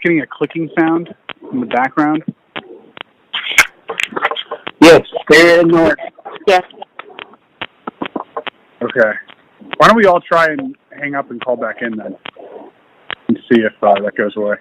getting a clicking sound in the background? Yes, they're in there. Yes. Okay. Why don't we all try and hang up and call back in then and see if that goes away.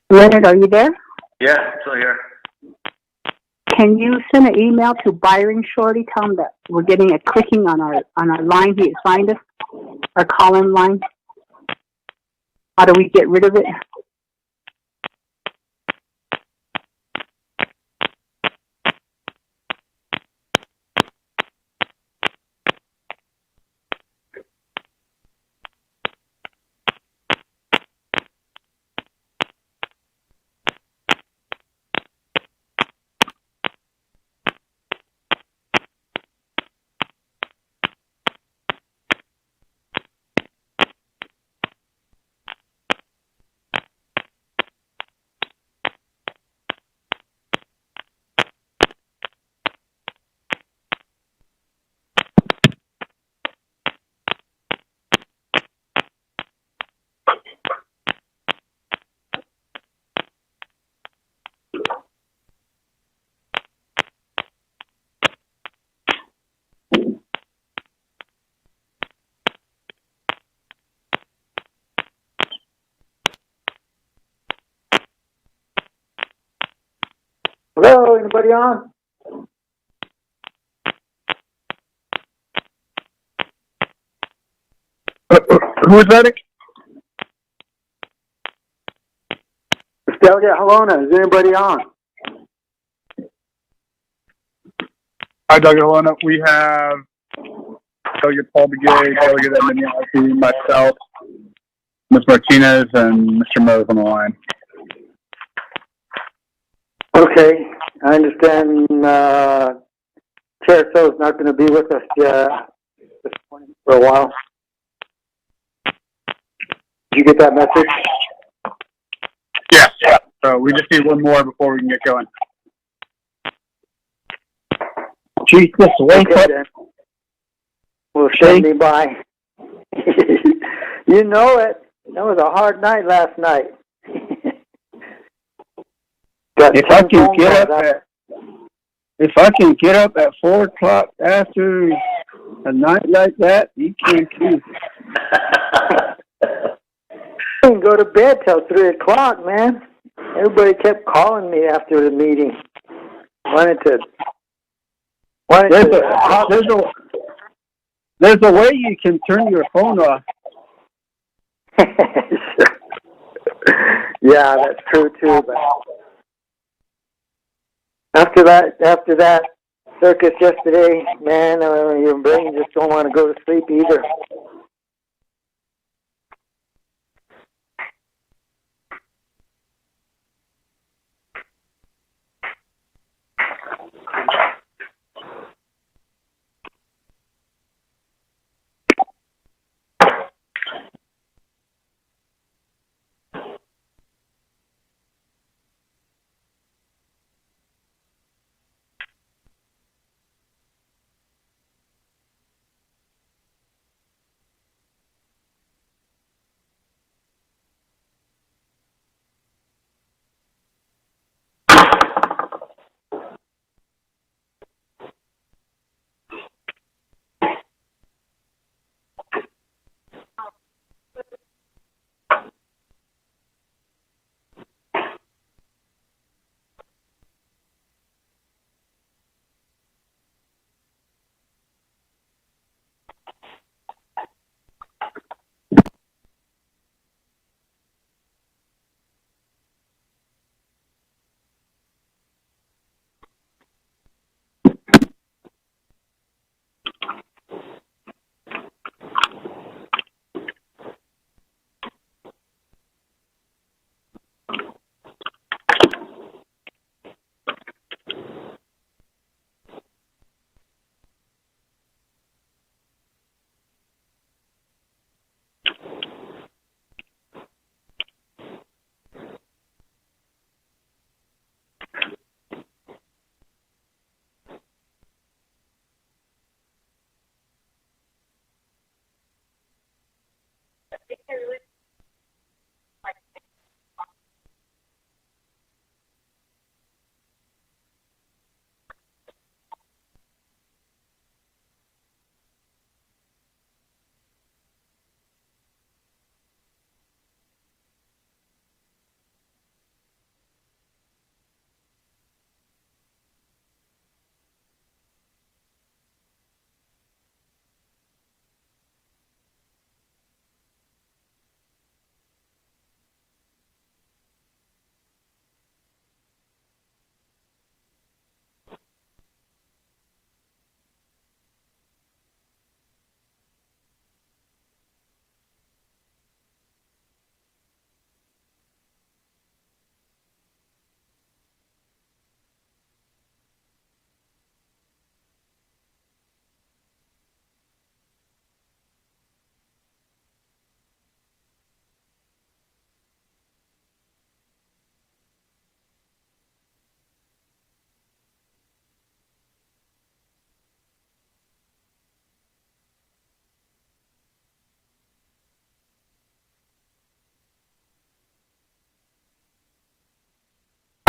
Leonard, are you there? Yeah, still here. Can you send an email to Byron Shorty? Tell him that we're getting a clicking on our line he assigned us, our call-in line. How do we get rid of it? Hello, anybody on? Who is that? Delegate Helona, is anybody on? Hi, Doug Alona. We have Delegate Paul Begay, Delegate Eminiati, myself, Ms. Martinez, and Mr. Mose on the line. Okay, I understand Chair So is not going to be with us this morning for a while. Did you get that message? Yes. Yeah. So we just need one more before we can get going. Jesus, wake up. We'll send me by. You know it. That was a hard night last night. If I can get up at 4 o'clock after a night like that, you can too. I didn't go to bed till 3 o'clock, man. Everybody kept calling me after the meeting. There's a way you can turn your phone off. Yeah, that's true too. But after that circus yesterday, man, your brain just don't want to go to sleep either.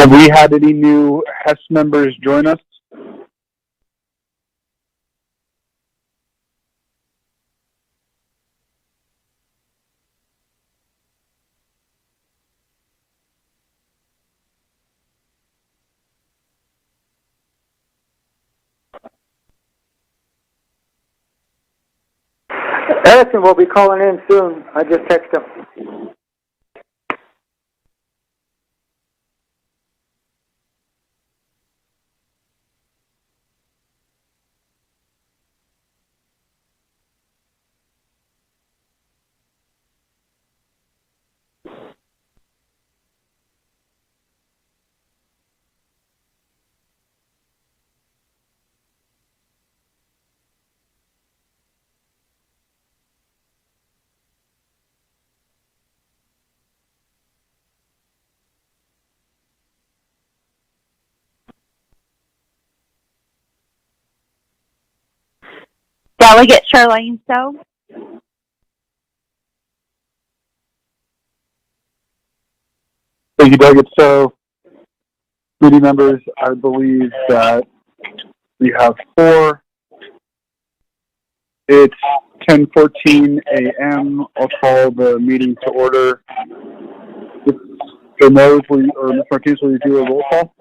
Have we had any new HES members join us? Edison will be calling in soon. I just texted him. Delegate Charlene So. Thank you, Delegate. So, committee members, I believe that we have 4. It's 10:14 a.m. I'll call the meeting to order. Mr. Mose, or Ms. Martinez, will you do a roll call?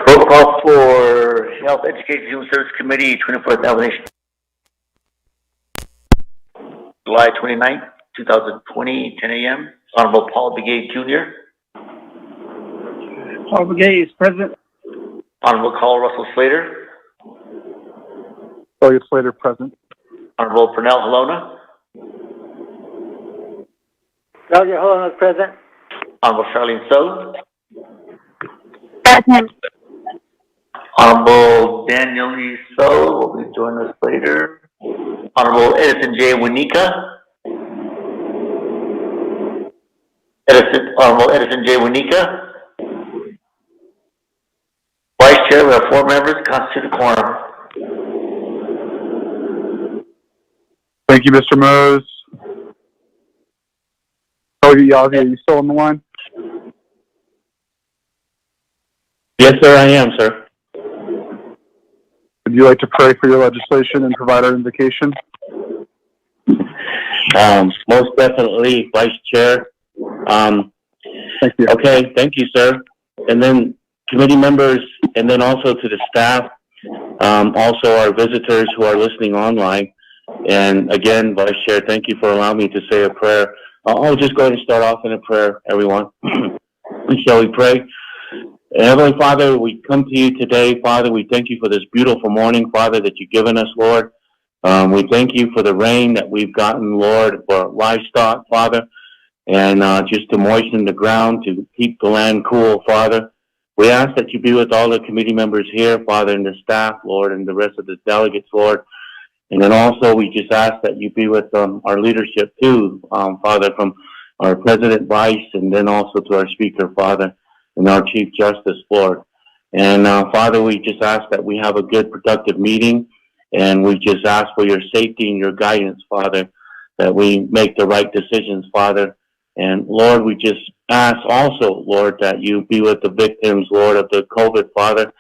Roll call for Health, Education, Human Service Committee, 24th Navajo, July 29th, 2020, 10 a.m. Honorable Paul Begay Jr. Paul Begay is present. Honorable Carl Russell Slater. Delegate Slater, present. Honorable Pernell Halona. Delegate Holland is present. Honorable Charlene So. Present. Honorable Daniel E. So will be joining us later. Honorable Edison J. Winika. Honorable Edison J. Winika. Vice Chair, we have 4 members, constitute a quorum. Thank you, Mr. Mose. Delegate Yazzie, are you still on the line? Yes, sir, I am, sir. Would you like to pray for your legislation and provide our invocation? Most definitely, Vice Chair. Thank you. Okay, thank you, sir. And then committee members, and then also to the staff, also our visitors who are listening online. And again, Vice Chair, thank you for allowing me to say a prayer. I'll just go ahead and start off in a prayer, everyone. Shall we pray? Heavenly Father, we come to you today, Father. We thank you for this beautiful morning, Father, that you've given us, Lord. We thank you for the rain that we've gotten, Lord, for livestock, Father, and just to moisten the ground, to keep the land cool, Father. We ask that you be with all the committee members here, Father, and the staff, Lord, and the rest of the delegates, Lord. And then also we just ask that you be with our leadership too, Father, from our President, Vice, and then also to our Speaker, Father, and our Chief Justice, Lord. And Father, we just ask that we have a good, productive meeting, and we just ask for your safety and your guidance, Father, that we make the right decisions, Father. And Lord, we just ask also, Lord, that you be with the victims, Lord, of the COVID, Father,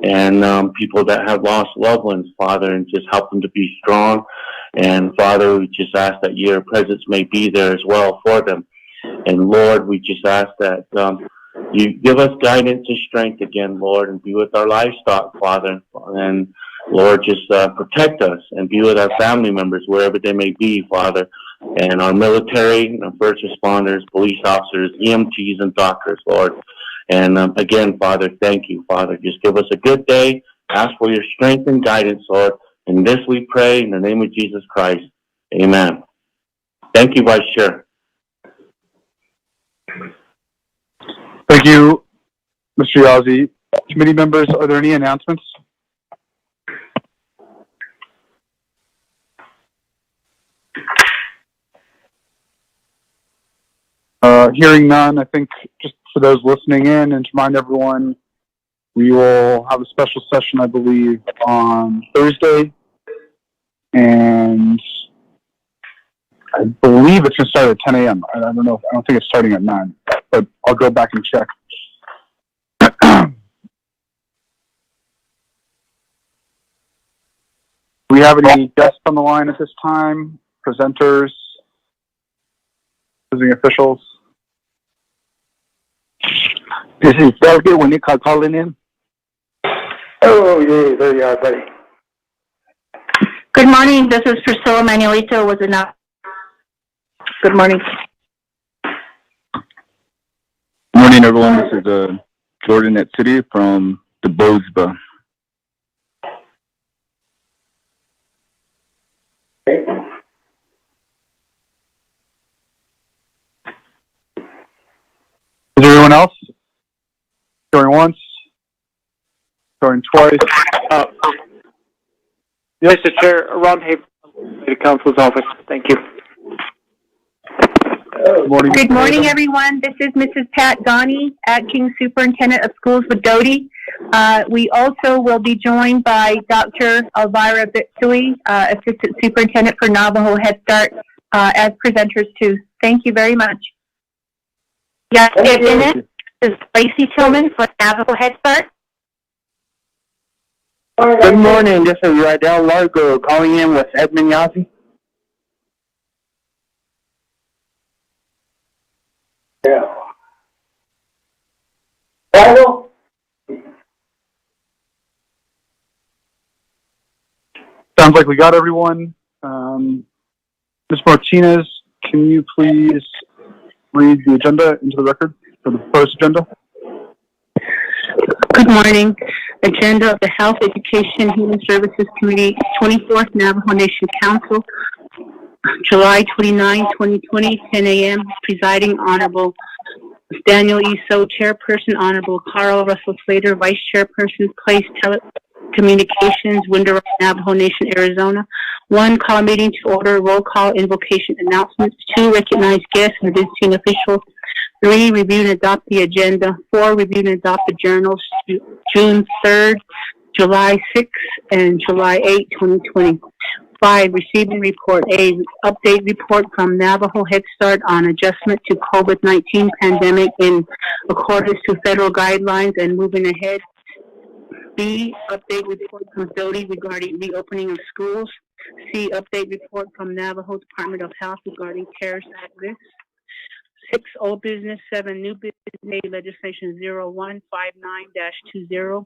and people that have lost loved ones, Father, and just help them to be strong. And Father, we just ask that your presence may be there as well for them. And Lord, we just ask that you give us guidance and strength again, Lord, and be with our livestock, Father. And Lord, just protect us and be with our family members wherever they may be, Father. And our military, and our first responders, police officers, EMTs, and doctors, Lord. And again, Father, thank you, Father. Just give us a good day. Ask for your strength and guidance, Lord. And this we pray in the name of Jesus Christ. Amen. Thank you, Vice Chair. Thank you, Mr. Yazzie. Committee members, are there any announcements? Hearing none, I think just for those listening in and to remind everyone, we will have a special session, I believe, on Thursday. And I believe it's going to start at 10 a.m. I don't know. I don't think it's starting at 9, but I'll go back and check. Do we have any guests on the line at this time? Presenters? Visiting officials? This is Delegate Winika calling in. Oh, yeah, there you are, buddy. Good morning. This is Priscilla Manuelito. Was it not? Good morning. Good morning, everyone. This is Jordan at City from the Bosba. Is everyone else? Going once? Going twice? Mr. Chair, Ron Haver, the Council's office. Thank you. Good morning. Good morning, everyone. This is Mrs. Pat Donnie, Acting Superintendent of Schools with Doty. We also will be joined by Dr. Elvira Bitsui, Assistant Superintendent for Navajo Head Start, as presenters too. Thank you very much. Yes, this is Lacey Tillman for Navajo Head Start. Good morning. This is Rydell Largo calling in with Edmund Yazzie. Yeah. Hello? Sounds like we got everyone. Ms. Martinez, can you please read the agenda into the record for the proposed agenda? Good morning. Agenda of the Health, Education, Human Services Committee, 24th Navajo Nation Council, July 29, 2020, 10 a.m. Presiding Honorable Daniel E. So, Chairperson, Honorable Carl Russell Slater, Vice Chairperson, Place Telecommunications, Window Rock, Navajo Nation, Arizona. 1, call meeting to order, roll call, invocation, announcements. 2, recognize guests and visiting officials. 3, review and adopt the agenda. 4, review and adopt the journals, June 3rd, July 6th, and July 8th, 2020. 5, receiving report. A, update report from Navajo Head Start on adjustment to COVID-19 pandemic in accordance to federal guidelines and moving ahead. B, update report from Doty regarding reopening of schools. C, update report from Navajo Department of Health regarding CARES Act risks. 6, old business. 7, new business. A, legislation 0159-20.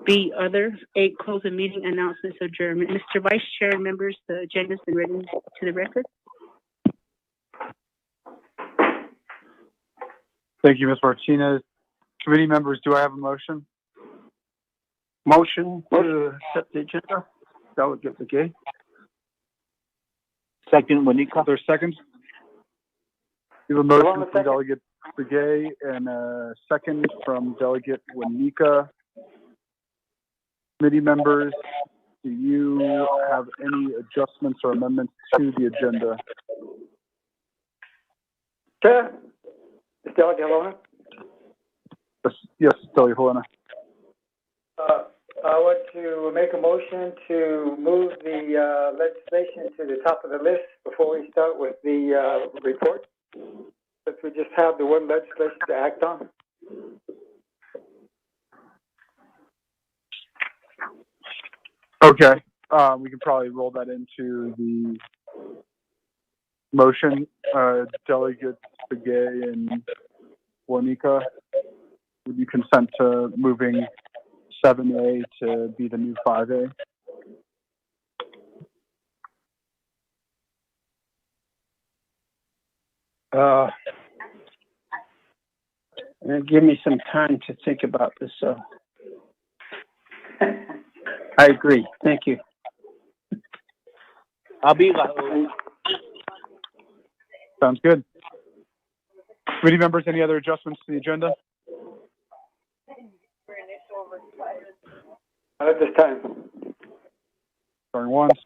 B, others. 8, close the meeting, announcements, adjournment. Mr. Vice Chair and members, the agenda's been written to the record. Thank you, Ms. Martinez. Committee members, do I have a motion? Motion to accept the agenda. Delegate Begay. Second, Winika. Is there a second? We have a motion from Delegate Begay and a second from Delegate Winika. Committee members, do you have any adjustments or amendments to the agenda? Chair? Is Delegate Helena? Yes, Delegate Helena. I want to make a motion to move the legislation to the top of the list before we start with the report. Since we just have the one legislation to act on. Okay, we can probably roll that into the motion. Delegates Begay and Wanika, would you consent to moving 7A to be the new 5A? Give me some time to think about this. I agree. Thank you. I'll be like. Sounds good. Committee members, any other adjustments to the agenda? Not at this time. Going once,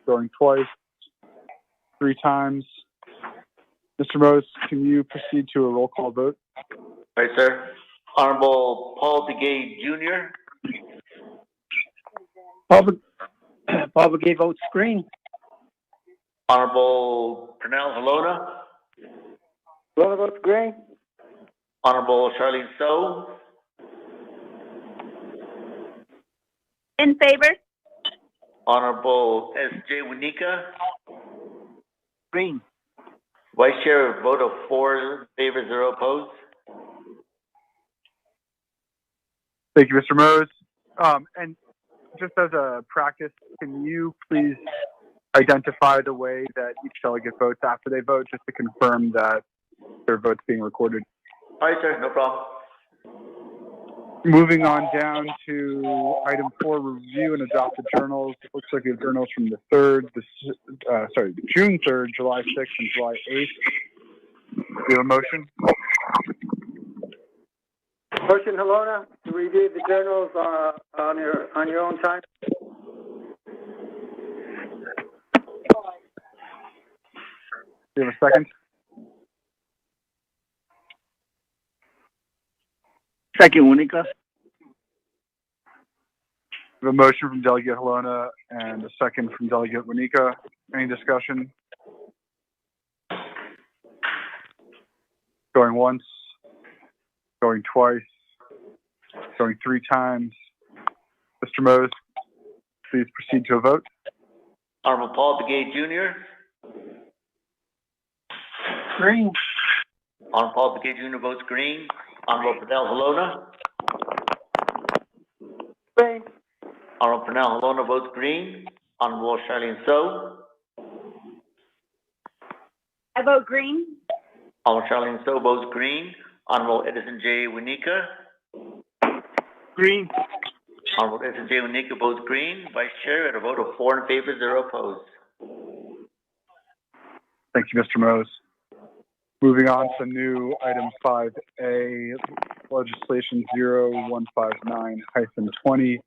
going twice, 3 times. Mr. Mose, can you proceed to a roll call vote? Right, sir. Honorable Paul DeGay Jr. Paul Begay votes green. Honorable Pernell Halona, Halona votes green. Honorable Charlene So, In favor? Honorable S.J. Winika, Green. Vice Chair, a vote of 4 in favor, 0 opposed. Thank you, Mr. Mose. And just as a practice, can you please identify the way that each delegate votes after they vote, just to confirm that their vote's being recorded? All right, sir, no problem. Moving on down to item 4, review and adopt the journals. It looks like we have journals from the June 3rd, July 6th, and July 8th. Do you have a motion? Motion, Halona, to review the journals on your own time. Do you have a second? Second, Winika. We have a motion from Delegate Halona and a second from Delegate Winika. Any discussion? Going once, going twice, going 3 times. Mr. Mose, please proceed to a vote. Honorable Paul Begay Jr., Green. Honorable Paul Begay Jr. votes green. Honorable Pernell Halona, Green. Honorable Pernell Halona votes green. Honorable Charlene So, I vote green. Honorable Charlene So votes green. Honorable Edison J. Winika, Green. Honorable Edison J. Winika votes green. Vice Chair, at a vote of 4 in favor, 0 opposed. Thank you, Mr. Mose. Moving on to new item 5A, legislation 0159-20,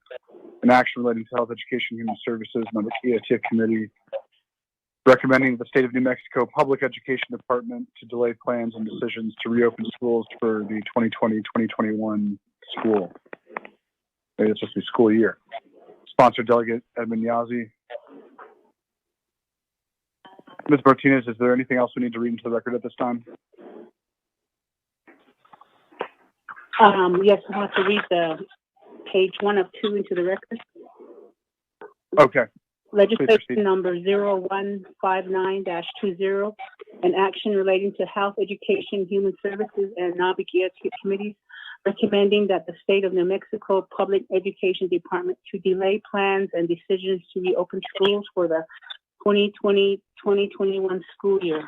an action relating to health, education, human services, member EATF committee, recommending the state of New Mexico Public Education Department to delay plans and decisions to reopen schools for the 2020-2021 school. Maybe it's just the school year. Sponsored Delegate Edmund Yazzie. Ms. Martinez, is there anything else we need to read into the record at this time? Yes, I want to read the page 1 of 2 into the record. Okay. Legislation number 0159-20, an action relating to health, education, human services, and NABIC committees, recommending that the state of New Mexico Public Education Department to delay plans and decisions to reopen schools for the 2020-2021 school year.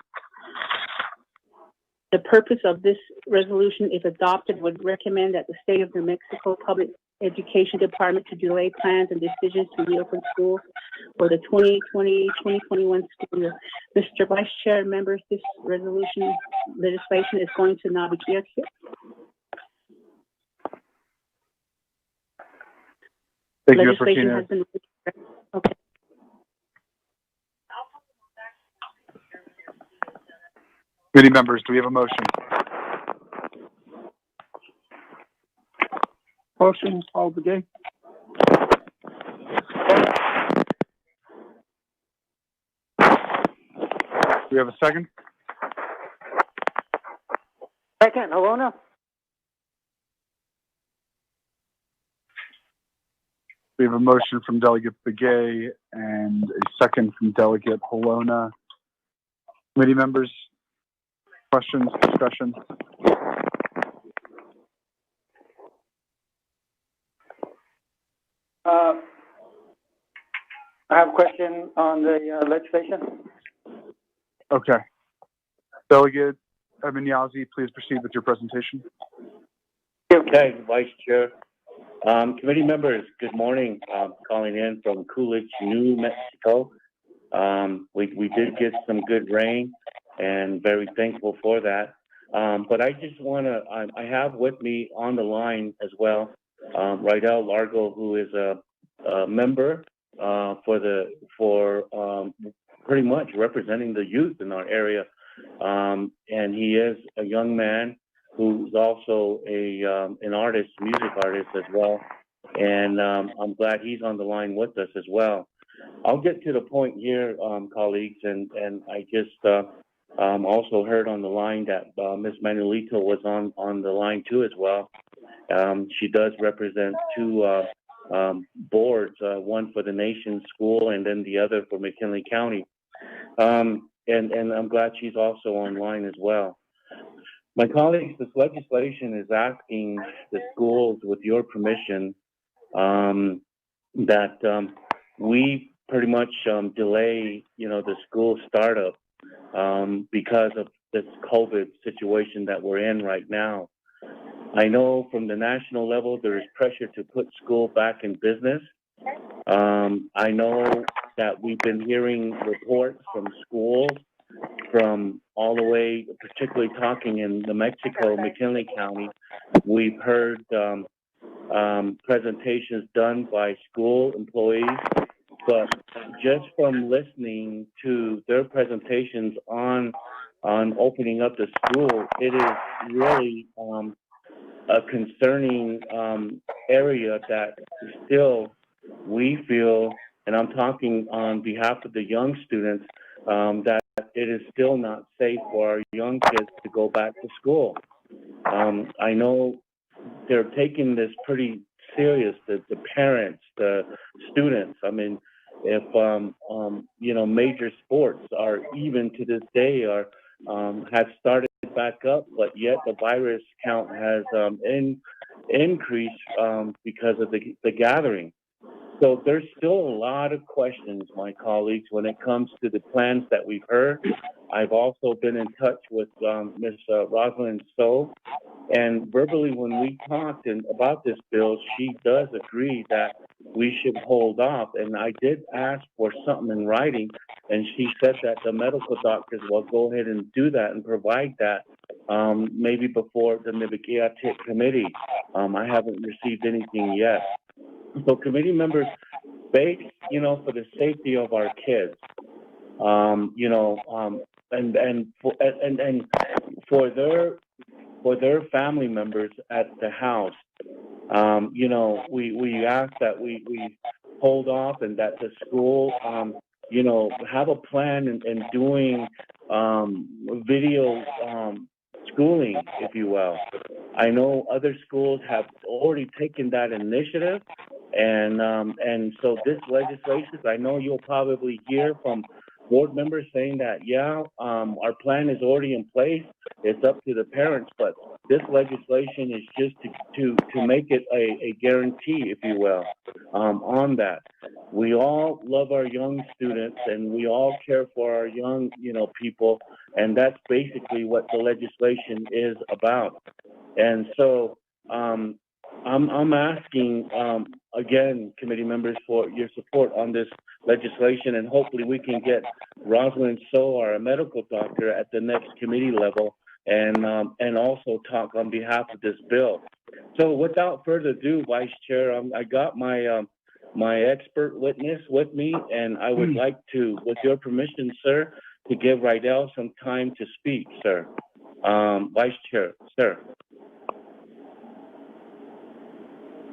The purpose of this resolution, if adopted, would recommend that the state of New Mexico Public Education Department to delay plans and decisions to reopen schools for the 2020-2021 school year. Mr. Vice Chair, members, this legislation is going to NABIC. Thank you, Ms. Legislation Martinez. has been, okay. Committee members, do we have a motion? Motion, Paul Begay. Do we have a second? Second, Halona. We have a motion from Delegate Begay and a second from Delegate Halona. Committee members, questions, discussion? I have a question on the legislation. Okay. Delegate Edmund Yazzie, please proceed with your presentation. Okay, Vice Chair. Committee members, good morning. Calling in from Coolidge, New Mexico. We did get some good rain and very thankful for that. But I just want to, I have with me on the line as well, Rydell Largo, who is a member for pretty much representing the youth in our area. And he is a young man who's also an artist, music artist as well. And I'm glad he's on the line with us as well. I'll get to the point here, colleagues, and I just also heard on the line that Ms. Manuelito was on the line too as well. She does represent two boards, one for the nation's school and then the other for McKinley County. And I'm glad she's also online as well. My colleagues, this legislation is asking the schools, with your permission, that we pretty much delay, the school startup because of this COVID situation that we're in right now. I know from the national level there is pressure to put school back in business. I know that we've been hearing reports from schools from all the way, particularly talking in New Mexico, McKinley County. We've heard presentations done by school employees, but just from listening to their presentations on opening up the school, it is really a concerning area that still we feel, and I'm talking on behalf of the young students, that it is still not safe for our young kids to go back to school. I know they're taking this pretty serious, the parents, the students. I mean, if, major sports are even to this day have started back up, but yet the virus count has increased because of the gathering. So there's still a lot of questions, my colleagues, when it comes to the plans that we've heard. I've also been in touch with Ms. Rosalind So, and verbally when we talked about this bill, she does agree that we should hold off. And I did ask for something in writing, and she said that the medical doctors will go ahead and do that and provide that maybe before the Navajo committee. I haven't received anything yet. So committee members, based, for the safety of our kids, and for their family members at the house, we ask that we hold off and that the school, have a plan in doing video schooling, if you will. I know other schools have already taken that initiative, and so this legislation, I know you'll probably hear from board members saying that, our plan is already in place. It's up to the parents, but this legislation is just to make it a guarantee, if you will, on that. We all love our young students, and we all care for our young, people, and that's basically what the legislation is about. And so, I'm asking, again, committee members, for your support on this legislation, and hopefully we can get Rosalind So, our medical doctor, at the next committee level, and also talk on behalf of this bill. So without further ado, Vice Chair, I got my expert witness with me, and I would like to, with your permission, sir, to give Rydell some time to speak, sir. Vice Chair, sir.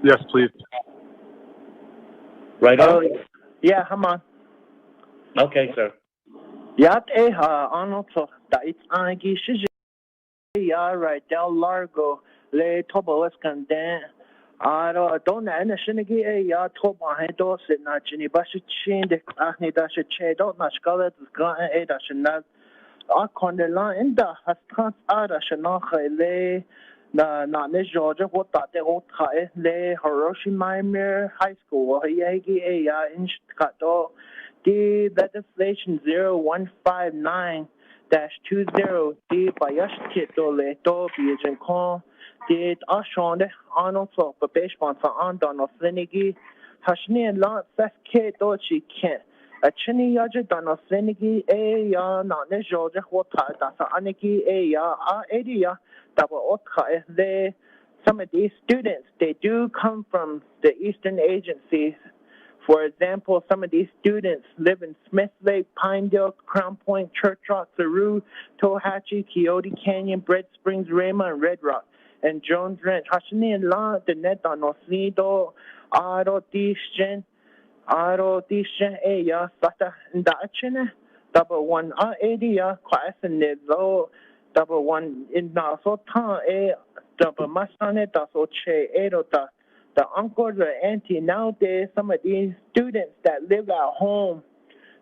Yes, please. Rydell? Yeah, come on. Okay, sir. Arnold, it's Angie, Rydell Largo, Le Tobo Escandan. Don't Shinigi, Toba Hendos, and Najini Bashichin, the Ahni Dasha, don't Nashkala, Gan Edashanat, Akondela, and the Hastas Adashanaka, Le. Not Georgia, what they all le Hiroshima High School, Yagi in Chicago, the legislation 0159-20, the Bayashkito le to Bijan Kong, the Ashon, Arnold of the Bashman for Andon of Lenigi, Hashni and Lot Saske Dochi Kent. A Chini Yaja Dano Senigi, not Georgia, what that's Aniki, Adia. Some of these students, they do come from the Eastern agencies. For example, some of these students live in Smith Lake, Pinedale, Crown Point, Church Rock, Saru, Tohatchee, Coyote Canyon, Bread Springs, Rama, and Red Rock, and Jones Ranch. Hashini and La, the net on Osnido, Aro Dishin, Aro di shen ya sata da chene. Double one ya class and nizo. Double one in na so ta double masane da so che da. The uncle, the auntie, nowadays, some of these students that live at home,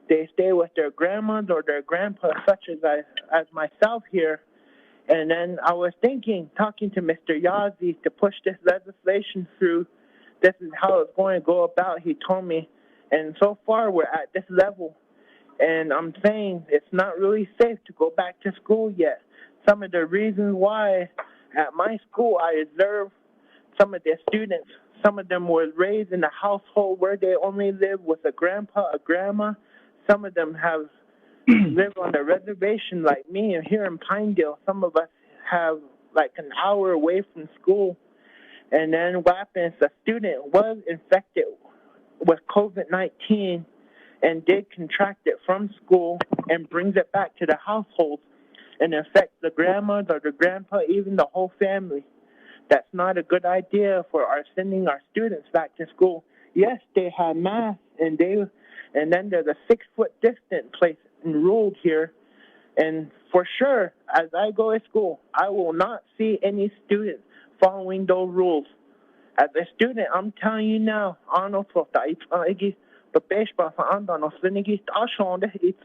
they stay with their grandmas or their grandpa, such as myself here. And then I was thinking, talking to Mr. Yazzie to push this legislation through. This is how it's going to go about, he told me. And so far, we're at this level. And I'm saying it's not really safe to go back to school yet. Some of the reasons why at my school I observe some of the students, some of them were raised in a household where they only live with a grandpa, a grandma. Some of them have lived on a reservation like me here in Pinedale. Some of us have like an hour away from school. And then what happens, the student was infected with COVID-19 and did contract it from school and brings it back to the household and affects the grandma or the grandpa, even the whole family. That's not a good idea for sending our students back to school. Yes, they have masks, and then there's a 6-foot distance place enrolled here. And for sure, as I go to school, I will not see any students following those rules. As a student, I'm telling you now, it's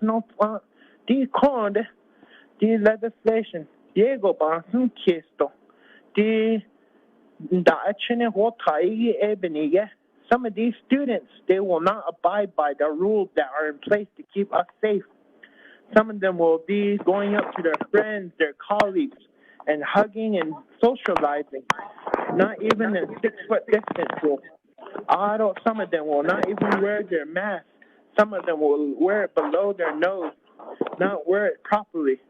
not the legislation. Some of these students, they will not abide by the rules that are in place to keep us safe. Some of them will be going up to their friends, their colleagues, and hugging and socializing, not even in 6-foot distance. Some of them will not even wear their mask. Some of them will wear it below their nose, not wear it properly.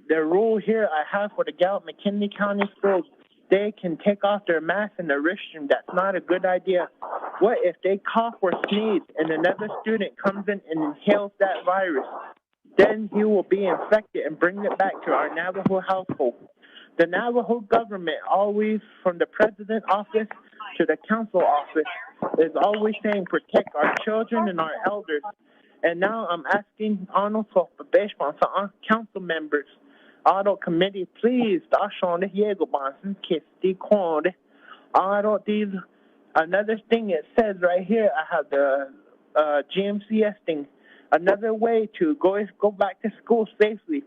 The rule here I have for the Gallup McKinley County schools, they can take off their mask in the restroom. That's not a good idea. What if they cough or sneeze and another student comes in and inhales that virus? Then he will be infected and bring it back to our Navajo household. The Navajo government always, from the president's office to the council office, is always saying protect our children and our elders. And now I'm asking Arnold council members, Auto committee, please, another thing it says right here, I have the GMCS thing, another way to go back to school safely.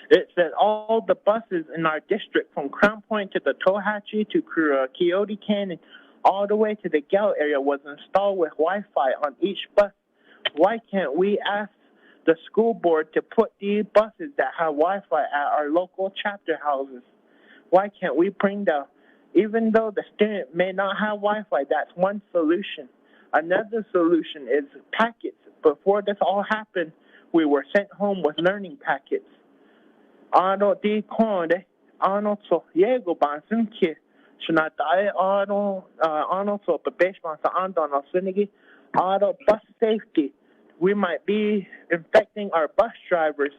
It said all the buses in our district, from Crown Point to the Tohatchee to Coyote Canyon, all the way to the Gallup area, was installed with Wi-Fi on each bus. Why can't we ask the school board to put these buses that have Wi-Fi at our local chapter houses? Why can't we bring them? Even though the student may not have Wi-Fi, that's one solution. Another solution is packets. Before this all happened, we were sent home with learning packets. Bus safety. We might be infecting our bus drivers.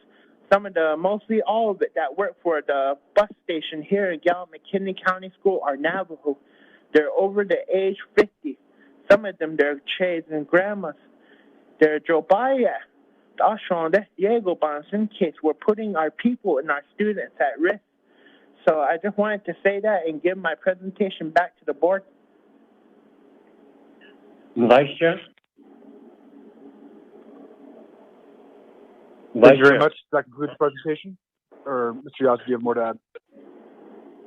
Mostly all of it that work for the bus station here in Gallup McKinley County School are Navajo. They're over the age 50. Some of them, they're chays and grandmas. They're Jobaya. We're putting our people and our students at risk. So I just wanted to say that and give my presentation back to the board. Vice Chair? Thank you very much. That concludes the presentation. Or Mr. Yazzie, do you have more to add?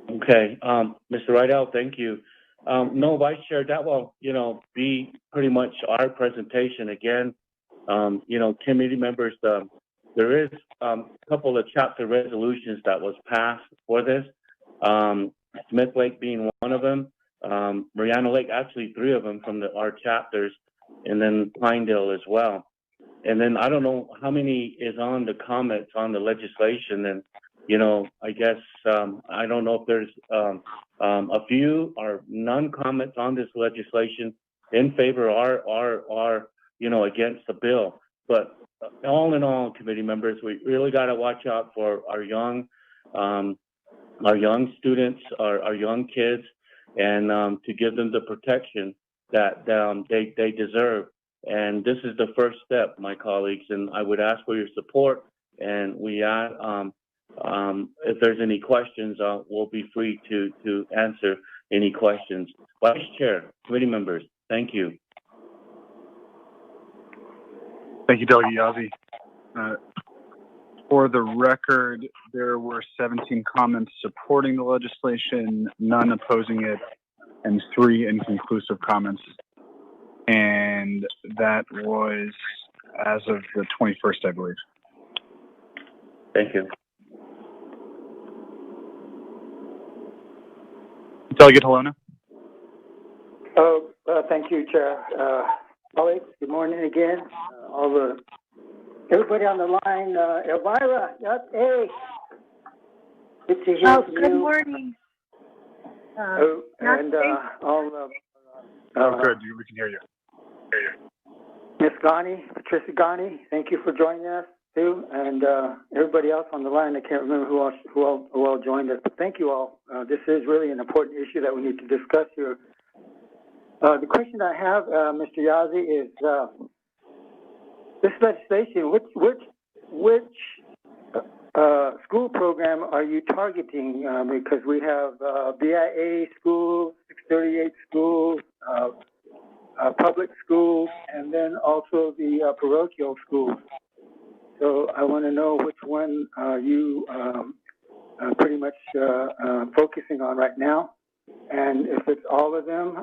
Okay, Mr. Rydell, thank you. No, Vice Chair, that will, be pretty much our presentation. Again, committee members, there is a couple of chapter resolutions that was passed for this. Smith Lake being one of them. Mariana Lake, actually 3 of them from our chapters, and then Pinedale as well. And then I don't know how many is on the comments on the legislation. And, I guess, I don't know if there's a few or none comments on this legislation in favor or against the bill. But all in all, committee members, we really got to watch out for our young students, our young kids. and to give them the protection that they deserve. And this is the first step, my colleagues, and I would ask for your support. And we ask, if there's any questions, we'll be free to answer any questions. Vice Chair, committee members, thank you. Thank you, Delegate Yazzie. For the record, there were 17 comments supporting the legislation, none opposing it, and 3 inconclusive comments. And that was as of the 21st, I believe. Thank you. Delegate Helena? Thank you, Chair. Colleagues, good morning again. Everybody on the line, Elvira, hey, good to hear from you. Good morning. Good. We can hear you. Miss Ghani, Patricia Ghani, thank you for joining us too, and everybody else on the line. I can't remember who all joined us, but thank you all. This is really an important issue that we need to discuss here. The question I have, Mr. Yazzie, is this legislation. Which school program are you targeting? Because we have BIA schools, 638 schools, public schools, and then also the parochial schools. So I want to know which one are you pretty much focusing on right now, and if it's all of them.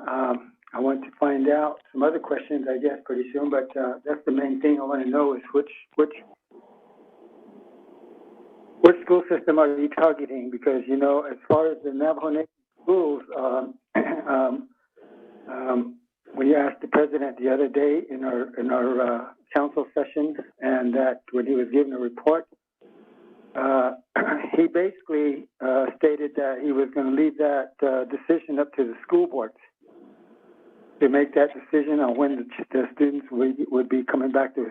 I want to find out some other questions, I guess, pretty soon. But that's the main thing I want to know is which school system are you targeting? Because as far as the Navajo Nation schools, we asked the president the other day in our council session, and that when he was given a report, he basically stated that he was going to leave that decision up to the school boards to make that decision on when the students would be coming back to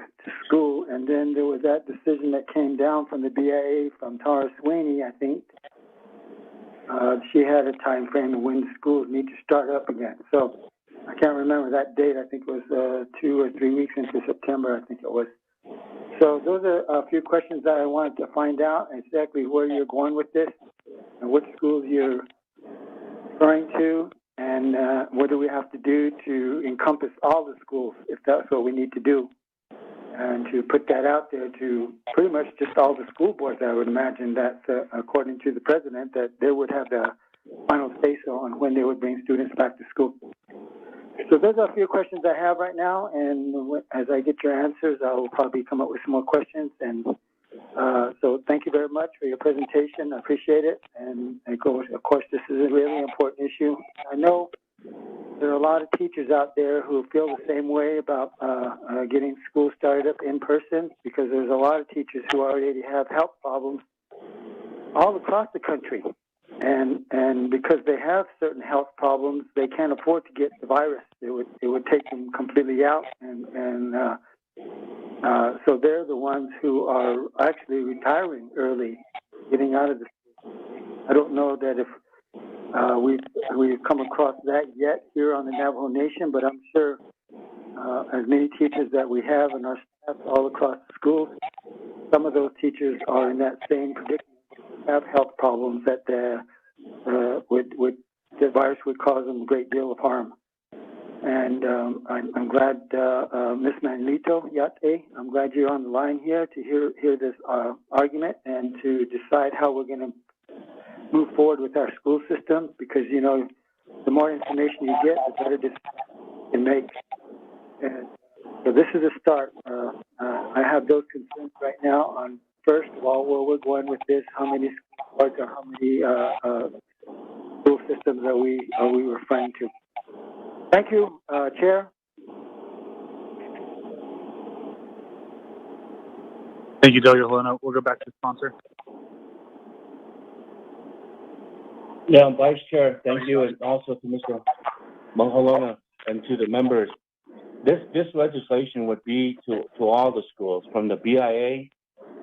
school. And then there was that decision that came down from the BIA from Tara Sweeney, I think. She had a time frame of when schools need to start up again. So I can't remember that date. I think it was 2 or 3 weeks into September, I think it was. So those are a few questions that I wanted to find out exactly where you're going with this and which schools you're referring to, and what do we have to do to encompass all the schools, if that's what we need to do, and to put that out there to pretty much just all the school boards. I would imagine that, according to the president, that they would have the final say-so on when they would bring students back to school. So those are a few questions I have right now, and as I get your answers, I will probably come up with some more questions. And so thank you very much for your presentation. I appreciate it. And of course, this is a really important issue. I know there are a lot of teachers out there who feel the same way about getting school started up in person, because there's a lot of teachers who already have health problems all across the country. And because they have certain health problems, they can't afford to get the virus. It would take them completely out, and so they're the ones who are actually retiring early, getting out of the school. I don't know that if we've come across that yet here on the Navajo Nation, but I'm sure as many teachers that we have in our staff all across the schools, some of those teachers are in that same predicament. Have health problems that the virus would cause them a great deal of harm. And I'm glad, Ms. Manlito Yate, I'm glad you're on the line here to hear this argument and to decide how we're going to move forward with our school system, because, the more information you get, the better decisions you can make. And so this is a start. I have those concerns right now on, first of all, where we're going with this, how many school boards or how many school systems are we referring to. Thank you, Chair. Thank you, Delegate Helena. We'll go back to the sponsor. Yeah, Vice Chair, thank you, and also to Mr. Mahalona and to the members. This legislation would be to all the schools, from the BIA,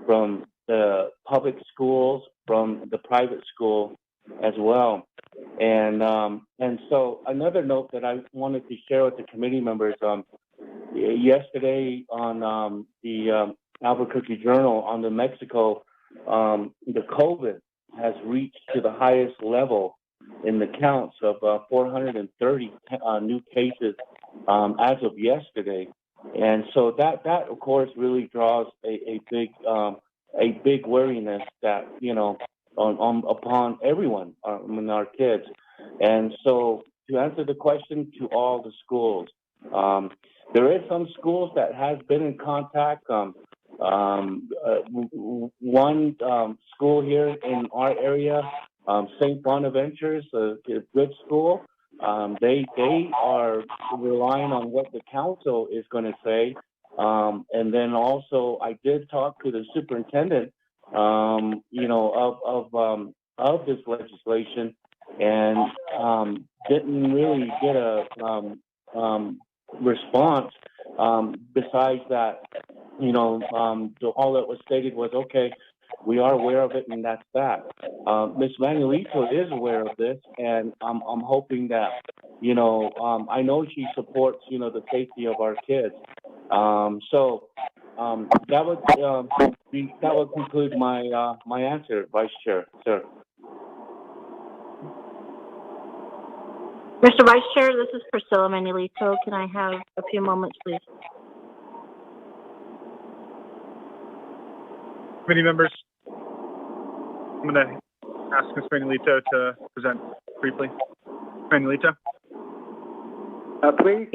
from the public schools, from the private school as well. And so another note that I wanted to share with the committee members, yesterday on the Albuquerque Journal on the Mexico, the COVID has reached to the highest level in the counts of 430 new cases as of yesterday. And so that of course really draws a big wariness that, you know, upon everyone, our kids. And so to answer the question to all the schools, there is some schools that has been in contact. One school here in our area, St. Bonaventure's, a good school. They are relying on what the council is going to say. And then also, I did talk to the superintendent, you know, of this legislation, and didn't really get a response. Besides that, you know, all that was stated was, okay, we are aware of it, and that's that. Ms. Manuelito is aware of this, and I'm hoping that, you know, I know she supports, you know, the safety of our kids. So that would conclude my my answer, Vice Chair, sir. Mr. Vice Chair, this is Priscilla Manuelito. Can I have a few moments, please? Committee members, I'm going to ask Ms. Manuelito to present briefly. Manuelito? Please.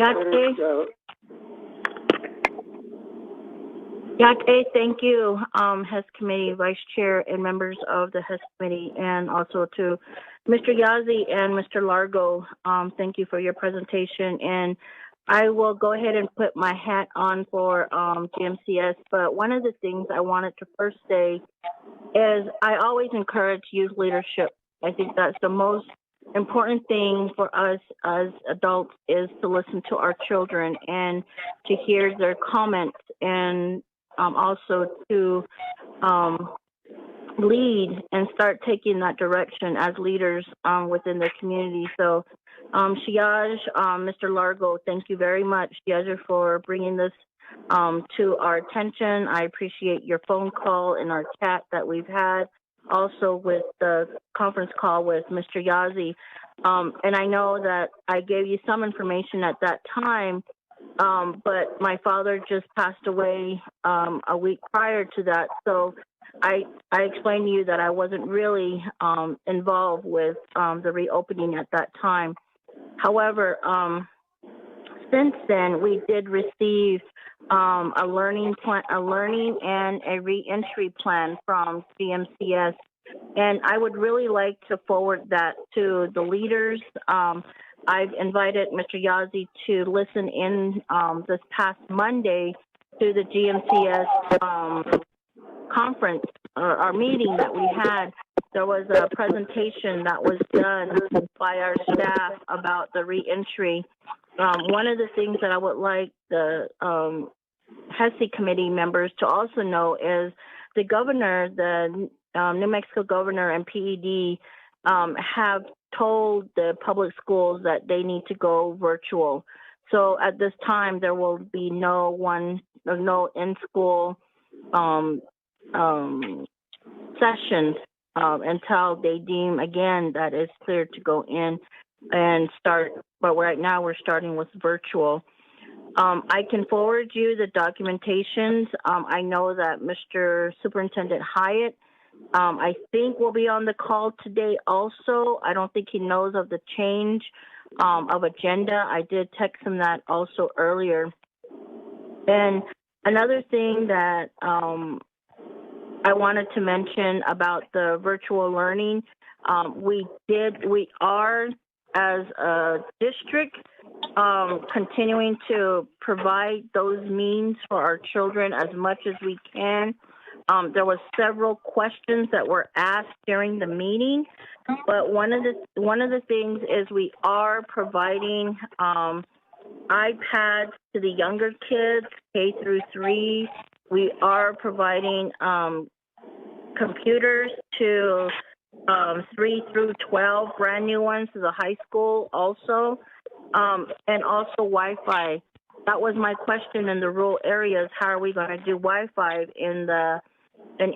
Yate, thank you, HES Committee Vice Chair and members of the HES Committee, and also to Mr. Yazzie and Mr. Largo. Thank you for your presentation. And I will go ahead and put my hat on for GMCS, but one of the things I wanted to first say is I always encourage youth leadership. I think that's the most important thing for us as adults, is to listen to our children and to hear their comments, and also to lead and start taking that direction as leaders within the community. So Shiaj, Mr. Largo, thank you very much, Shiaj, for bringing this to our attention. I appreciate your phone call and our chat that we've had, also with the conference call with Mr. Yazzie. And I know that I gave you some information at that time, but my father just passed away a week prior to that. So I explained to you that I wasn't really involved with the reopening at that time. However, since then, we did receive a learning and a reentry plan from GMCS, and I would really like to forward that to the leaders. I've invited Mr. Yazzie to listen in this past Monday to the GMCS conference, our meeting that we had. There was a presentation that was done by our staff about the reentry. One of the things that I would like the HESI committee members to also know is the governor, the New Mexico governor and PED have told the public schools that they need to go virtual. So at this time, there will be no in-school sessions until they deem again that it's clear to go in and start. But right now we're starting with virtual. I can forward you the documentations. I know that Mr. Superintendent Hyatt, I think, will be on the call today also. I don't think he knows of the change of agenda. I did text him that also earlier. And another thing that I wanted to mention about the virtual learning, we are, as a district, continuing to provide those means for our children as much as we can. There was several questions that were asked during the meeting, but one of the things is we are providing iPads to the younger kids, K through 3. We are providing computers to 3 through 12, brand new ones to the high school also, and also Wi-Fi. That was my question in the rural areas. How are we going to do Wi-Fi in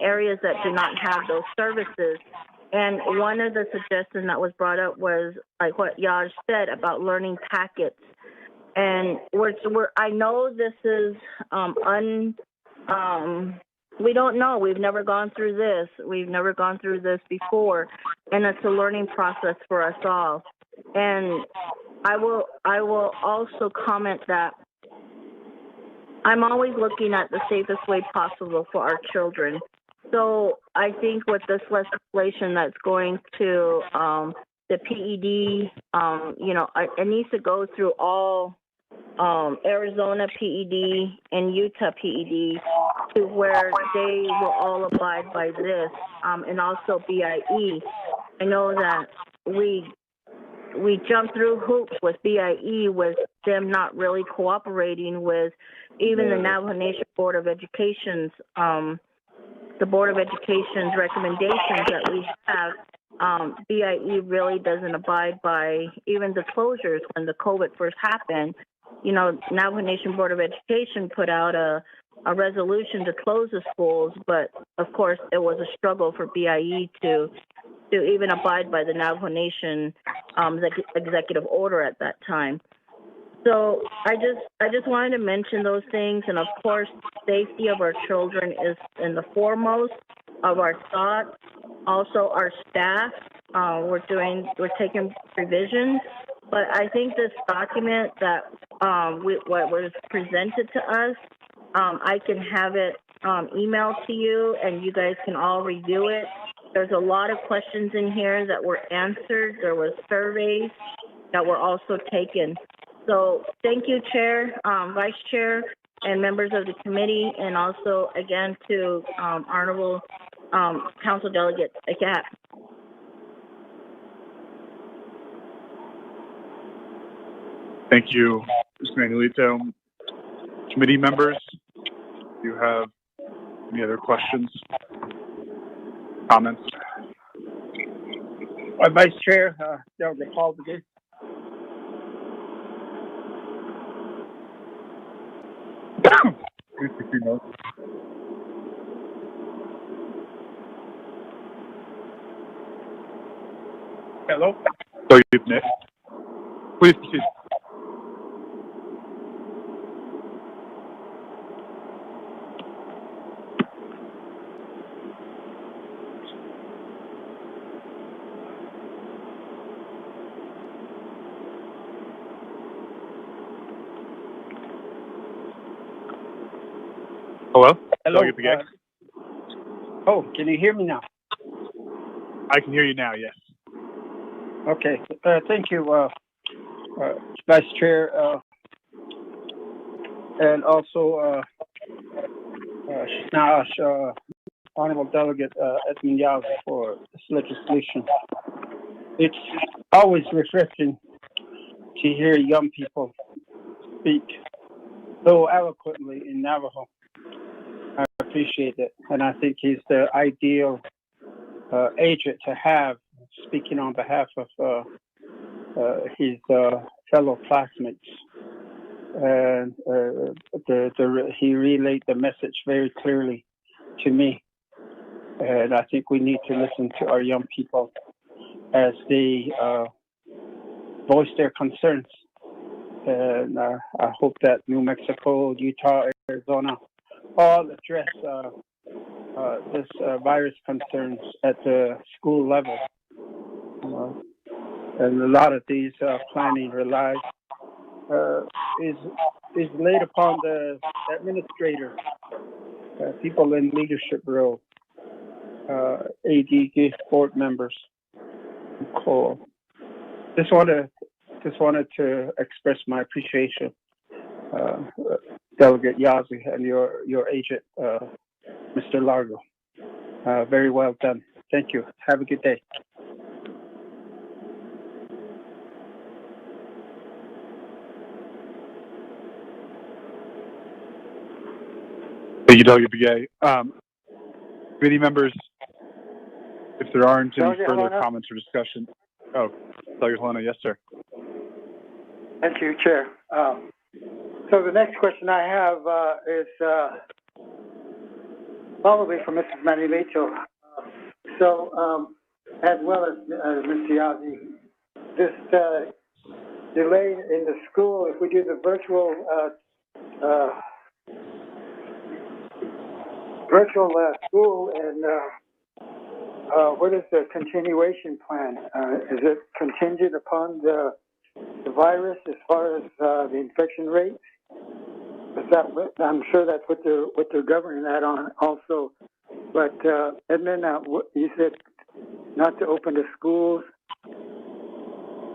areas that do not have those services? And one of the suggestions that was brought up was like what Yaj said about learning packets. And I know this is we don't know. We've never gone through this. We've never gone through this before, and it's a learning process for us all. And I will also comment that I'm always looking at the safest way possible for our children. So I think with this legislation that's going to the PED, it needs to go through all Arizona PED and Utah PED to where they will all abide by this, and also BIE. I know that we jumped through hoops with BIE with them not really cooperating with even the Navajo Nation Board of Education's, the Board of Education's recommendations that we have. BIE really doesn't abide by even the closures when the COVID first happened. Navajo Nation Board of Education put out a resolution to close the schools, but of course it was a struggle for BIE to even abide by the Navajo Nation executive order at that time. So I just wanted to mention those things, and of course, safety of our children is in the foremost of our thoughts. Also, our staff, we're taking provisions. But I think this document that what was presented to us, I can have it emailed to you, and you guys can all review it. There's a lot of questions in here that were answered. There was surveys that were also taken. So thank you, Chair, Vice Chair, and members of the committee, and also, again, to Honorable Council Delegate Agat. Thank you, Mr. Manuelito. Committee members, do you have any other questions, comments? Vice Chair, Delegate Paul again. Hello? So you've next. Please proceed. Hello? Hello. Can you hear me now? I can hear you now, yes. Okay. Thank you, Vice Chair, and also Honorable Delegate Edmund Yaz for this legislation. It's always refreshing to hear young people speak so eloquently in Navajo. I appreciate it, and I think he's the ideal agent to have, speaking on behalf of his fellow classmates. And he relayed the message very clearly to me. And I think we need to listen to our young people as they voice their concerns. And I hope that New Mexico, Utah, Arizona all address this virus concerns at the school level. And a lot of these planning relies is laid upon the administrator, people in leadership role, AD board members. Cool. Just wanted to express my appreciation, Delegate Yazzie, and your agent, Mr. Largo. Very well done. Thank you. Have a good day. Thank you, Delegate Begay. Committee members, if there aren't any Delegate further Helena? comments or discussion. Oh, Delegate Helena, yes, sir. Thank you, Chair. So the next question I have is probably for Mrs. Manuelito. As well as Mr. Yazzie, this delay in the school, if we do the virtual school, and what is the continuation plan? Is it contingent upon the virus as far as the infection rate? I'm sure that's what they're governing that on also. But and then you said not to open the schools.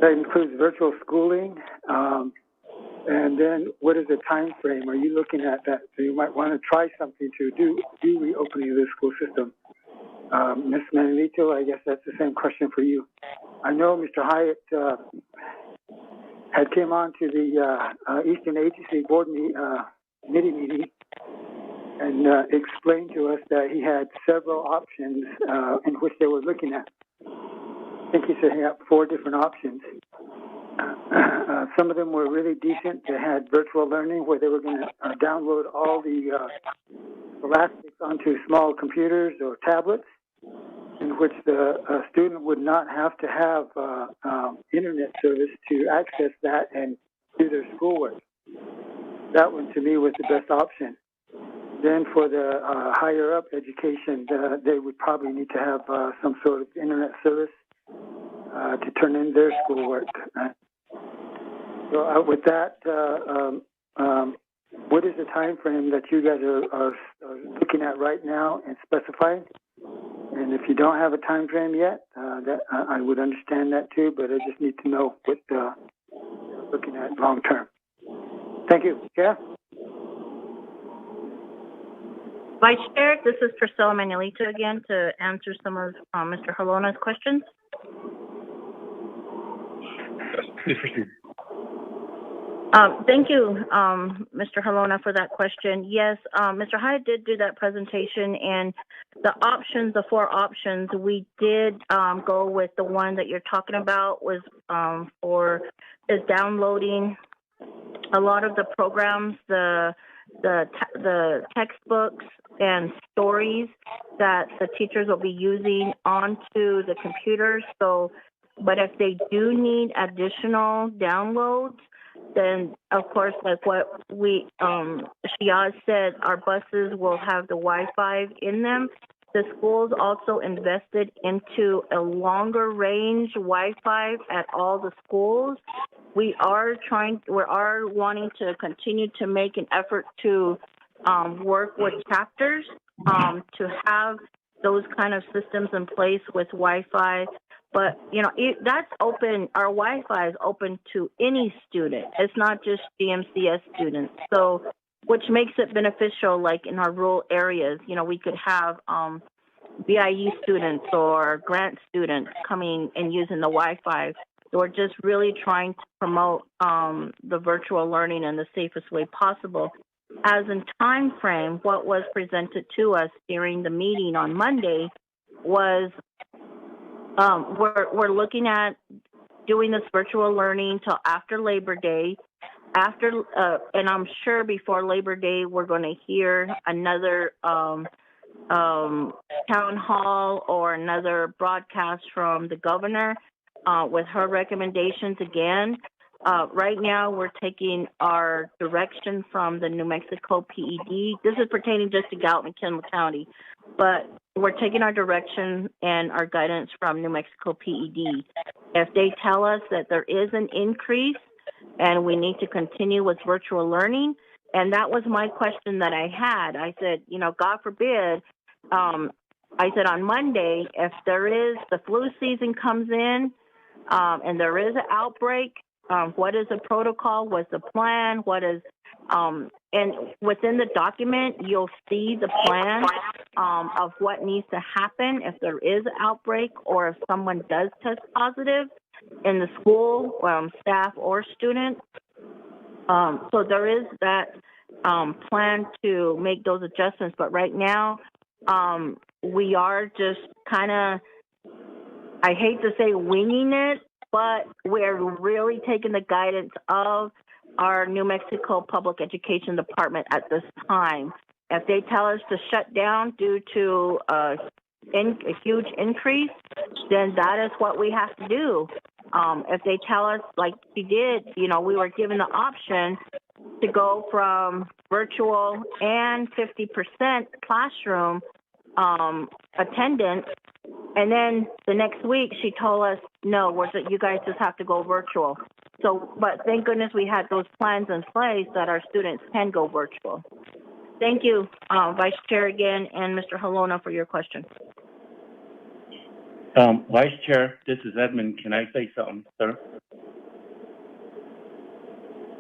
That includes virtual schooling. And then what is the time frame? Are you looking at that? So you might want to try something to do reopening of the school system. Ms. Manuelito, I guess that's the same question for you. I know Mr. Hyatt had came on to the Eastern Agency Board meeting and explained to us that he had several options in which they were looking at. I think he said he had 4 different options. Some of them were really decent. They had virtual learning where they were going to download all the elastics onto small computers or tablets, in which the student would not have to have internet service to access that and do their schoolwork. That one to me was the best option. Then for the higher up education, they would probably need to have some sort of internet service to turn in their schoolwork. So with that, what is the time frame that you guys are looking at right now and specifying? And if you don't have a time frame yet, that I would understand that too, but I just need to know what you're looking at long term. Thank you. Chair? Vice Chair, this is Priscilla Manuelito again to answer some of Mr. Halona's questions. Please proceed. Thank you, Mr. Halona, for that question. Yes, Mr. Hyatt did do that presentation, and the options, the 4 options, we did go with the one that you're talking about was for is downloading a lot of the programs, the textbooks and stories that the teachers will be using onto the computers. So, but if they do need additional downloads, then of course, like what Shiaz said, our buses will have the Wi-Fi in them. The schools also invested into a longer range Wi-Fi at all the schools. We are wanting to continue to make an effort to work with chapters to have those kind of systems in place with Wi-Fi. But, you know, that's open. Our Wi-Fi is open to any student. It's not just GMCS students. So, which makes it beneficial, like in our rural areas. You know, we could have BIE students or grant students coming and using the Wi-Fi. So we're just really trying to promote the virtual learning in the safest way possible. As in time frame, what was presented to us during the meeting on Monday was we're looking at doing this virtual learning till after Labor Day. And I'm sure before Labor Day, we're going to hear another town hall or another broadcast from the governor with her recommendations again. Right now, we're taking our direction from the New Mexico PED. This is pertaining just to Gallup and Kendall County, but we're taking our direction and our guidance from New Mexico PED. If they tell us that there is an increase and we need to continue with virtual learning, and that was my question that I had. I said, you know, God forbid, I said on Monday, if there is, the flu season comes in and there is an outbreak, what is the protocol? What's the plan? What is, and within the document, you'll see the plan of what needs to happen if there is an outbreak or if someone does test positive in the school, staff or students. So there is that plan to make those adjustments. But right now, we are just kind of I hate to say winging it, but we're really taking the guidance of our New Mexico Public Education Department at this time. If they tell us to shut down due to a huge increase, then that is what we have to do. If they tell us, like we did, we were given the option to go from virtual and 50% classroom attendance, and then the next week she told us, no, you guys just have to go virtual. So, but thank goodness we had those plans in place that our students can go virtual. Thank you, Vice Chair again, and Mr. Halona for your question. Vice Chair, this is Edmund. Can I say something, sir?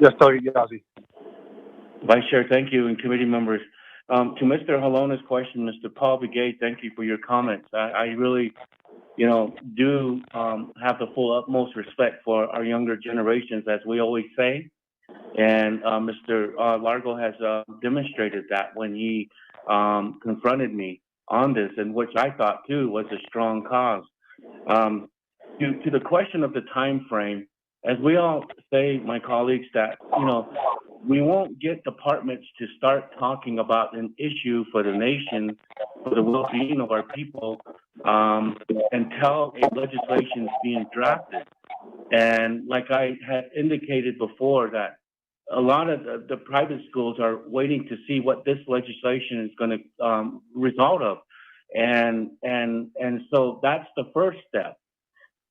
Yes, Delegate Yazzie. Vice Chair, thank you, and committee members. To Mr. Halona's question, Mr. Paul Begay, thank you for your comments. I really, do have the full utmost respect for our younger generations, as we always say. And Mr. Largo has demonstrated that when he confronted me on this, and which I thought too was a strong cause. To the question of the time frame, as we all say, my colleagues, that we won't get departments to start talking about an issue for the nation, for the well-being of our people, until a legislation is being drafted. And like I had indicated before, that a lot of the private schools are waiting to see what this legislation is going to result of. And so that's the first step.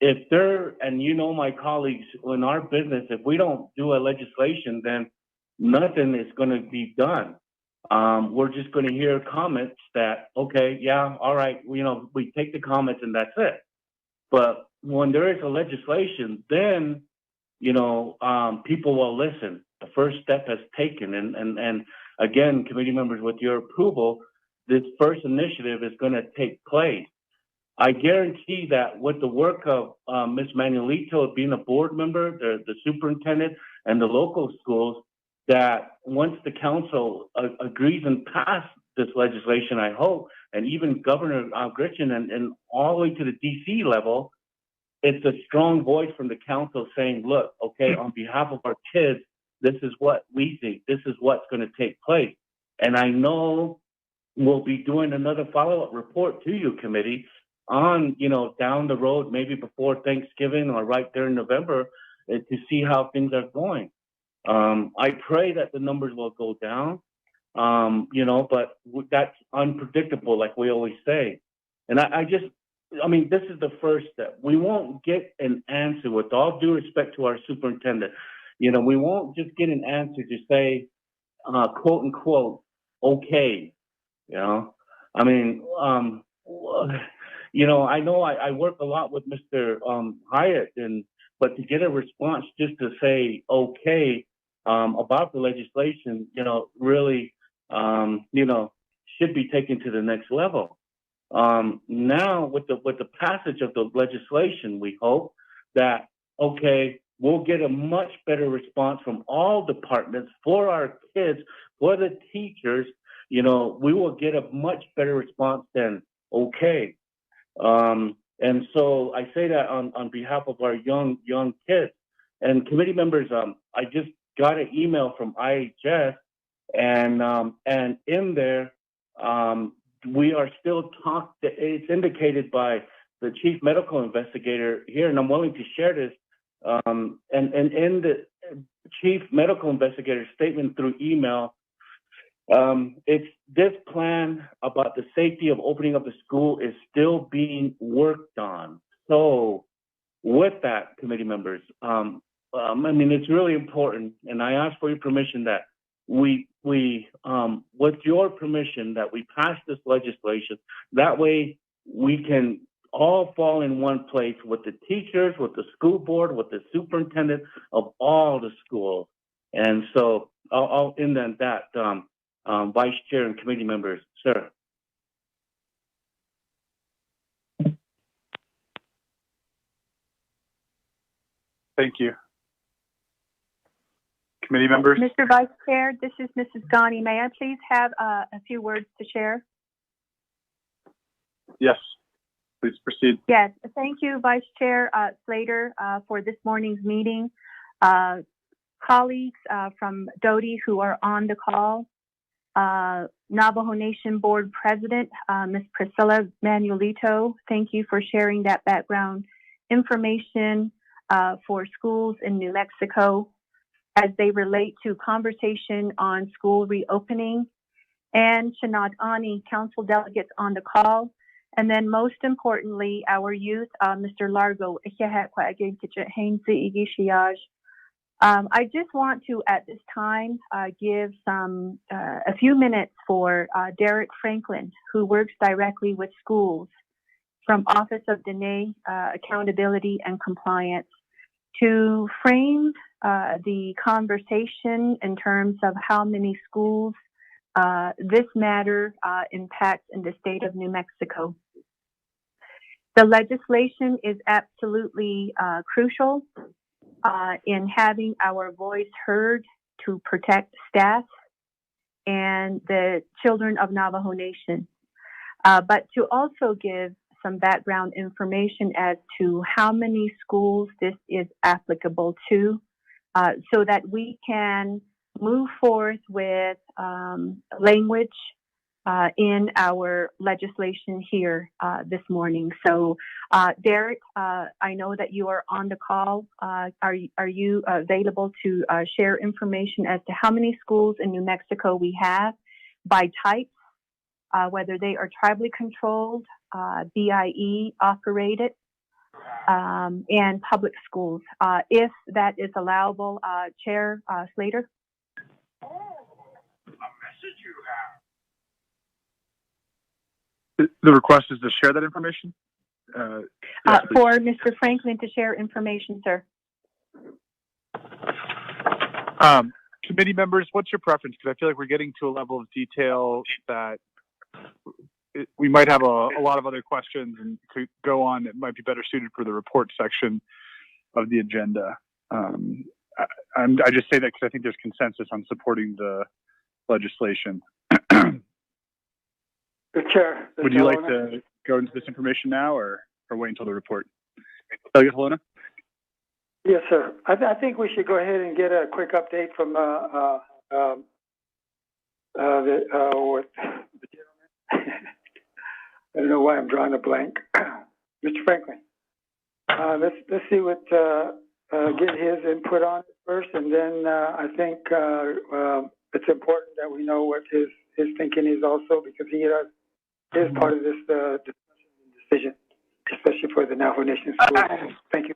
If my colleagues, in our business, if we don't do a legislation, then nothing is going to be done. We're just going to hear comments that, okay, yeah, all right, we take the comments and that's it. But when there is a legislation, then, people will listen. The first step has taken. And again, committee members, with your approval, this first initiative is going to take place. I guarantee that with the work of Ms. Manuelito being a board member, the superintendent, and the local schools, that once the council agrees and pass this legislation, I hope, and even Governor Gritchen and all the way to the DC level, it's a strong voice from the council saying, look, okay, on behalf of our kids, this is what we think, this is what's going to take place. And I know we'll be doing another follow-up report to you, committee, on, down the road, maybe before Thanksgiving or right there in November, to see how things are going. I pray that the numbers will go down, but that's unpredictable, like we always say. And this is the first step. We won't get an answer, with all due respect to our superintendent. We won't just get an answer to say, quote unquote, okay. I know I work a lot with Mr. Hyatt, but to get a response just to say okay about the legislation, really, should be taken to the next level. Now, with the passage of the legislation, we hope that, okay, we'll get a much better response from all departments for our kids, for the teachers. We will get a much better response than okay. And so I say that on behalf of our young kids. And committee members, I just got an email from IHS, and in there, we are still it's indicated by the chief medical investigator here, and I'm willing to share this. And in the chief medical investigator statement through email, it's this plan about the safety of opening up the school is still being worked on. So with that, committee members, it's really important, and I ask for your permission that we with your permission, that we pass this legislation. That way we can all fall in one place with the teachers, with the school board, with the superintendent of all the schools. And so I'll end on that, Vice Chair and committee members, sir. Thank you. Committee members? Mr. Vice Chair, this is Mrs. Ghani. May I please have a few words to share? Yes. Please proceed. Yes, thank you, Vice Chair Slater, for this morning's meeting. Colleagues from Doty who are on the call, Navajo Nation Board President, Ms. Priscilla Manuelito, thank you for sharing that background information for schools in New Mexico as they relate to conversation on school reopening. And Shanad Ani, council delegates on the call. And then most importantly, our youth, Mr. Largo. I just want to, at this time, give a few minutes for Derek Franklin, who works directly with schools from Office of Dene Accountability and Compliance, to frame the conversation in terms of how many schools this matter impacts in the state of New Mexico. The legislation is absolutely crucial in having our voice heard to protect staff and the children of Navajo Nation, but to also give some background information as to how many schools this is applicable to, so that we can move forth with language in our legislation here this morning. So, Derek, I know that you are on the call. Are you available to share information as to how many schools in New Mexico we have by type, whether they are tribally controlled, BIE operated, and public schools, if that is allowable, Chair Slater? The request is to share that information? Yes, for Mr. Franklin to share information, sir. Committee members, what's your preference? Because I feel like we're getting to a level of detail that we might have a lot of other questions and could go on that might be better suited for the report section of the agenda. I just say that because I think there's consensus on supporting the legislation. Chair. Would you like to go into this information now or wait until the report? Delegate Helena? Yes, sir. I think we should go ahead and get a quick update from the gentleman. I don't know why I'm drawing a blank. Mr. Franklin. Let's see what get his input on it first, and then I think it's important that we know what his thinking is also, because he is part of this discussion and decision, especially for the Navajo Nation schools. Thank you.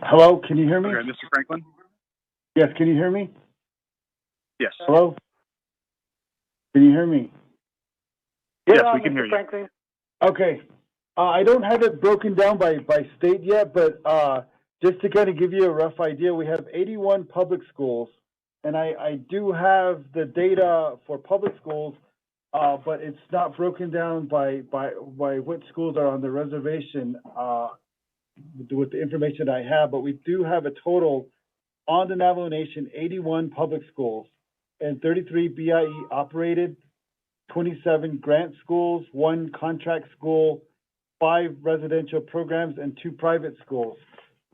Hello, can you hear me? Okay, Mr. Franklin? Yes, can you hear me? Yes. Hello? Can you hear me? Yes, we can hear you. Franklin. Okay. I don't have it broken down by state yet, but just to kind of give you a rough idea, we have 81 public schools, and I do have the data for public schools, but it's not broken down by which schools are on the reservation with the information I have, but we do have a total on the Navajo Nation, 81 public schools and 33 BIE operated, 27 grant schools, 1 contract school, 5 residential programs, and 2 private schools.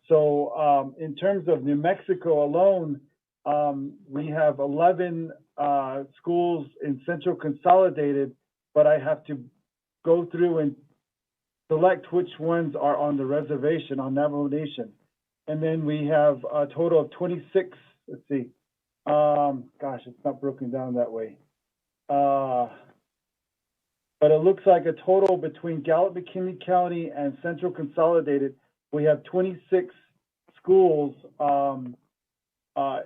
So in terms of New Mexico alone, we have 11 schools in Central Consolidated, but I have to go through and select which ones are on the reservation on Navajo Nation. And then we have a total of 26, let's see, gosh, it's not broken down that way. But it looks like a total between Gallup-McKinley County and Central Consolidated, we have 26 schools that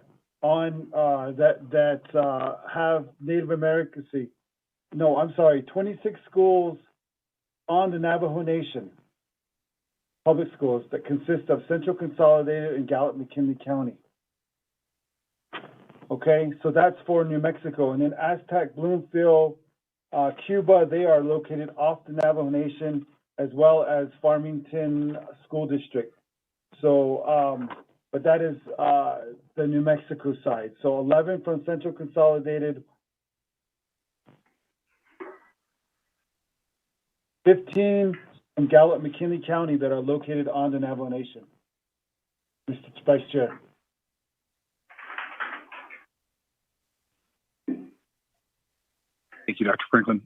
have Native American. 26 schools on the Navajo Nation, public schools that consist of Central Consolidated and Gallup-McKinley County. Okay, so that's for New Mexico. And then Aztec, Bloomfield, Cuba, they are located off the Navajo Nation, as well as Farmington School District. So, but that is the New Mexico side. So 11 from Central Consolidated, 15 in Gallup-McKinley County that are located on the Navajo Nation. Mr. Vice Chair. Thank you, Dr. Franklin.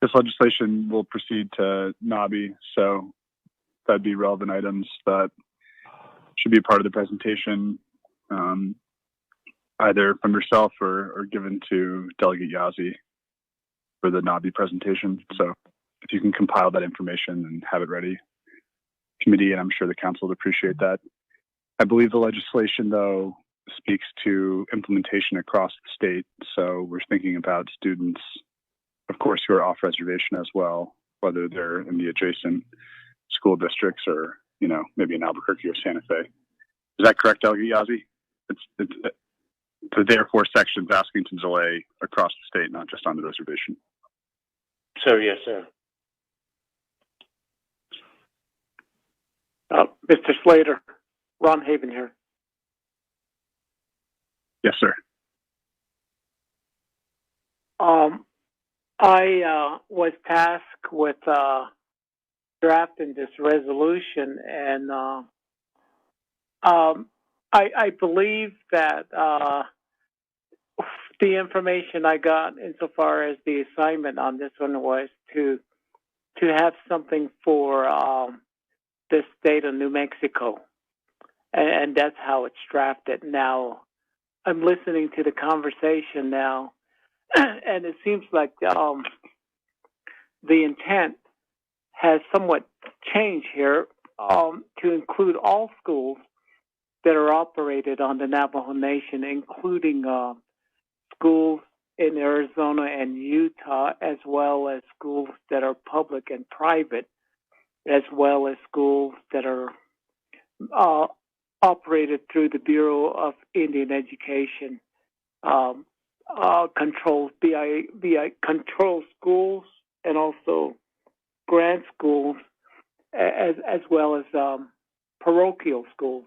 This legislation will proceed to NABI, so that'd be relevant items that should be a part of the presentation, either from yourself or given to Delegate Yazzie for the NABI presentation. So if you can compile that information and have it ready, committee, and I'm sure the council would appreciate that. I believe the legislation, though, speaks to implementation across the state. So we're thinking about students, of course, who are off reservation as well, whether they're in the adjacent school districts or, you know, maybe in Albuquerque or Santa Fe. Is that correct, Delegate Yazzie? It's the therefore section's asking to delay across the state, not just on the reservation. Sir, yes, sir. Mr. Slater, Ron Haven here. Yes, sir. I was tasked with drafting this resolution, and I believe that the information I got insofar as the assignment on this one was to have something for the state of New Mexico, and that's how it's drafted. Now, I'm listening to the conversation now, and it seems like the intent has somewhat changed here to include all schools that are operated on the Navajo Nation, including schools in Arizona and Utah, as well as schools that are public and private, as well as schools that are operated through the Bureau of Indian Education, controls BI control schools, and also grant schools, as well as parochial schools.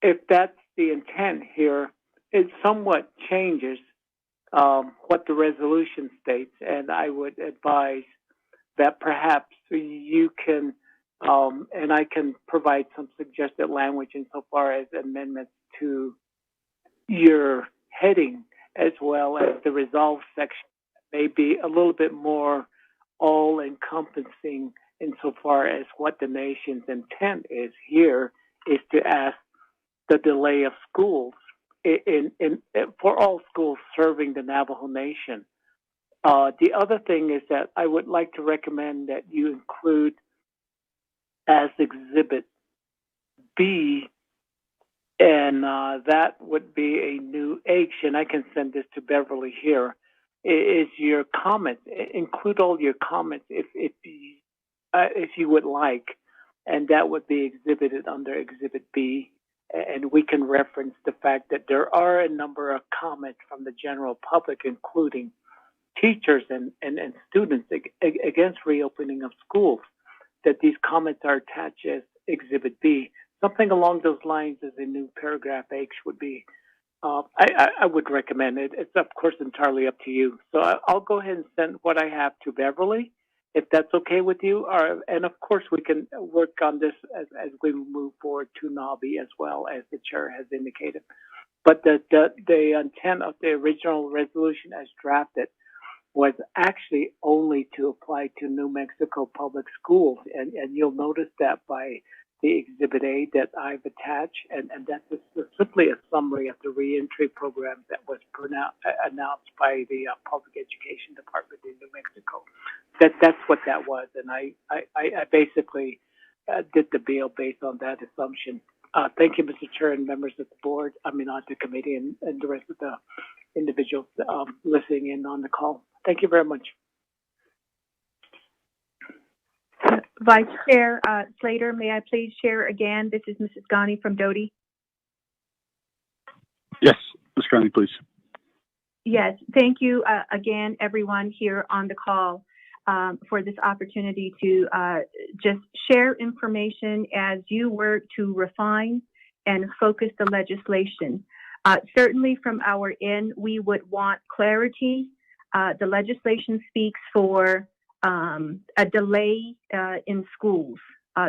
If that's the intent here, it somewhat changes what the resolution states, and I would advise that perhaps you can, and I can provide some suggested language insofar as amendments to your heading, as well as the resolve section, may be a little bit more all-encompassing insofar as what the nation's intent is here, is to ask the delay of schools for all schools serving the Navajo Nation. The other thing is that I would like to recommend that you include as Exhibit B, and that would be a new action. I can send this to Beverly here. Is your comments? Include all your comments if you would like, and that would be exhibited under Exhibit B. And we can reference the fact that there are a number of comments from the general public, including teachers and students against reopening of schools, that these comments are attached as Exhibit B. Something along those lines as a new paragraph H would be, I would recommend it. It's, of course, entirely up to you. So I'll go ahead and send what I have to Beverly, if that's okay with you. And, of course, we can work on this as we move forward to NABI as well, as the chair has indicated. But the intent of the original resolution as drafted was actually only to apply to New Mexico public schools. And you'll notice that by the Exhibit A that I've attached, and that's simply a summary of the reentry program that was announced by the Public Education Department in New Mexico. That's what that was, and I basically did the bill based on that assumption. Thank you, Mr. Chair, and members of the board, on the committee, and the rest of the individuals listening in on the call. Thank you very much. Vice Chair Slater, may I please share again? This is Mrs. Ghani from Doty. Yes, Ms. Ghani, please. Yes, thank you again, everyone here on the call, for this opportunity to just share information as you work to refine and focus the legislation. Certainly from our end, we would want clarity the legislation speaks for a delay in schools,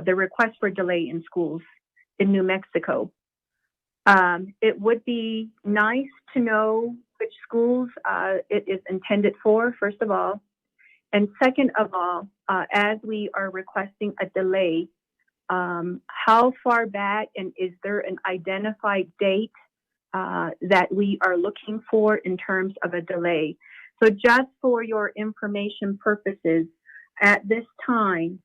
the request for delay in schools in New Mexico. It would be nice to know which schools it is intended for, first of all. And second of all, as we are requesting a delay, how far back and is there an identified date that we are looking for in terms of a delay? So just for your information purposes, at this time,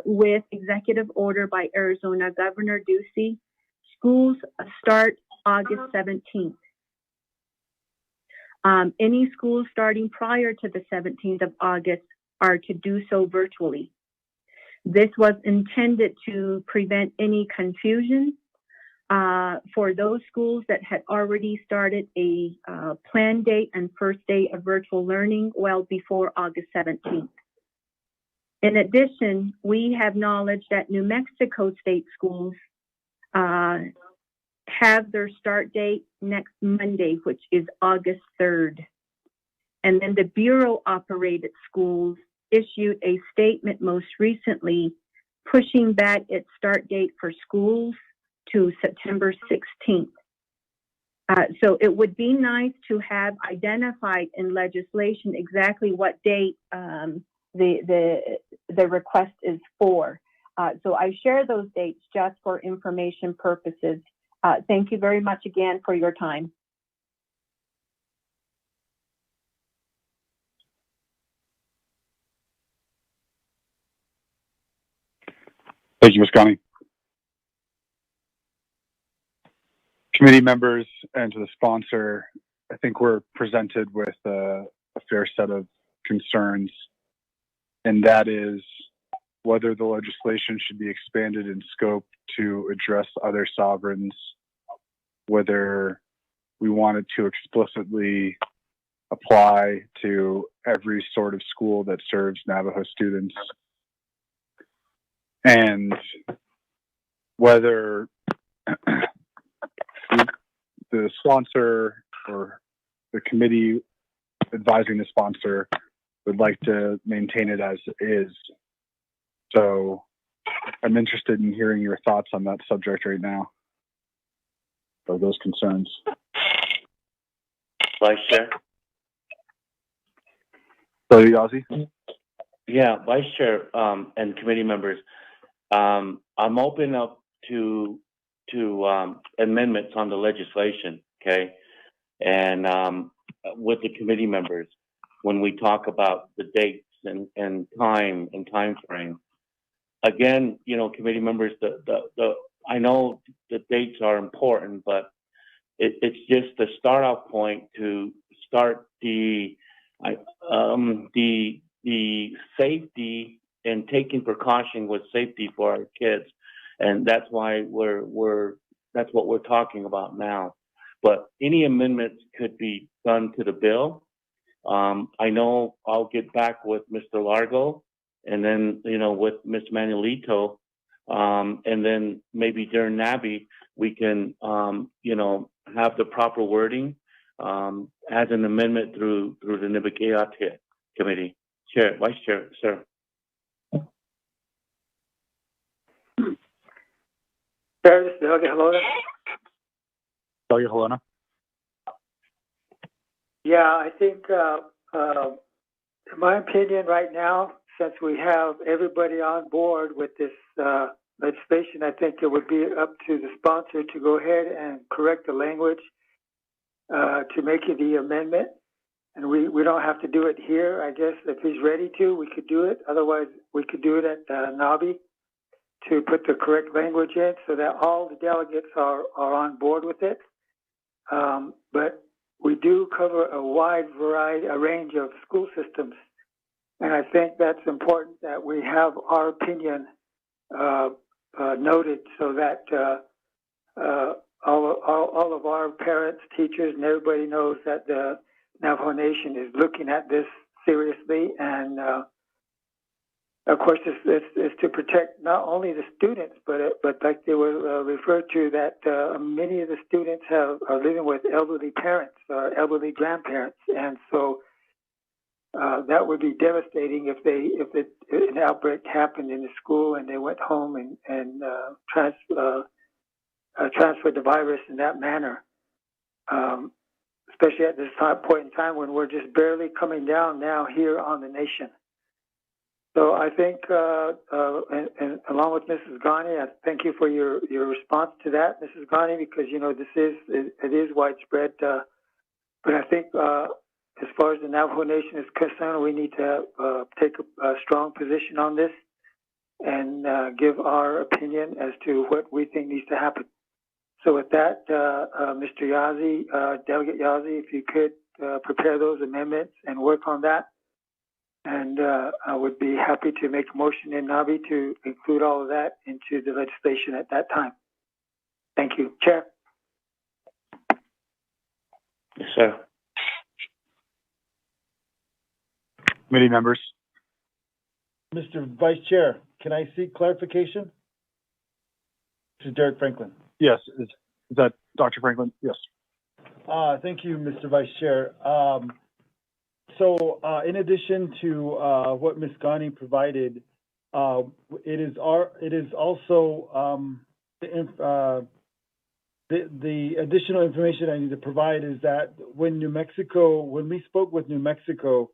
with executive order by Arizona Governor Ducey, schools start August 17th. Any schools starting prior to the 17th of August are to do so virtually. This was intended to prevent any confusion for those schools that had already started a planned date and first day of virtual learning well before August 17th. In addition, we have knowledge that New Mexico state schools have their start date next Monday, which is August 3rd. And then the Bureau-operated schools issued a statement most recently pushing back its start date for schools to September 16th. So it would be nice to have identified in legislation exactly what date the request is for. So I share those dates just for information purposes. Thank you very much again for your time. Thank you, Ms. Connie. Committee members and to the sponsor, I think we're presented with a fair set of concerns, and that is whether the legislation should be expanded in scope to address other sovereigns, whether we wanted to explicitly apply to every sort of school that serves Navajo students, and whether the sponsor or the committee advising the sponsor would like to maintain it as is. So I'm interested in hearing your thoughts on that subject right now, or those concerns. Vice Chair? So, Yazzie? Yeah, Vice Chair and committee members, I'm open up to amendments on the legislation, okay? And with the committee members, when we talk about the dates and time frame. Again, you know, committee members, I know the dates are important, but it's just the start off point to start the safety and taking precaution with safety for our kids, and that's why that's what we're talking about now. But any amendments could be done to the bill. I know I'll get back with Mr. Largo, and then with Ms. Manuelito, and then maybe during NABI we can have the proper wording as an amendment through the Nibikiate committee. Chair, Vice Chair, sir. Chair, this is Helge Halona. Helge Halona. Yeah, I think, in my opinion, right now, since we have everybody on board with this legislation, I think it would be up to the sponsor to go ahead and correct the language to make it the amendment. And we don't have to do it here. I guess if he's ready to, we could do it. Otherwise, we could do it at NABI to put the correct language in so that all the delegates are on board with it. But we do cover a wide variety, a range of school systems. And I think that's important that we have our opinion noted so that all of our parents, teachers, and everybody knows that the Navajo Nation is looking at this seriously. And of course, it's to protect not only the students, but like they were referred to, that many of the students are living with elderly parents or elderly grandparents, and so that would be devastating if an outbreak happened in the school and they went home and transferred the virus in that manner. Especially at this point in time when we're just barely coming down now here on the nation. So I think, and along with Mrs. Ghani, I thank you for your response to that, Mrs. Ghani, because, you know, it is widespread. But I think as far as the Navajo Nation is concerned, we need to take a strong position on this and give our opinion as to what we think needs to happen. So with that, Mr. Yazzie, Delegate Yazzie, if you could prepare those amendments and work on that. And I would be happy to make a motion in Navi to include all of that into the legislation at that time. Thank you. Chair. Yes, sir. Committee members. Mr. Vice Chair, can I seek clarification? This is Derek Franklin. Yes, is that Dr. Franklin? Yes. Thank you, Mr. Vice Chair. So in addition to what Ms. Ghani provided, it is also the additional information I need to provide is that when we spoke with New Mexico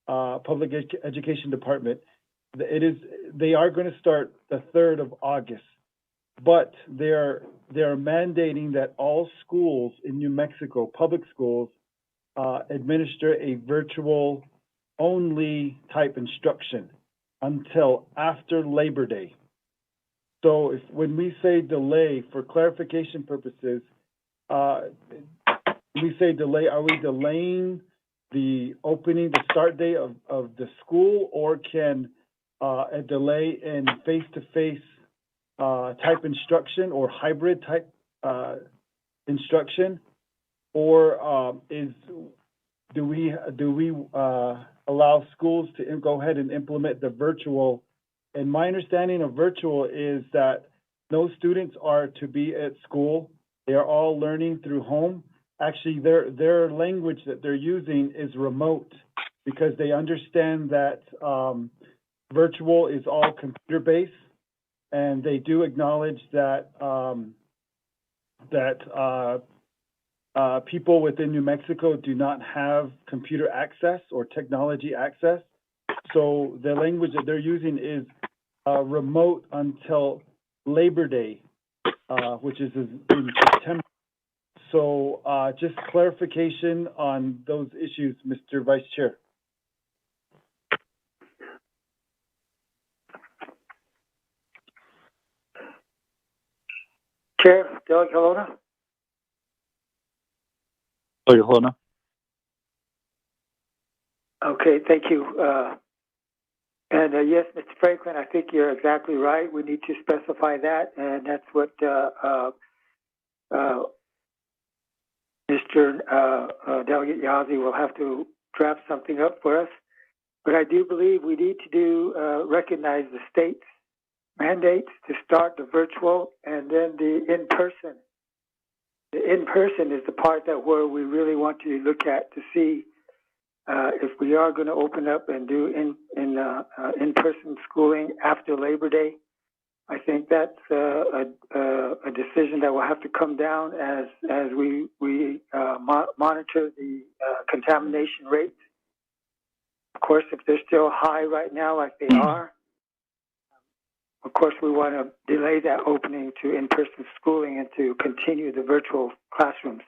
Public Education Department, they are going to start the 3rd of August, but they're mandating that all schools in New Mexico, public schools, administer a virtual only type instruction until after Labor Day. So when we say delay, for clarification purposes, we say delay, are we delaying the start date of the school, or can a delay in face-to-face type instruction or hybrid type instruction, or do we allow schools to go ahead and implement the virtual? And my understanding of virtual is that no students are to be at school. They are all learning through home. Actually, their language that they're using is remote, because they understand that virtual is all computer-based, and they do acknowledge that people within New Mexico do not have computer access or technology access. So the language that they're using is remote until Labor Day, which is in September. So just clarification on those issues, Mr. Vice Chair. Chair, Delegate Helona. Delegate Helona. Okay, thank you. And yes, Mr. Franklin, I think you're exactly right. We need to specify that, and that's what Mr. Delegate Yazzie will have to draft something up for us. But I do believe we need to recognize the state's mandates to start the virtual and then the in-person. The in-person is the part where we really want to look at to see if we are going to open up and do in-person schooling after Labor Day. I think that's a decision that will have to come down as we monitor the contamination rates. Of course, if they're still high right now, like they are, of course, we want to delay that opening to in-person schooling and to continue the virtual classrooms.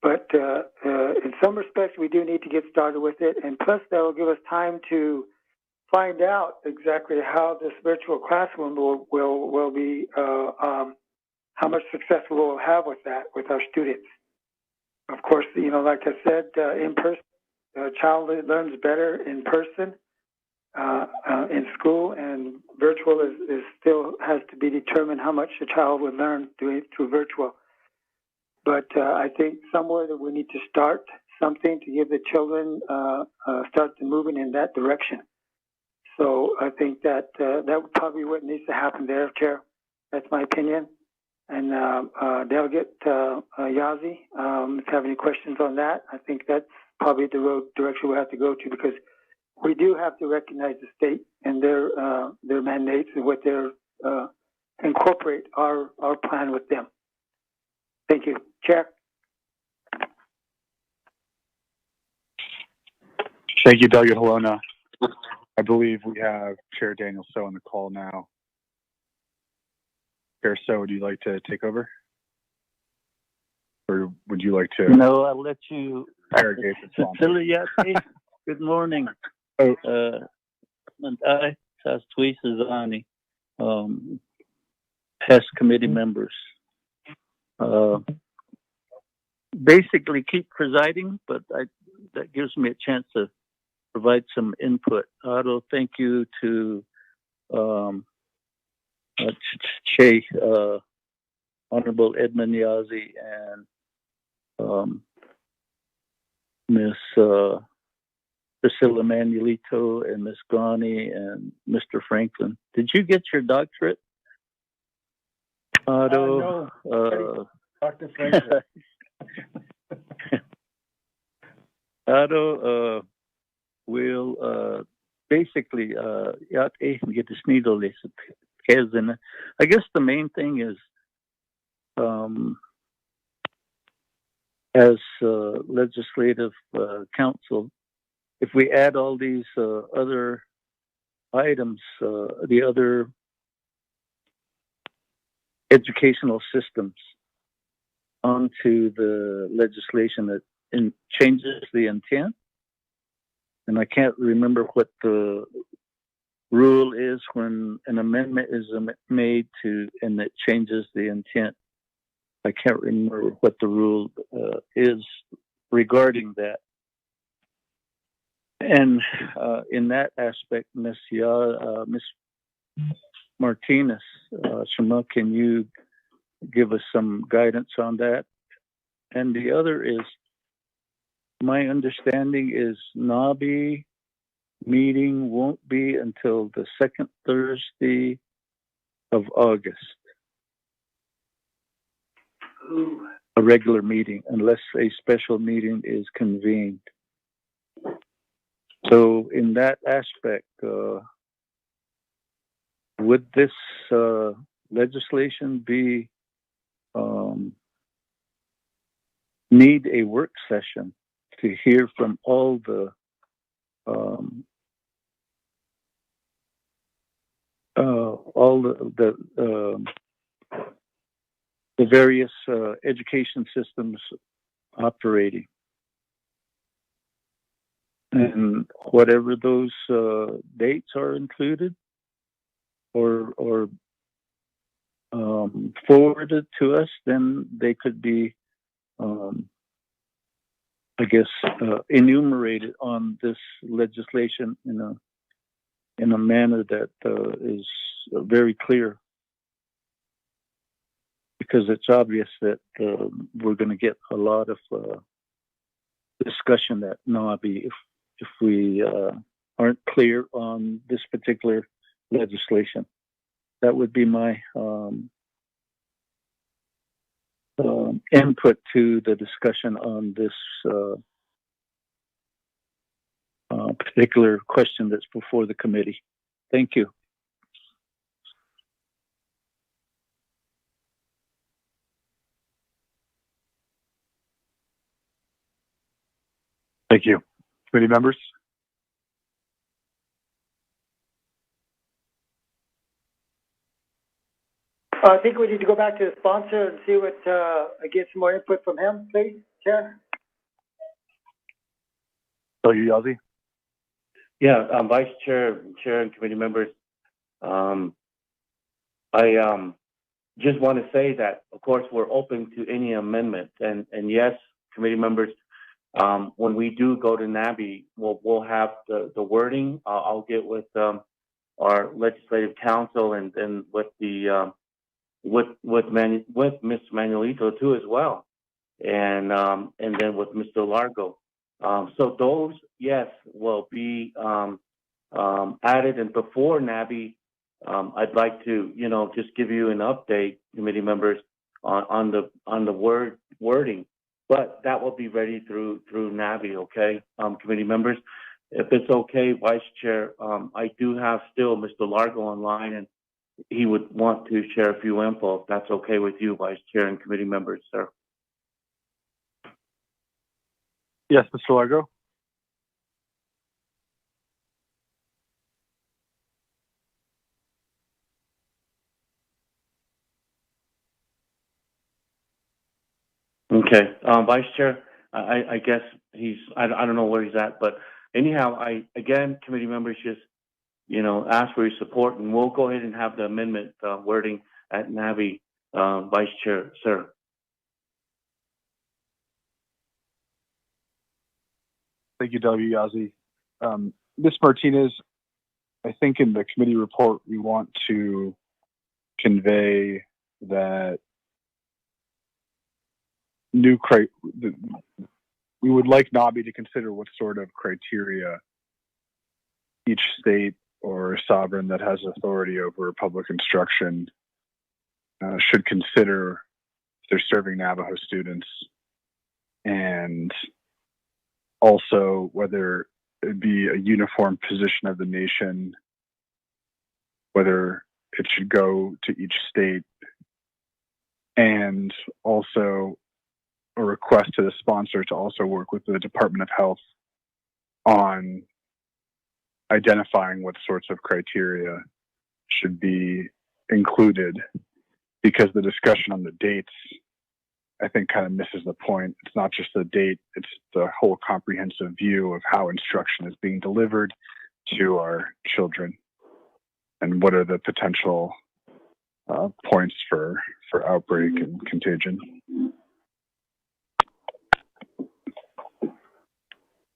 But in some respects, we do need to get started with it. And plus, that will give us time to find out exactly how this virtual classroom will be, how much success we will have with that, with our students. Of course, you know, like I said, in person, a child learns better in person in school, and virtual is still has to be determined how much a child would learn doing it through virtual. But I think somewhere that we need to start something to give the children start to moving in that direction. So I think that that would probably what needs to happen there, Chair. That's my opinion. And Delegate Yazzie, if you have any questions on that, I think that's probably the road direction we'll have to go to, because we do have to recognize the state and their mandates and what they're incorporate our plan with them. Thank you, Chair. Thank you, Delegate Halona. I believe we have Chair Daniel So on the call now. Chair So, would you like to take over? Or would you like to? No, I'll let you. Irrigate Good morning. Oh. And I, Sastui Sazani, past committee members. Basically keep presiding, but that gives me a chance to provide some input. Otto, thank you to Che, Honorable Edmund Yazzie, and Miss Priscilla Manuelito, and Miss Grani, and Mr. Franklin. Did you get your doctorate, Otto? No, Dr. Franklin. Otto will basically get the needle. I guess the main thing is as legislative council, if we add all these other items, the other educational systems onto the legislation that changes the intent, and I can't remember what the rule is when an amendment is made to and it changes the intent. I can't remember what the rule is regarding that. And in that aspect, Miss Martinez, Shema, can you give us some guidance on that? And the other is, my understanding is NABI meeting won't be until the second Thursday of August. A regular meeting, unless a special meeting is convened. So in that aspect, would this legislation be need a work session to hear from all the various education systems operating, and whatever those dates are included or forwarded to us, then they could be enumerated on this legislation in a manner that is very clear, because it's obvious that we're going to get a lot of discussion at NABI if we aren't clear on this particular legislation. That would be my input to the discussion on this particular question that's before the committee. Thank you. Thank you. Committee members? I think we need to go back to the sponsor and see what, get some more input from him, please, Chair. Delegate Yazzie? Yeah, Vice Chair, and committee members, I just want to say that, of course, we're open to any amendment, and yes, committee members, when we do go to NABI, we'll have the wording. I'll get with our legislative council and with the with Miss Manuelito too as well, and then with Mr. Largo. So those, yes, will be added. And before NABI, I'd like to, just give you an update, committee members, on the wording. but that will be ready through Navi, okay, committee members? If it's okay, Vice Chair, I do have still Mr. Largo online, and he would want to share a few info, if that's okay with you, Vice Chair and committee members, sir. Yes, Mr. Largo. Okay, Vice Chair, I guess I don't know where he's at, but anyhow, again, committee members, just, ask for your support, and we'll go ahead and have the amendment wording at Navi, Vice Chair, sir. Thank you, Delegate Yazzie. Ms. Martinez, I think in the committee report, we want to convey that we would like NABI to consider what sort of criteria each state or sovereign that has authority over public instruction should consider if they're serving Navajo students, and also whether it be a uniform position of the nation, whether it should go to each state, and also a request to the sponsor to also work with the Department of Health on identifying what sorts of criteria should be included, because the discussion on the dates, I think, kind of misses the point. It's not just the date, it's the whole comprehensive view of how instruction is being delivered to our children and what are the potential points for outbreak and contagion.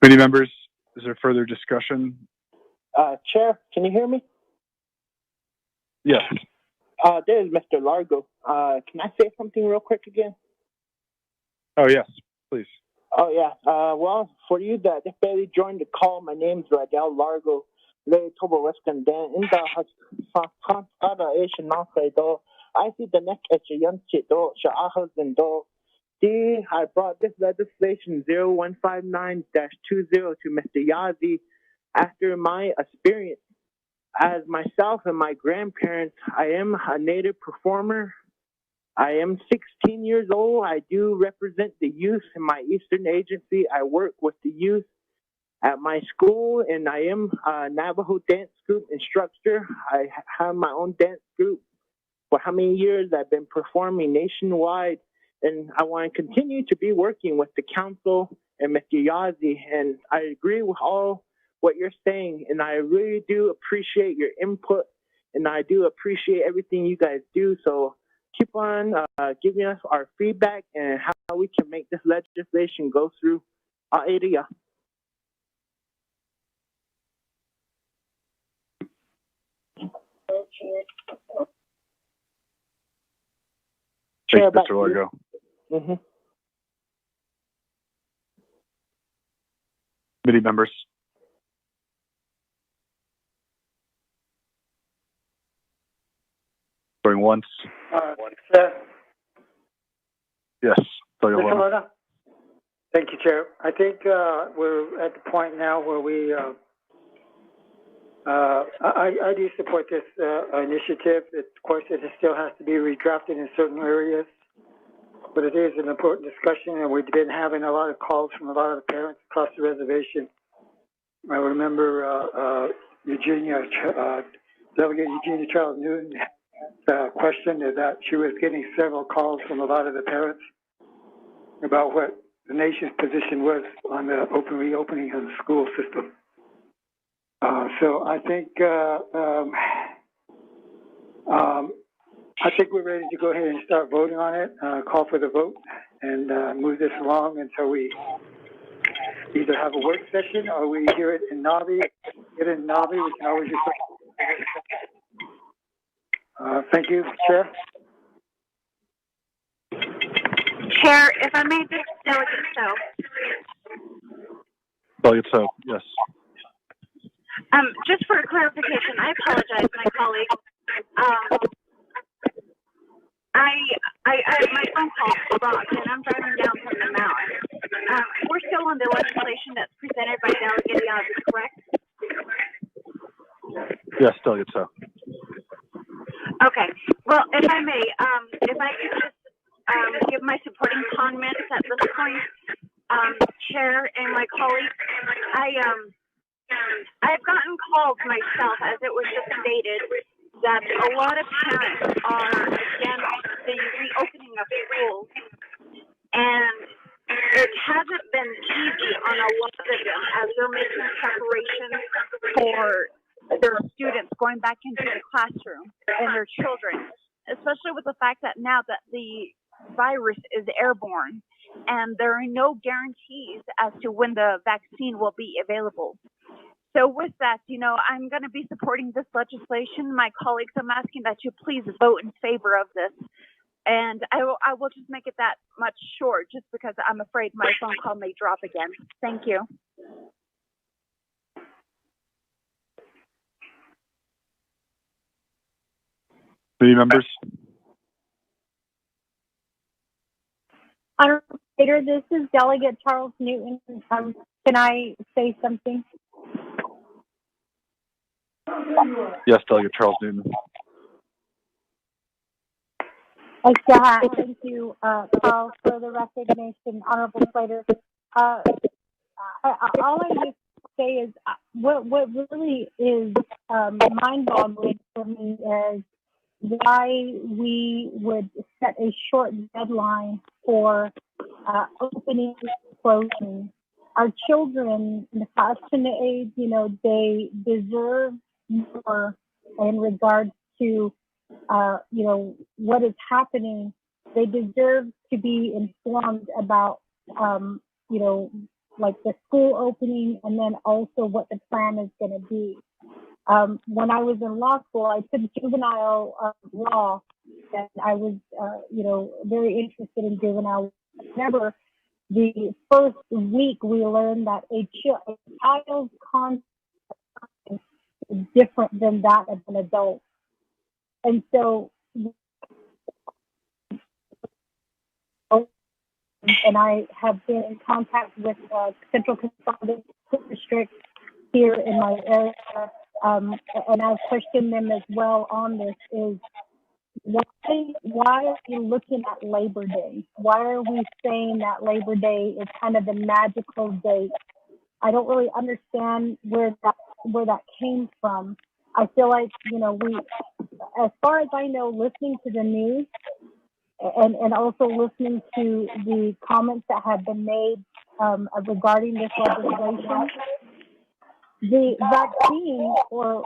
Committee members, is there further discussion? Chair, can you hear me? Yes. This is Mr. Largo. Can I say something real quick again? Oh, yes, please. Oh, yeah. Well, for you that just barely joined the call, my name's Radel Largo. Le Tobo Western Dan in the Asian Northside. I see the next young kid, Shahaz and I brought this legislation 0159-20 to Mr. Yazzie after my experience. As myself and my grandparents, I am a Native performer. I am 16 years old. I do represent the youth in my Eastern agency. I work with the youth at my school, and I am a Navajo dance group instructor. I have my own dance group. For how many years I've been performing nationwide, and I want to continue to be working with the council and Mr. Yazzie, and I agree with all what you're saying, and I really do appreciate your input, and I do appreciate everything you guys do, so keep on giving us our feedback and how we can make this legislation go through our area. Thanks, Mr. Largo. Mm-hmm. Committee members. Going once. Chair. Yes. Thank you, Chair. I think we're at the point now where we, I do support this initiative. Of course, it still has to be redrafted in certain areas, but it is an important discussion, and we've been having a lot of calls from a lot of the parents across the reservation. I remember Delegate Eugenia Charles Newton questioned that she was getting several calls from a lot of the parents about what the nation's position was on the reopening of the school system. So I think we're ready to go ahead and start voting on it. Call for the vote and move this along until we either have a work session or we hear it in Navi. Get it in Navi. We can always request. Thank you, Chair. Chair, if I may just Delegate So, yes. Just for clarification, I apologize, my colleague. My phone call dropped, and I'm driving down from the mountain. on the legislation that's presented by Delegate Young, correct? Yes, Delegate So. Okay. Well, if I may, if I could just give my supporting comments at this point, Chair and my colleagues, I've gotten calls myself, as it was just stated, that a lot of parents are against the reopening of schools, and it hasn't been easy on a lot of them as they're making preparations for their students going back into the classroom and their children, especially with the fact that now that the virus is airborne and there are no guarantees as to when the vaccine will be available. So with that, I'm going to be supporting this legislation. My colleagues, I'm asking that you please vote in favor of this. And I will just make it that much short just because I'm afraid my phone call may drop again. Thank you. Committee members? Honorable Leader, this is Delegate Charles Newton. Can I say something? Yes, Delegate Charles Newton. Thank you, Carl, for the recognition. Honorable Slater. All I need to say is what really is mind-boggling for me is why we would set a short deadline for opening and closing. Our children, the fashion age, they deserve more in regards to, what is happening. They deserve to be informed about, like the school opening and then also what the plan is going to be. When I was in law school, I took juvenile law, and I was, very interested in juvenile. Remember, the first week we learned that a child's concept is different than that of an adult. And so, and I have been in contact with Central Consolidated School District here in my area, and I've questioned them as well on this, is why are we looking at Labor Day? Why are we saying that Labor Day is kind of the magical date? I don't really understand where that came from. I feel like, as far as I know, listening to the news and also listening to the comments that have been made regarding this legislation, the vaccine, or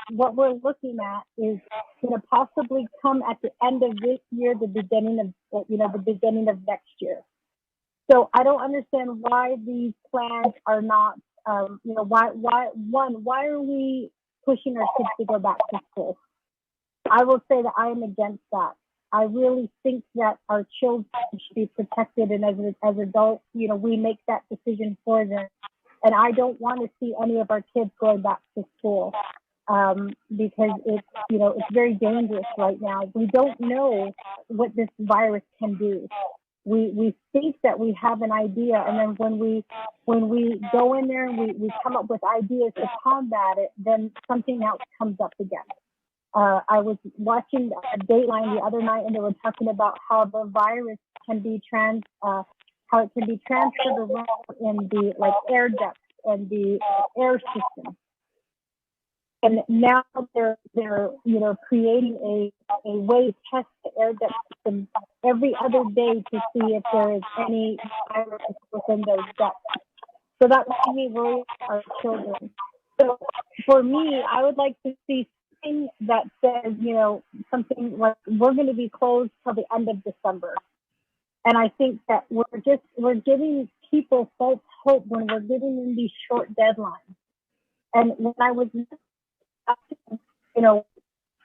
what we're looking at, is going to possibly come at the end of this year, the beginning of next year. So I don't understand why these plans are not, why are we pushing our kids to go back to school? I will say that I am against that. I really think that our children should be protected, and as adults, we make that decision for them. And I don't want to see any of our kids going back to school because it's very dangerous right now. We don't know what this virus can do. We think that we have an idea, and then when we go in there and we come up with ideas to combat it, then something else comes up again. I was watching Dateline the other night, and they were talking about how the virus can be transferred around in the air ducts and the air system. And now they're creating a way to test the air duct system every other day to see if there is any virus within those ducts. So that made me worry about our children. So for me, I would like to see something that says, something like we're going to be closed till the end of December. And I think that we're giving people false hope when we're giving them these short deadlines. And when I was,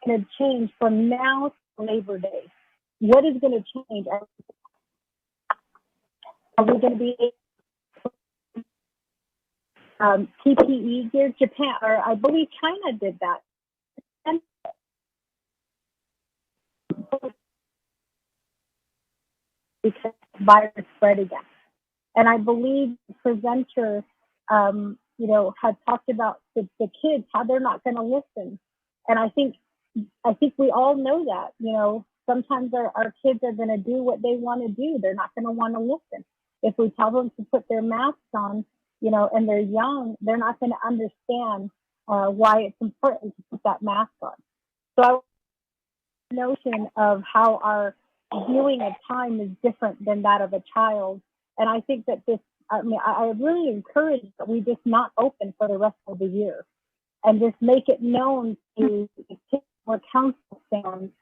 going to change from now to Labor Day, what is going to change? Are we going to be PPE gear? Japan, or I believe China did that. And because the virus spread again. And I believe the presenter, had talked about the kids, how they're not going to listen. And I think we all know that, sometimes our kids are going to do what they want to do. They're not going to want to listen. If we tell them to put their masks on, and they're young, they're not going to understand why it's important to put that mask on. So I notion of how our viewing of time is different than that of a child. And I think that I really encourage that we just not open for the rest of the year and just make it known to the kids where council stands.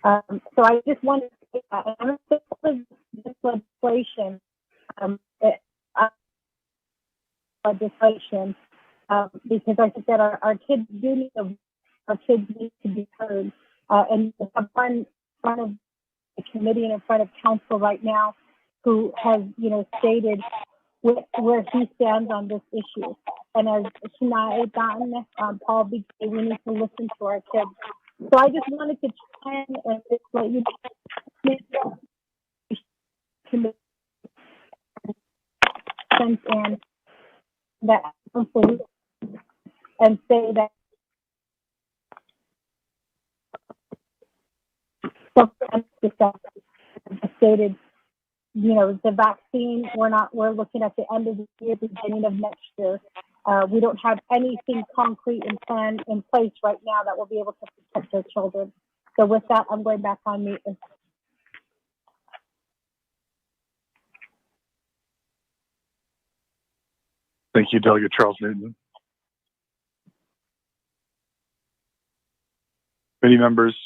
So I just wanted to say that. And I'm supportive of this legislation, because I think that our kids do need our kids need to be heard. And I'm in front of the committee and in front of council right now who has, stated where he stands on this issue. And as Shania done, Paul B. we need to listen to our kids. So I just wanted to try and just let you know and that and say that stated, the vaccine, we're looking at the end of the year, beginning of next year. We don't have anything concrete and in place right now that will be able to protect our children. So with that, I'm going back on mute. Thank you, Delegate Charles Newton. Committee members.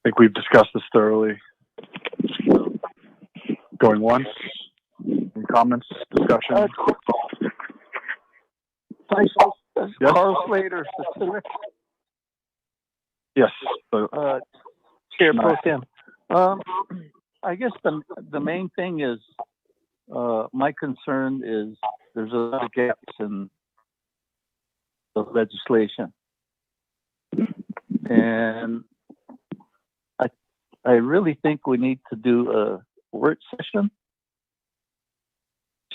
I think we've discussed this thoroughly. Going once, any comments, discussion? Yes? Carl Slater. Yes. Chair Pro Tem. I guess the main thing is, my concern is there's a lot of gaps in the legislation. And I really think we need to do a work session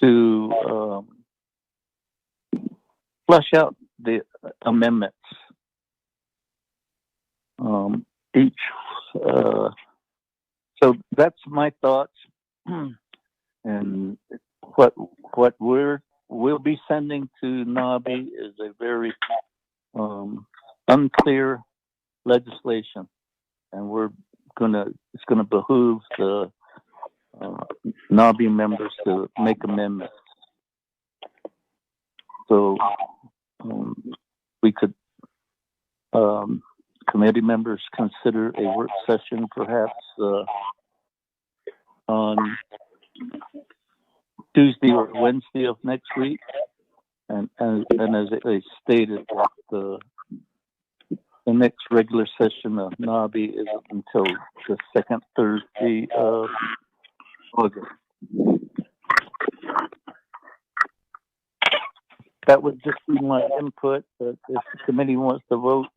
to flesh out the amendments. So that's my thoughts, and what we'll be sending to NABI is a very unclear legislation, and it's gonna behoove the NABI members to make amendments. So we could, committee members, consider a work session perhaps on Tuesday or Wednesday of next week, and as I stated, the next regular session of NABI is until the second Thursday of August. That would just be my input, but if the committee wants to vote,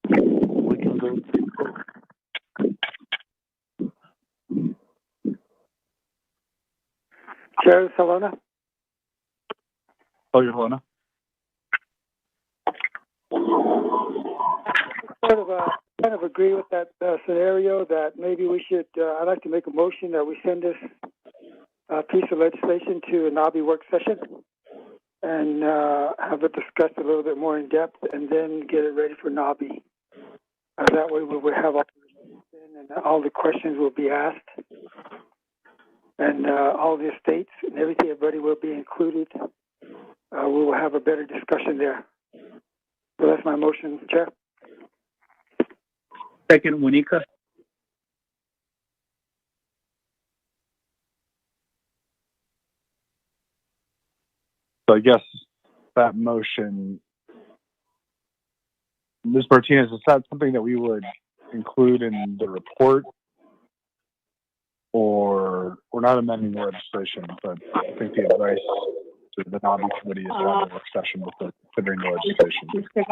we can go. Chair Salona? Oh, you're Salona? Kind of agree with that scenario that maybe we should, I'd like to make a motion that we send this piece of legislation to a NABI work session and have it discussed a little bit more in depth and then get it ready for NABI. That way we will have all the questions will be asked and all the estates and everything, everybody will be included. We will have a better discussion there. So that's my motion, Chair. Second, Winika. So I guess that motion, Ms. Martinez, is that something that we would include in the report, or we're not amending the legislation, but I think the advice the NABI committee is having a work session before considering the legislation. Mr.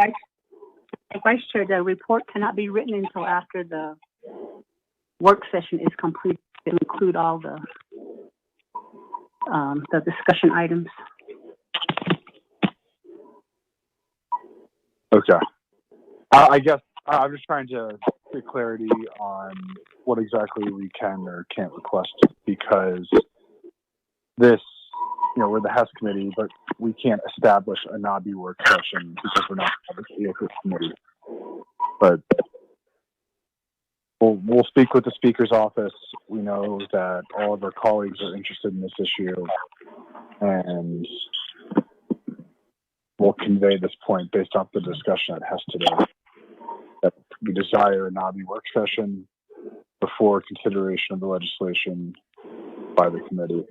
Vice Chair, the report cannot be written until after the work session is complete. It'll include all the discussion items. Okay. I guess I'm just trying to get clarity on what exactly we can or can't request, because this, we're the HES committee, but we can't establish a NABI work session because we're not the EOCIS committee. But we'll speak with the Speaker's office. We know that all of our colleagues are interested in this issue, and we'll convey this point based off the discussion at HES today, that we desire a NABI work session before consideration of the legislation by the committee.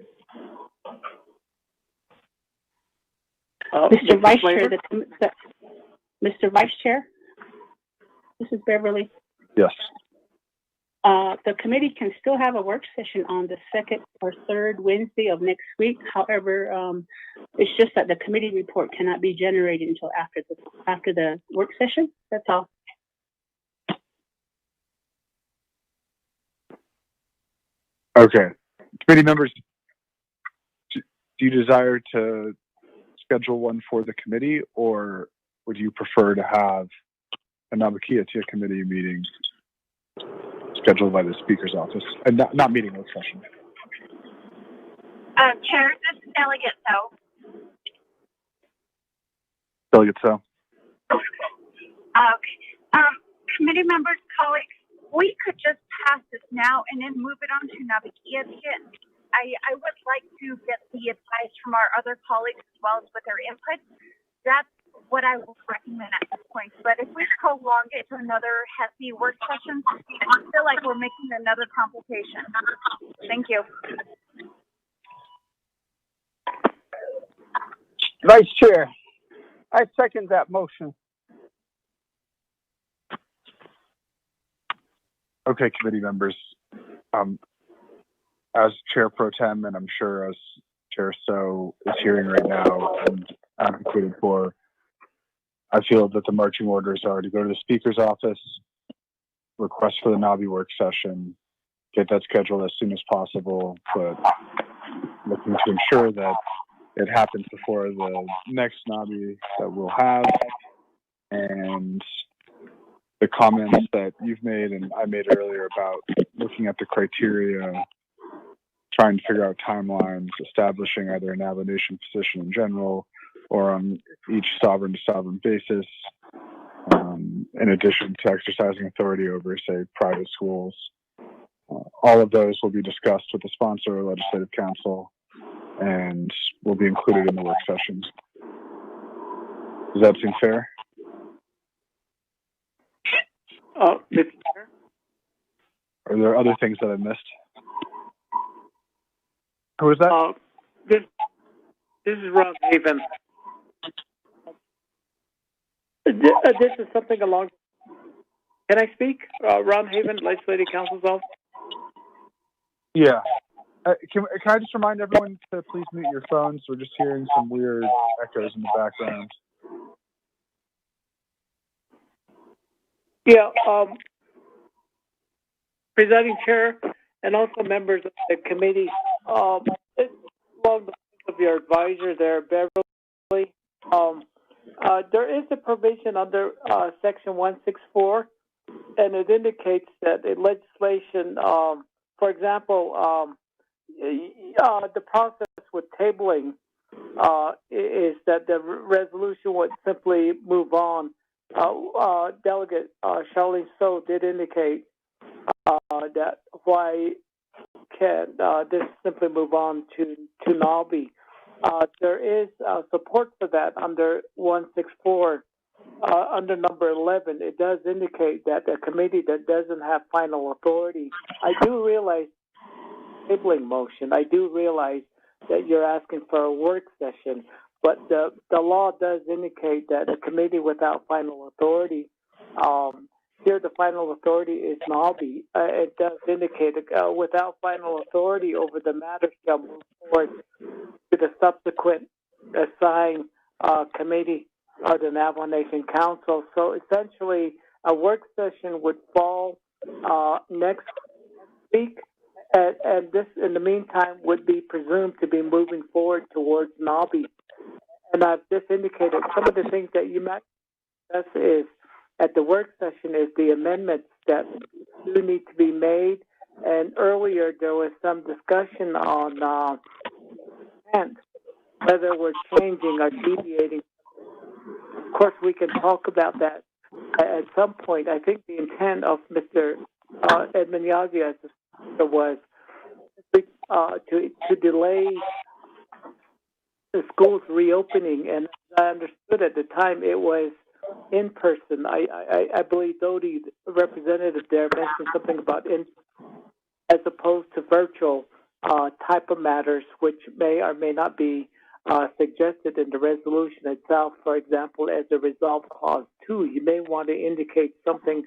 Mr. Vice Chair, Mr. Vice Chair, this is Beverly. Yes. The committee can still have a work session on the second or third Wednesday of next week. However, it's just that the committee report cannot be generated until after the work session. That's all. Okay. Committee members, do you desire to schedule one for the committee, or would you prefer to have a Nabakia committee meeting scheduled by the Speaker's office, and not meeting work session? Chair, this is Delegate So. Delegate So. Okay. Committee members, colleagues, we could just pass this now and then move it on to Nabakia. I would like to get the advice from our other colleagues as well as with their input. That's what I would recommend at this point. But if we prolong it to another hefty work session, I feel like we're making another complication. Thank you. Vice Chair, I second that motion. Okay, committee members. As Chair Pro Tem, and I'm sure as Chair So is hearing right now and advocated for, I feel that the marching orders are to go to the Speaker's office, request for the NABI work session, get that scheduled as soon as possible, but looking to ensure that it happens before the next NABI that we'll have. And the comments that you've made and I made earlier about looking at the criteria, trying to figure out timelines, establishing either a Navajo Nation position in general or on each sovereign to sovereign basis, in addition to exercising authority over, say, private schools. All of those will be discussed with the sponsor or legislative council and will be included in the work sessions. Does that seem fair? Mr. Chair? Are there other things that I missed? Who is that? This is Ron Haven. This is something along. Can I speak? Ron Haven, Legislative Council's office. Yeah. Can I just remind everyone to please mute your phones? We're just hearing some weird echoes in the background. Yeah. Presiding Chair and also members of the committee, along the lines of your advisor there, Beverly, there is a provision under Section 164, and it indicates that in legislation, for example, the process with tabling is that the resolution would simply move on. Delegate Charlene So did indicate that why can this simply move on to NABI. There is support for that under 164. Under number 11, it does indicate that a committee that doesn't have final authority. I do realize tabling motion. I do realize that you're asking for a work session, but the law does indicate that a committee without final authority, here the final authority is NABI. It does indicate without final authority over the matter shall move forward to the subsequent assign a committee of the Navajo Nation Council. So essentially, a work session would fall next week, and this, in the meantime, would be presumed to be moving forward towards NABI. And I've just indicated some of the things that you might discuss is at the work session is the amendments that do need to be made. And earlier there was some discussion on intent, whether we're changing or deviating. Of course, we can talk about that at some point. I think the intent of Mr. Edmund Yazzie as the speaker was to delay the schools reopening, and as I understood at the time, it was in person. I believe Dodie, the representative there, mentioned something about in, as opposed to virtual type of matters, which may or may not be suggested in the resolution itself. For example, as a resolve clause 2, you may want to indicate something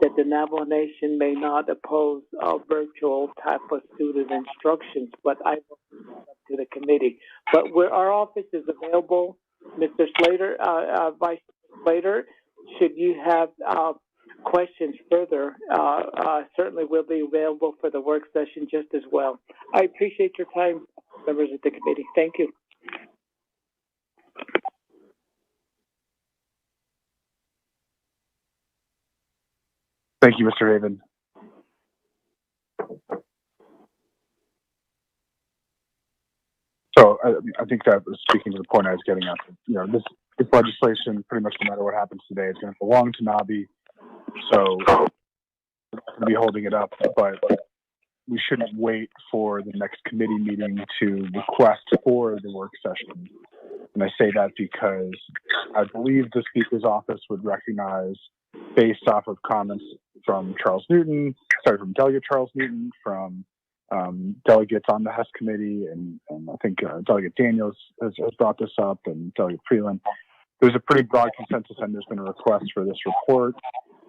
that the Navajo Nation may not oppose virtual type of student instructions, but I will leave that up to the committee. But our office is available. Mr. Slater, Vice Slater, should you have questions further, certainly we'll be available for the work session just as well. I appreciate your time, members of the committee. Thank you. Thank you, Mr. Haven. So I think that was speaking to the point I was getting at. You know, this legislation, pretty much no matter what happens today, is going to belong to NABI. So we're not going to be holding it up, but we shouldn't wait for the next committee meeting to request for the work session. And I say that because I believe the Speaker's office would recognize, based off of comments from from Delegate Charles Newton, from delegates on the HES committee, and I think Delegate Daniels has brought this up, and Delegate Freeland. There's a pretty broad consensus, and there's been a request for this report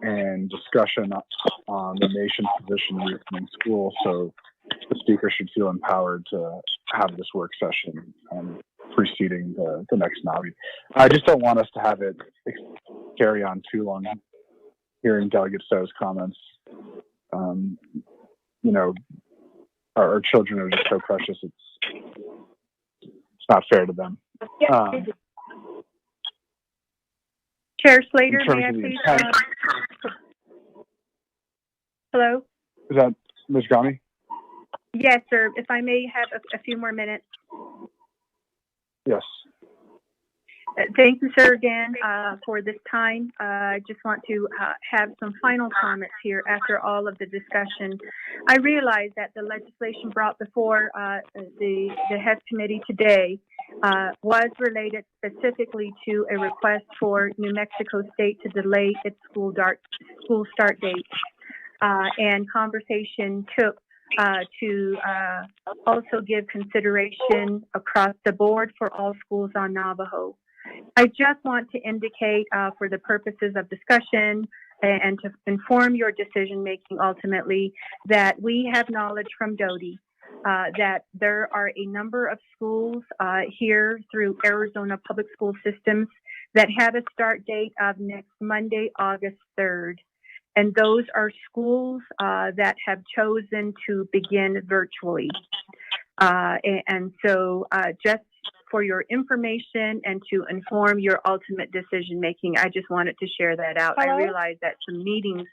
and discussion on the nation's position in reopening schools. So the Speaker should feel empowered to have this work session preceding the next NABI. I just don't want us to have it carry on too long. Hearing Delegate Stowe's comments, you know, our children are just so precious. It's not fair to them. Chair Slater, may I please? Hello? Is that Ms. Gami? Yes, sir. If I may have a few more minutes. Yes. Thank you, sir, again, for this time. I just want to have some final comments here after all of the discussion. I realize that the legislation brought before the HES committee today was related specifically to a request for New Mexico State to delay its school start date. And conversation took to also give consideration across the board for all schools on Navajo. I just want to indicate for the purposes of discussion and to inform your decision-making ultimately that we have knowledge from Dodie that there are a number of schools here through Arizona public school systems that have a start date of next Monday, August 3rd. And those are schools that have chosen to begin virtually. And so just for your information and to inform your ultimate decision making, I just wanted to share that out. Hello? I realize that some meetings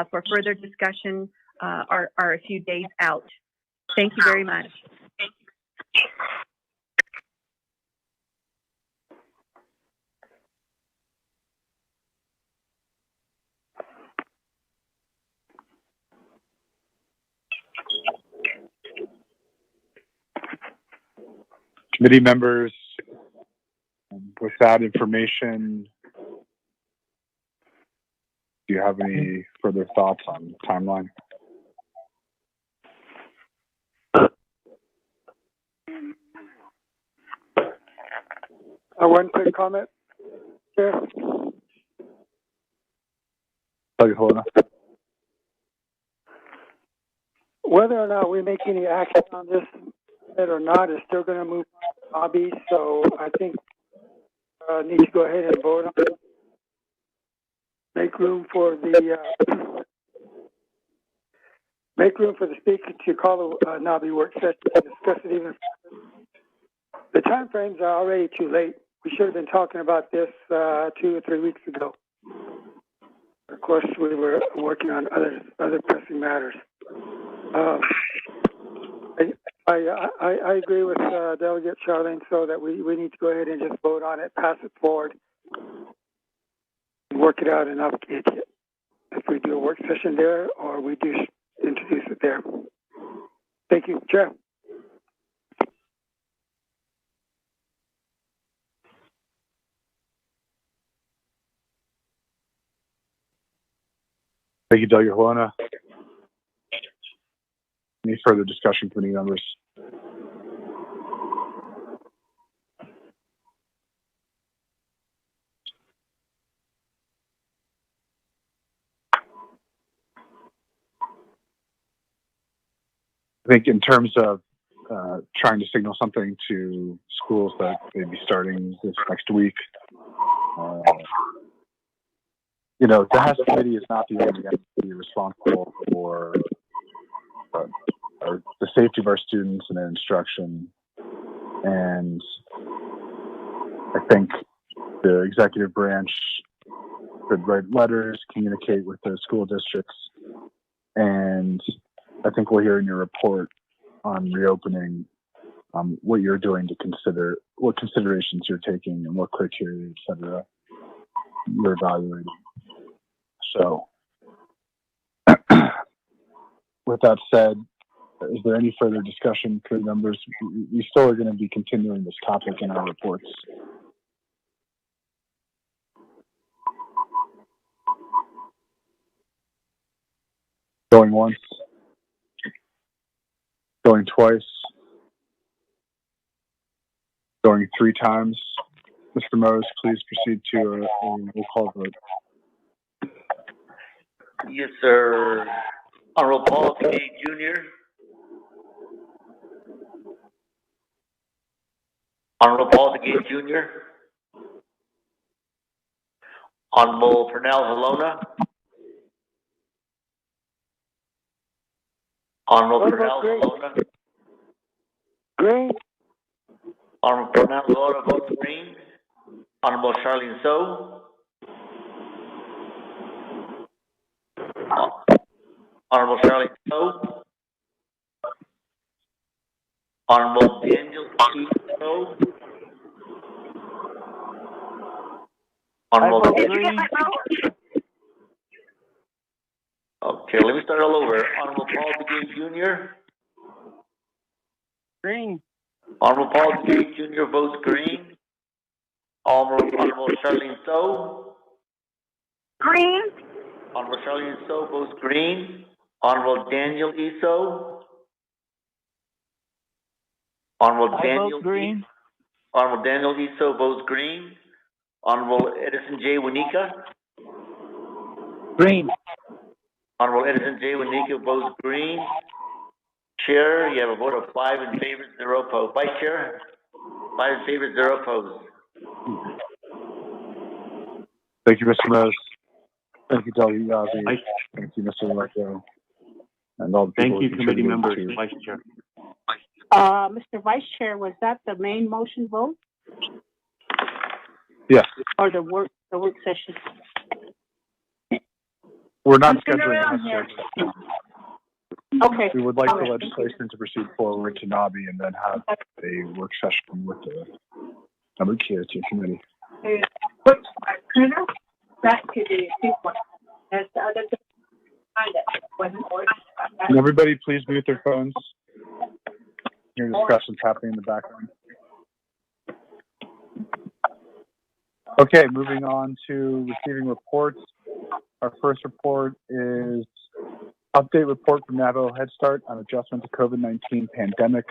for further discussion are a few days out. Thank you very much. Committee members, with that information, do you have any further thoughts on the timeline? One quick comment, Chair. Whether or not we make any action on this or not is still going to move on Bobby, so I think need to go ahead and vote on it. Make room for the speaker to call the Nabi work session and discuss it even. The time frames are already too late. We should have been talking about this 2 or 3 weeks ago. Of course, we were working on other pressing matters. I agree with Delegate Charlene, so that we need to go ahead and just vote on it, pass it forward, and work it out and obligate it. If we do a work session there, or we do introduce it there. Thank you, Chair. Thank you, Delegate Helena. Any further discussion, committee members? I think in terms of trying to signal something to schools that may be starting this next week, the HAS committee is not the only entity responsible for the safety of our students and their instruction. And I think the executive branch could write letters, communicate with the school districts, and I think we'll hear in your report on reopening what you're doing to consider, what considerations you're taking, and what criteria, et cetera, you're evaluating. So, with that said, is there any further discussion, committee members? We still are going to be continuing this topic in our reports. Going once, going twice, going 3 times. Mr. Mose, please proceed to a roll call vote. Yes, sir. Honorable Paul Gay Jr. Honorable Paul Gay Jr. Honorable Pernell Helona. Honorable Pernell Helona. Green. Honorable Pernell Helona votes green. Honorable Charlene So. Honorable Charlene So. Honorable Daniel E. So. Honorable Daniel. Okay, let me start all over. Honorable Paul Begay Jr. Green. Honorable Paul Begay Jr. votes green. Honorable Charlene So. Green. Honorable Charlene So votes green. Honorable Daniel E. So. Honorable Daniel green. Honorable Daniel E. So votes green. Honorable Edison J. Winika. Green. Honorable Edison J. Winika votes green. Chair, you have a vote of 5 in favor, 0 opposed. Vice Chair, 5 in favor, 0 opposed. Thank you, Mr. Mose. Thank you, Delegate Yazzie. Thank you, Mr. Larko. And all the people. Thank you, committee members, Vice Chair. Mr. Vice Chair, was that the main motion vote Yes. or the work session? We're not scheduling a work session. Okay. We would like the legislation to proceed forward to NABI and then have a work session with the WKOT committee. Back to the people. As the other Can everybody please mute their phones? Hear discussions happening in the background. Okay, moving on to receiving reports. Our first report is update report from Navajo Head Start on adjustment to COVID-19 pandemic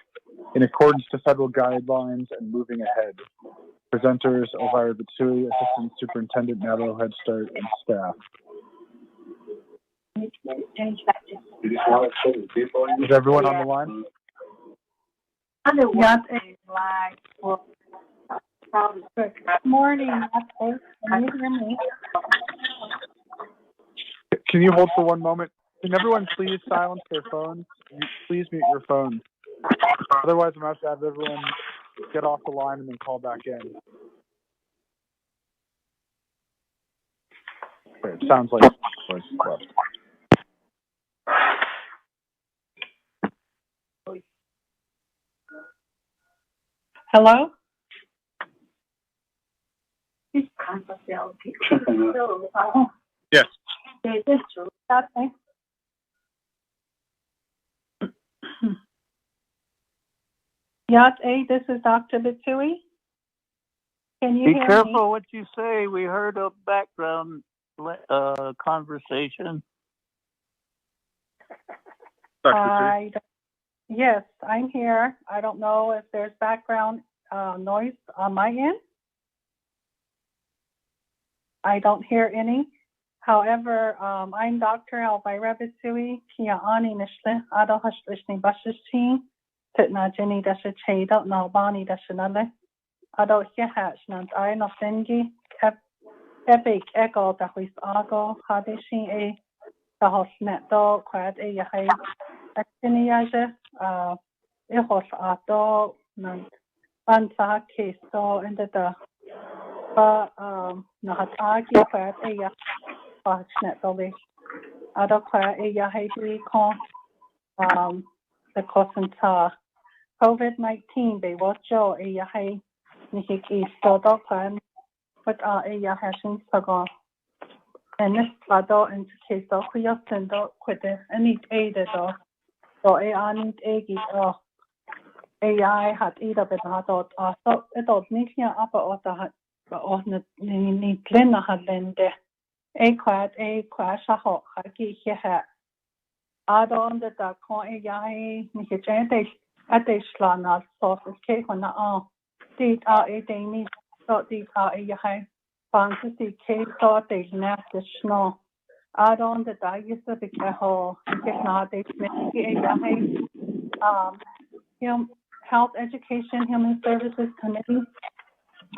in accordance to federal guidelines and moving ahead. Presenters, Elvira Bitsui, Assistant Superintendent, Navajo Head Start, and staff. Is everyone on the line? Yat A lag. Good morning, Yat A. Can you hear me? Can you hold for one moment? Can everyone please silence their phones? Please mute your phones. Otherwise, I'm going to have to have everyone get off the line and then call back in. Okay, it sounds like voice is left. Hello? Yes. Yat A, this is Dr. Bitsui. Can you Be hear careful me? what you say. We heard a background conversation. Yes, I'm here. I don't know if there's background noise on my end. I don't hear any. However, I'm Dr. Elvira Bitsui, Kia Ani Nishle, Ado Hashlishni Bashishti, Titna Jenny Dasha Cheda, Nalbani Dashanale, Ado Hihash, Nant I Nosengi, Epic Echo, Dahwis Ago, Hadishi A, Dahos Netdo, Quad A Yahay, Actiniaje, Ehos Ato, Nant Bansa Keso, and the Nahatagi, Quad A Yahay. Netbally. Adokwa Eyahedri Con the Cosanta COVID-19 they watch Eyahe Nihiki Stodokwan with Eyahashin Sagon. And this Lado and case of Kuyasendo quit any aided or Ayanit Egi or AI had either been adult or so it was Nikia upper or the had or need Lena had lende. A shaho haki here. Adon the con a yai nihijente at a slana soft cake on the arm. Did a dami so did a yai fantasy cake so they nap the snow. Adon the dice of the keho and get not a yai Health Education Human Services Committee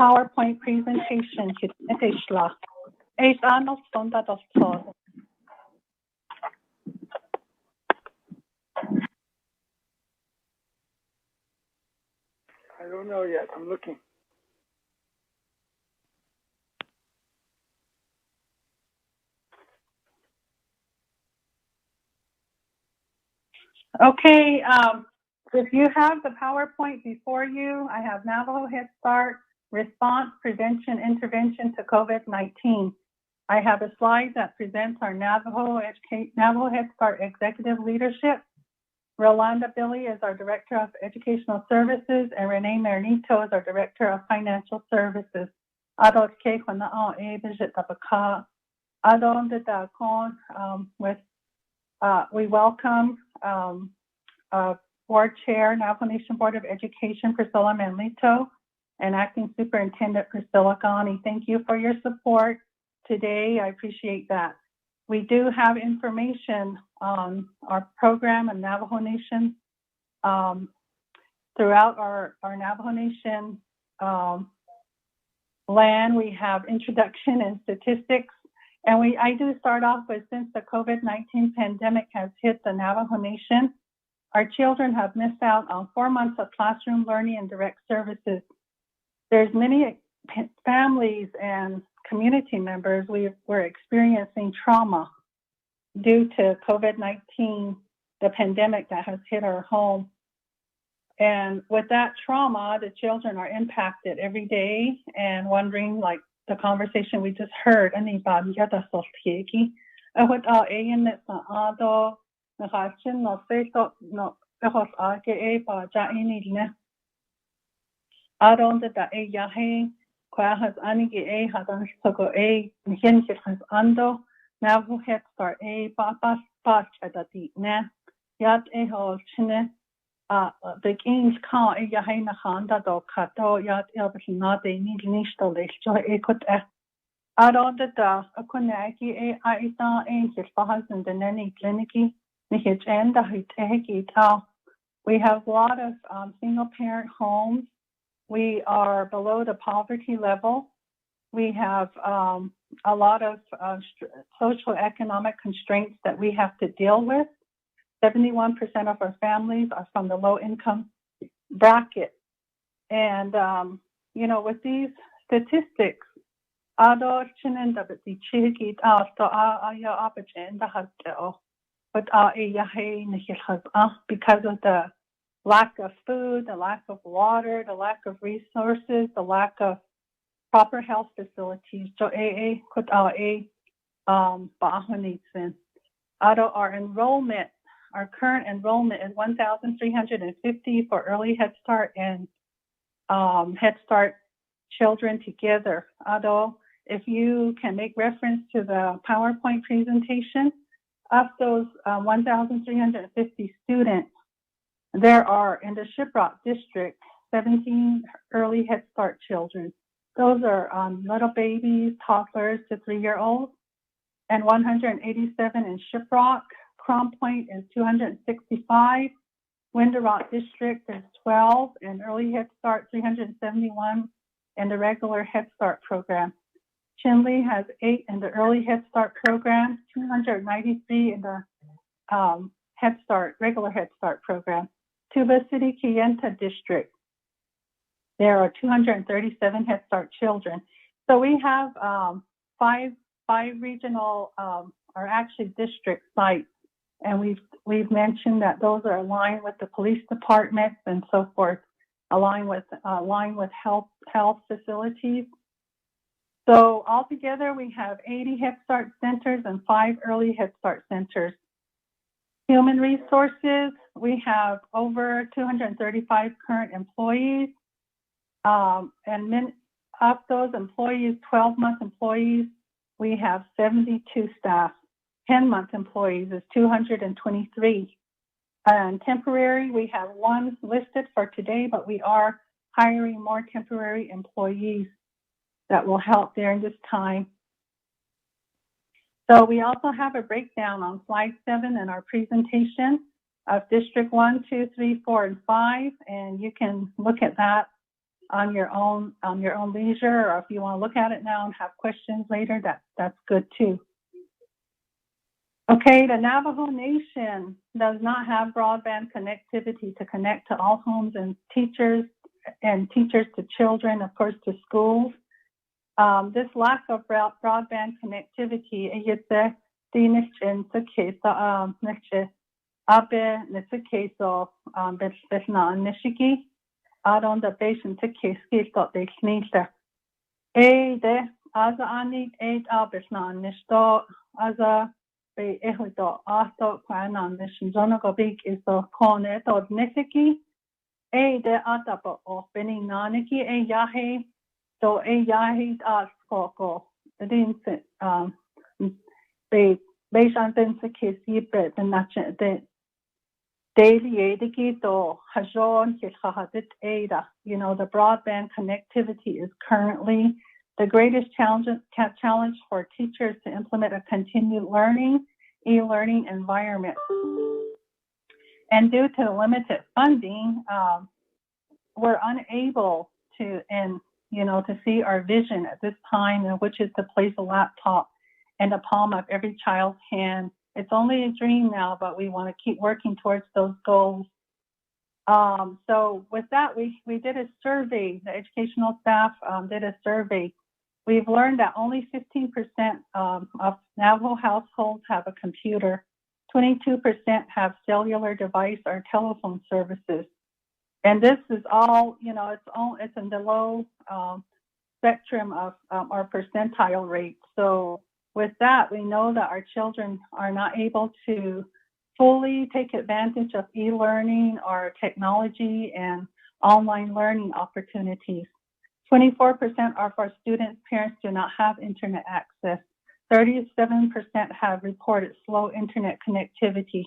PowerPoint presentation hit I don't know yet. I'm looking. Okay, if you have the PowerPoint before you, I have Navajo Head Start, Response, Prevention, Intervention to COVID-19. I have a slide that presents our Navajo Head Start Executive Leadership. Rolanda Billy is our Director of Educational Services, and Renee Marinito is our Director of Financial Services. We welcome Board Chair, Navajo Nation Board of Education, Priscilla Manlito, and Acting Superintendent Priscilla Ghani. Thank you for your support today. I appreciate that. We do have information on our program in Navajo Nation. Throughout our Navajo Nation land, we have introduction and statistics. And I do start off with, since the COVID-19 pandemic has hit the Navajo Nation, our children have missed out on 4 months of classroom learning and direct services. There's many families and community members, we're experiencing trauma due to COVID-19, the pandemic that has hit our home. And with that trauma, the children are impacted every day and wondering, like the conversation we just heard, Quahas Anigi A Hadan Sogo A Nihinchit has Ando Navajo Head Start A Papas Patch at the Ne Yat A Hol Chine the Kings Ka A Yahina Handa do Kato Yat Elbina de Nishto Lecho A Kut Adon the Da Akunaki A Aisa Angel Fahas and the Nenny Clinici Nihich and the Hiteki Tau We have a lot of single-parent homes. We are below the poverty level. We have a lot of social economic constraints that we have to deal with. 71% of our families are from the low-income bracket. And, with these statistics, because of the lack of food, the lack of water, the lack of resources, the lack of proper health facilities. Our current enrollment is 1,350 for early Head Start and Head Start children together. Although, if you can make reference to the PowerPoint presentation, of those 1,350 students, there are in the Shiprock district 17 early Head Start children. Those are little babies, toddlers to 3-year-olds, and 187 in Shiprock. Crown Point is 265. Window Rock district is 12, and early Head Start 371 in the regular Head Start program. Chinle has 8 in the early Head Start program, 293 in the regular Head Start program. Tuba City Kayenta district, there are 237 Head Start children. So we have five regional, or actually district sites, and we've mentioned that those are aligned with the police departments and so forth, aligned with health facilities. So altogether, we have 80 Head Start centers and 5 early Head Start centers. Human resources, we have over 235 current employees. And of those employees, 12-month employees, we have 72 staff. 10-month employees is 223. And temporary, we have 1 listed for today, but we are hiring more temporary employees that will help during this time. So we also have a breakdown on slide 7 in our presentation of District 1, 2, 3, 4, and 5, and you can look at that on your own leisure, or if you want to look at it now and have questions later, that's good too. Okay, the Navajo Nation does not have broadband connectivity to connect to all homes and teachers to children, of course, to schools. This lack of broadband connectivity, so yahi skoko the based on the case the daily to hajon ada. The broadband connectivity is currently the greatest challenge for teachers to implement a continued e-learning environment. And due to limited funding, we're unable to see our vision at this time, which is to place a laptop in the palm of every child's hand. It's only a dream now, but we want to keep working towards those goals. So with that, we did a survey. The educational staff did a survey. We've learned that only 15% of Navajo households have a computer. 22% have cellular device or telephone services. And this is all, it's in the low spectrum of our percentile rate. So with that, we know that our children are not able to fully take advantage of e-learning or technology and online learning opportunities. 24% of our students' parents do not have internet access. 37% have reported slow internet connectivity.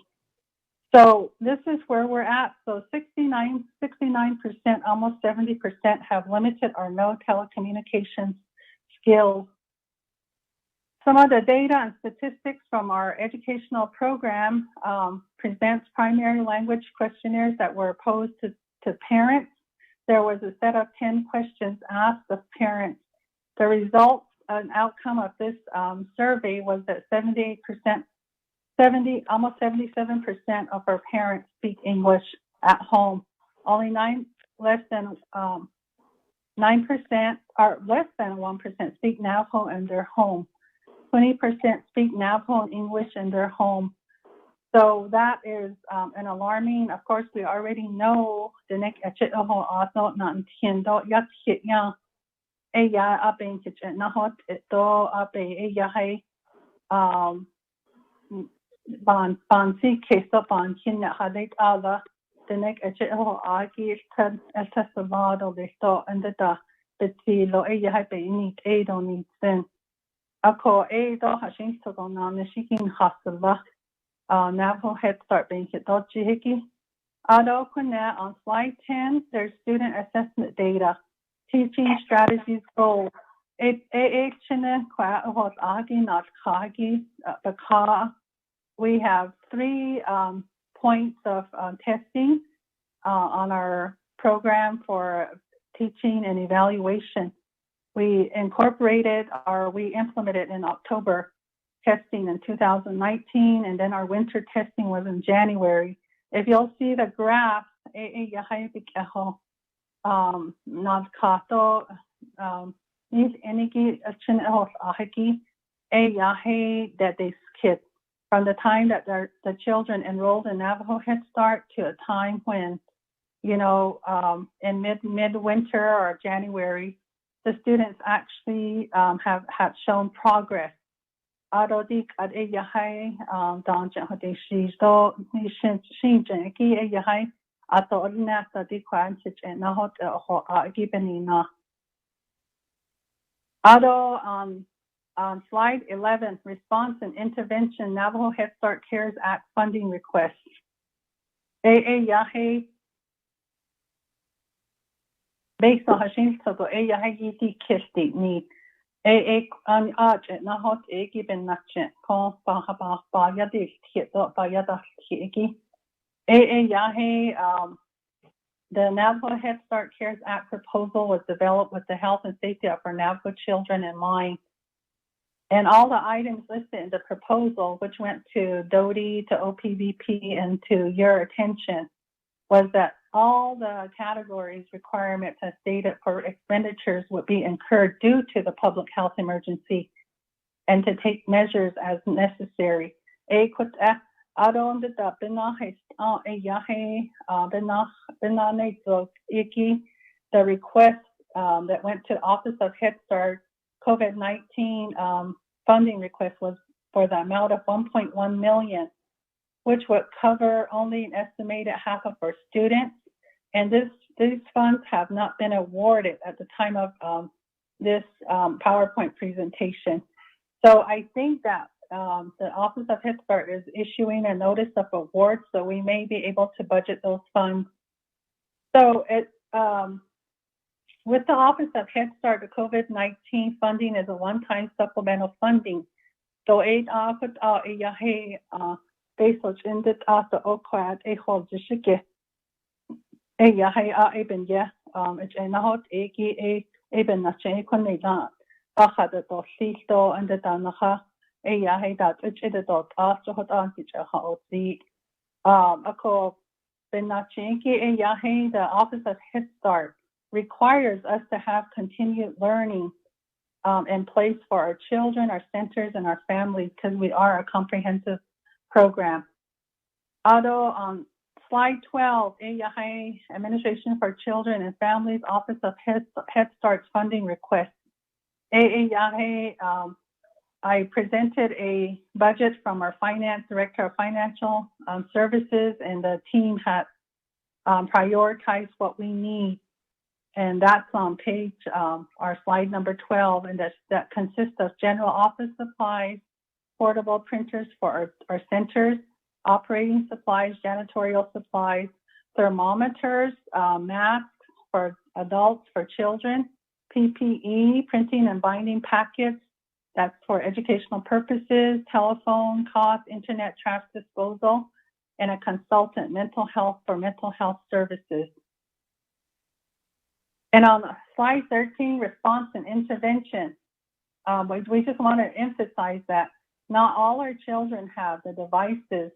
So this is where we're at. So 69%, almost 70% have limited or no telecommunications skills. Some of the data and statistics from our educational program presents primary language questionnaires that were posed to parents. There was a set of 10 questions asked of parents. The results and outcome of this survey was that almost 77% of our parents speak English at home. Only less than 9% or less than 1% speak Navajo in their home. 20% speak Navajo and English in their home. So that is an alarming. Of course, we already know the next Ako do hashin to go na nishikin hasala Navajo Head Start being hit doji hiki. Ado kuna on slide 10, there's student assessment data, teaching strategies goals. We have 3 points of testing on our program for teaching and evaluation. We implemented in October testing in 2019, and then our winter testing was in January. If you'll see the graph, that they skip from the time that the children enrolled in Navajo Head Start to a time when, in midwinter or January, the students actually have shown progress. On slide 11, response and intervention, Navajo Head Start CARES Act funding requests. Based on Hashin Togo, Yahiti Kisti need. On arch at Nahot Egi Ben Nachet, Pon Bahaba, Bayadi, Hito, Bayada Hiki. The Navajo Head Start CARES Act proposal was developed with the health and safety of our Navajo children in mind. And all the items listed in the proposal, which went to DOTI, to OPVP, and to your attention, was that all the categories requirements as stated for expenditures would be incurred due to the public health emergency and to take measures as necessary. The request that went to Office of Head Start COVID-19 funding request was for the amount of $1.1 million, which would cover only an estimated half of our students. And these funds have not been awarded at the time of this PowerPoint presentation. So I think that the Office of Head Start is issuing a notice of award, so we may be able to budget those funds. So with the Office of Head Start, the COVID-19 funding is a one-time supplemental funding. So based in the after Okwad, a whole jishike. It's a not even not change Coneda. Baha the Dosito and the Danaha, that it's a dot after hot antique how the Ako Benachinki, the Office of Head Start requires us to have continued learning in place for our children, our centers, and our families because we are a comprehensive program. Although on slide 12, Administration for Children and Families Office of Head Start's funding request. I presented a budget from our finance director of financial services, and the team had prioritized what we need. And that's on page, our slide number 12, and that consists of general office supplies, portable printers for our centers, operating supplies, janitorial supplies, thermometers, masks for adults, for children, PPE, printing and binding packets, That's for educational purposes, telephone cost, internet trash disposal, and a consultant mental health for mental health services. And on slide 13, response and intervention, we just want to emphasize that not all our children have the devices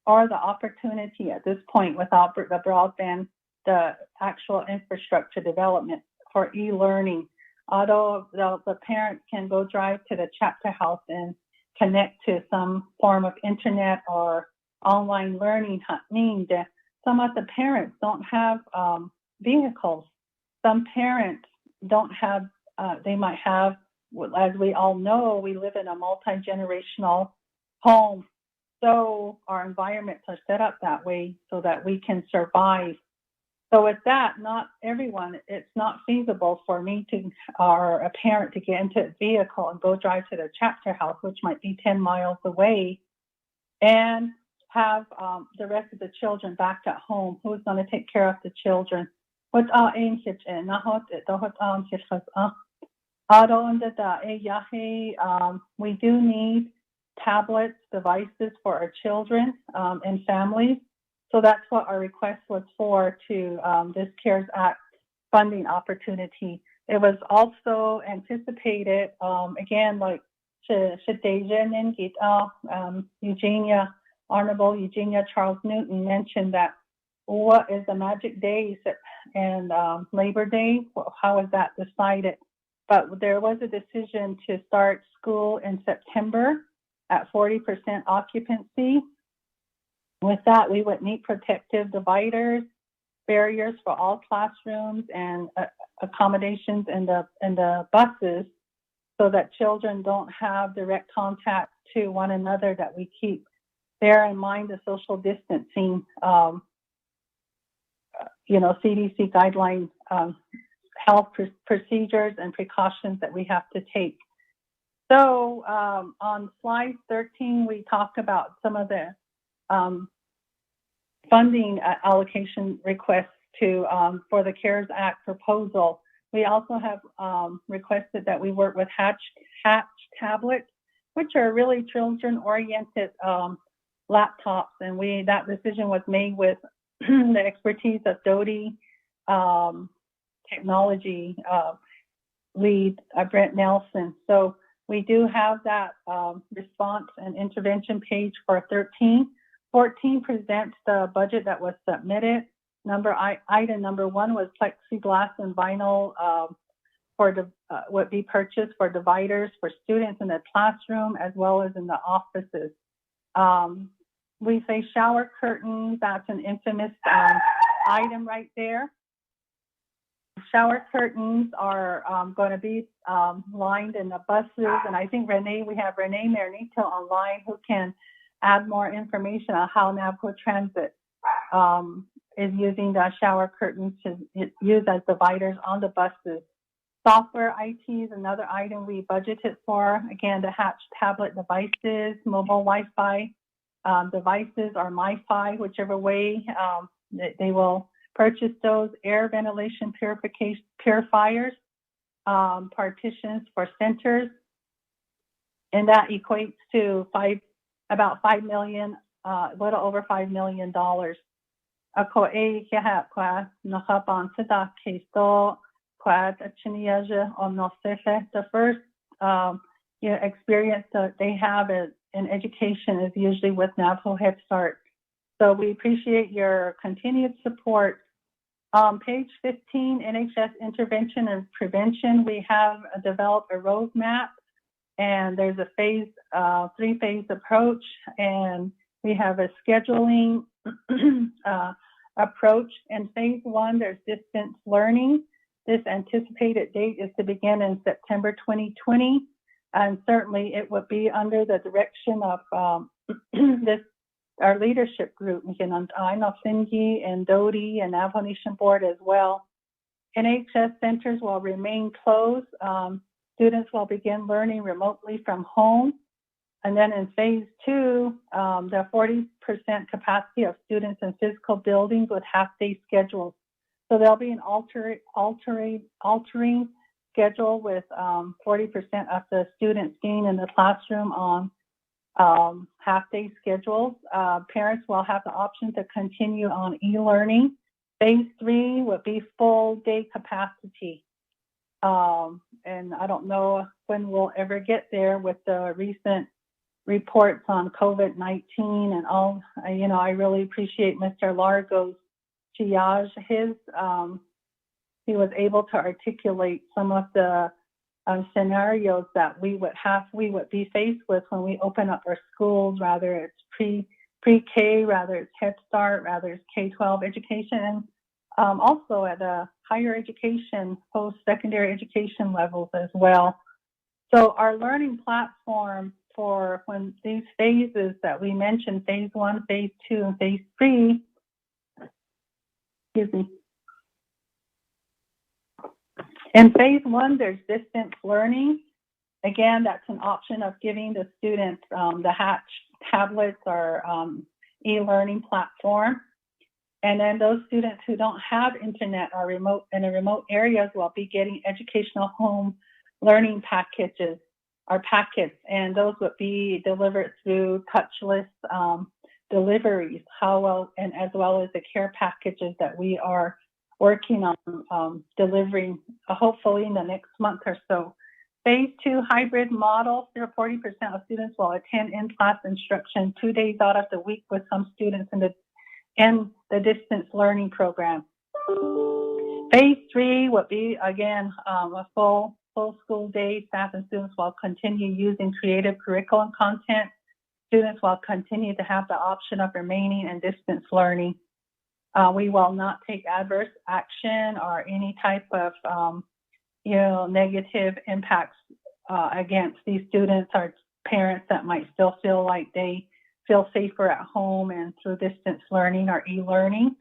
or the opportunity at this point without the broadband, the actual infrastructure development for e-learning. Although the parents can go drive to the chapter house and connect to some form of internet or online learning, some of the parents don't have vehicles. Some parents don't have, they might have, as we all know, we live in a multi-generational home. So our environments are set up that way so that we can survive. So with that, not everyone, it's not feasible for me to, or a parent to get into a vehicle and go drive to their chapter house, which might be 10 miles away, and have the rest of the children back at home. Who's going to take care of the children? We do need tablets, devices for our children and families. So that's what our request was for to this CARES Act funding opportunity. It was also anticipated, again, like Eugenia, Honorable Eugenia Charles Newton mentioned that what is the magic days and Labor Day, how is that decided? But there was a decision to start school in September at 40% occupancy. With that, we would need protective dividers, barriers for all classrooms, and accommodations in the buses so that children don't have direct contact to one another, that we keep bear in mind the social distancing, CDC guidelines, health procedures and precautions that we have to take. So on slide 13, we talked about some of the funding allocation requests to for the CARES Act proposal. We also have requested that we work with Hatch tablets, which are really children-oriented laptops, and that decision was made with the expertise of Doty technology lead Brent Nelson. So we do have that response and intervention page for 13. 14 presents the budget that was submitted. Item number 1 was plexiglass and vinyl would be purchased for dividers for students in the classroom as well as in the offices. We say shower curtains, that's an infamous item right there. Shower curtains are going to be lined in the buses, and I think we have Renee Marinito online who can add more information on how Navajo Transit is using the shower curtains to use as dividers on the buses. Software IT is another item we budgeted for. Again, the Hatch tablet devices, mobile Wi-Fi devices, or MiFi, whichever way they will purchase those. Air ventilation purifiers, partitions for centers, and that equates to about $5 million, a little over $5 million. The first experience that they have in education is usually with Navajo Head Start. So we appreciate your continued support. Page 15, NHS Intervention and Prevention, we have developed a roadmap, and there's a three-phase approach, and we have a scheduling approach. In phase 1, there's distance learning. This anticipated date is to begin in September 2020, and certainly it would be under the direction of our leadership group, Aino Singi and Doty and Navajo Nation Board as well. NHS centers will remain closed. Students will begin learning remotely from home. And then in phase 2, the 40% capacity of students in physical buildings with half-day schedules. So there'll be an altering schedule with 40% of the students being in the classroom on half-day schedules. Parents will have the option to continue on e-learning. Phase 3 would be full-day capacity. And I don't know when we'll ever get there with the recent reports on COVID-19 and all. I really appreciate Mr. Largo's triage. He was able to articulate some of the scenarios that we would be faced with when we open up our schools, rather it's pre-K, rather it's Head Start, rather it's K-12 education, and also at a higher education, post-secondary education levels as well. So our learning platform for when these phases that we mentioned, phase 1, phase 2, and phase 3, in phase 1, there's distance learning. Again, that's an option of giving the students the Hatch tablets or e-learning platform. And then those students who don't have internet or in remote areas will be getting educational home learning packages or packets, and those would be delivered through touchless deliveries, and as well as the care packages that we are working on delivering hopefully in the next month or so. Phase 2 hybrid model, 40% of students will attend in-class instruction 2 days out of the week, with some students in the distance learning program. Phase 3 would be, again, a full school day. Staff and students will continue using creative curriculum content. Students will continue to have the option of remaining in distance learning. We will not take adverse action or any type of, negative impacts against these students or parents that might still feel like they feel safer at home and through distance learning or e-learning.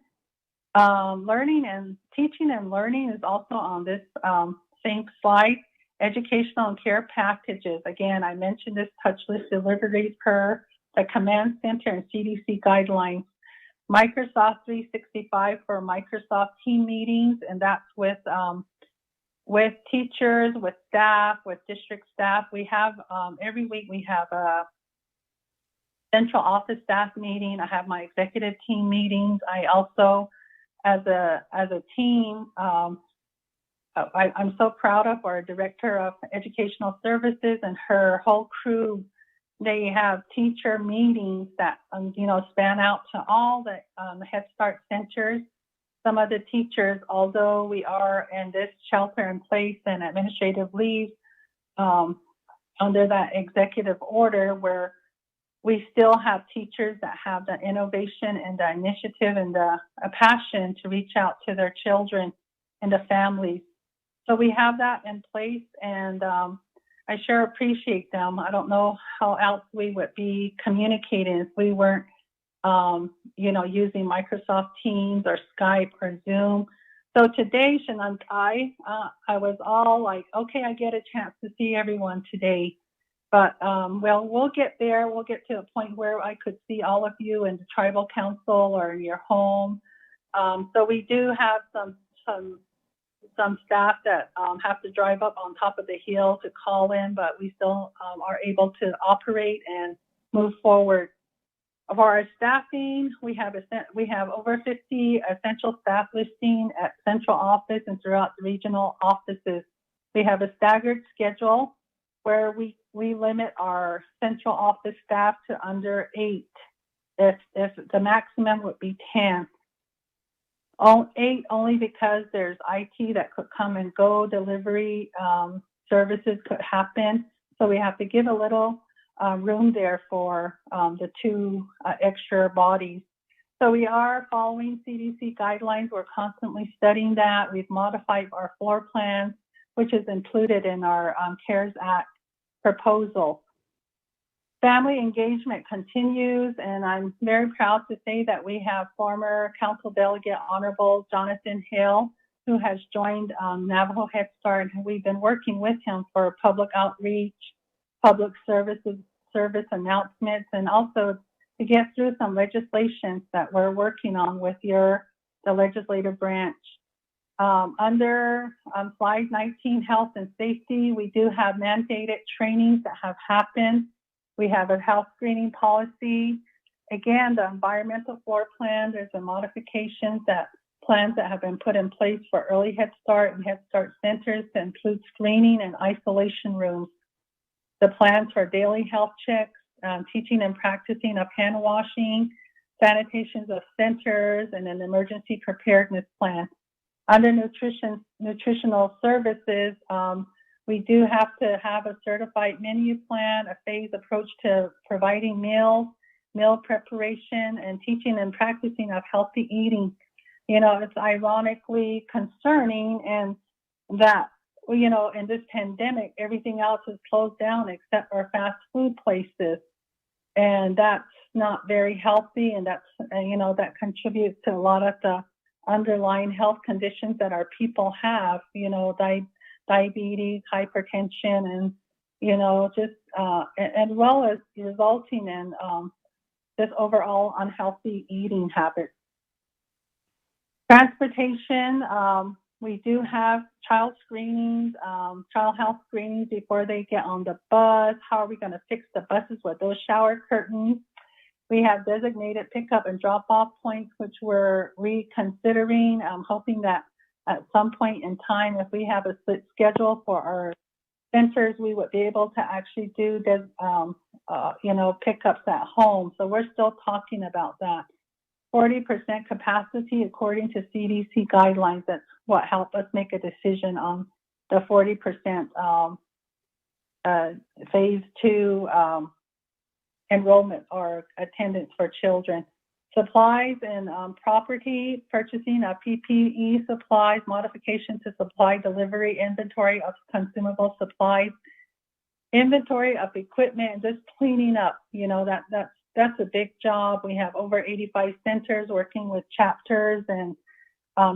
Learning and teaching and learning is also on this same slide. Educational and care packages. Again, I mentioned this touchless deliveries per the Command Center and CDC guidelines. Microsoft 365 for Microsoft team meetings, and that's with teachers, with staff, with district staff. We have every week we have a central office staff meeting. I have my executive team meetings. I also, as a team, I'm so proud of our director of educational services and her whole crew. They have teacher meetings that span out to all the Head Start centers. Some of the teachers, although we are in this shelter in place and administrative leave under that executive order, where we still have teachers that have the innovation and the initiative and the passion to reach out to their children and the families. So we have that in place, and I sure appreciate them. I don't know how else we would be communicating if we weren't, using Microsoft Teams or Skype or Zoom. So today, Shannon, I was all like, okay, I get a chance to see everyone today. But, we'll get there. We'll get to a point where I could see all of you in the tribal council or in your home. So we do have some staff that have to drive up on top of the hill to call in, but we still are able to operate and move forward. For our staffing, we have over 50 essential staff listing at central office and throughout the regional offices. We have a staggered schedule where we limit our central office staff to under 8. If the maximum would be 10. 8 only because there's IT that could come and go, delivery services could happen. So we have to give a little room there for the 2 extra bodies. So we are following CDC guidelines. We're constantly studying that. We've modified our floor plans, which is included in our CARES Act proposal. Family engagement continues, and I'm very proud to say that we have former Council Delegate Honorable Jonathan Hill, who has joined Navajo Head Start, and we've been working with him for public outreach, public service announcements, and also to get through some legislation that we're working on with the legislative branch. Under slide 19, health and safety, we do have mandated trainings that have happened. We have a health screening policy. Again, the environmental floor plan, there's been modifications plans that have been put in place for early Head Start and Head Start centers to include screening and isolation rooms. The plans for daily health checks, teaching and practicing of hand washing, sanitations of centers, and an emergency preparedness plan. Under nutritional services, we do have to have a certified menu plan, a phased approach to providing meals, meal preparation, and teaching and practicing of healthy eating. You know, it's ironically concerning and that, you know, in this pandemic, everything else is closed down except for fast food places. And that's not very healthy, and that's, you know, that contributes to a lot of the underlying health conditions that our people have, you know, diabetes, hypertension, and, you know, just, as well as resulting in just overall unhealthy eating habits. Transportation, we do have child screenings, child health screenings before they get on the bus. How are we going to fix the buses with those shower curtains? We have designated pickup and drop-off points, which we're reconsidering. I'm hoping that at some point in time, if we have a split schedule for our centers, we would be able to actually do this, you know, pickups at home. So we're still talking about that. 40% capacity according to CDC guidelines. That's what helped us make a decision on the 40% phase 2 enrollment or attendance for children. Supplies and property, purchasing of PPE supplies, modification to supply delivery, inventory of consumable supplies, inventory of equipment, and just cleaning up. You know, that's a big job. We have over 85 centers working with chapters and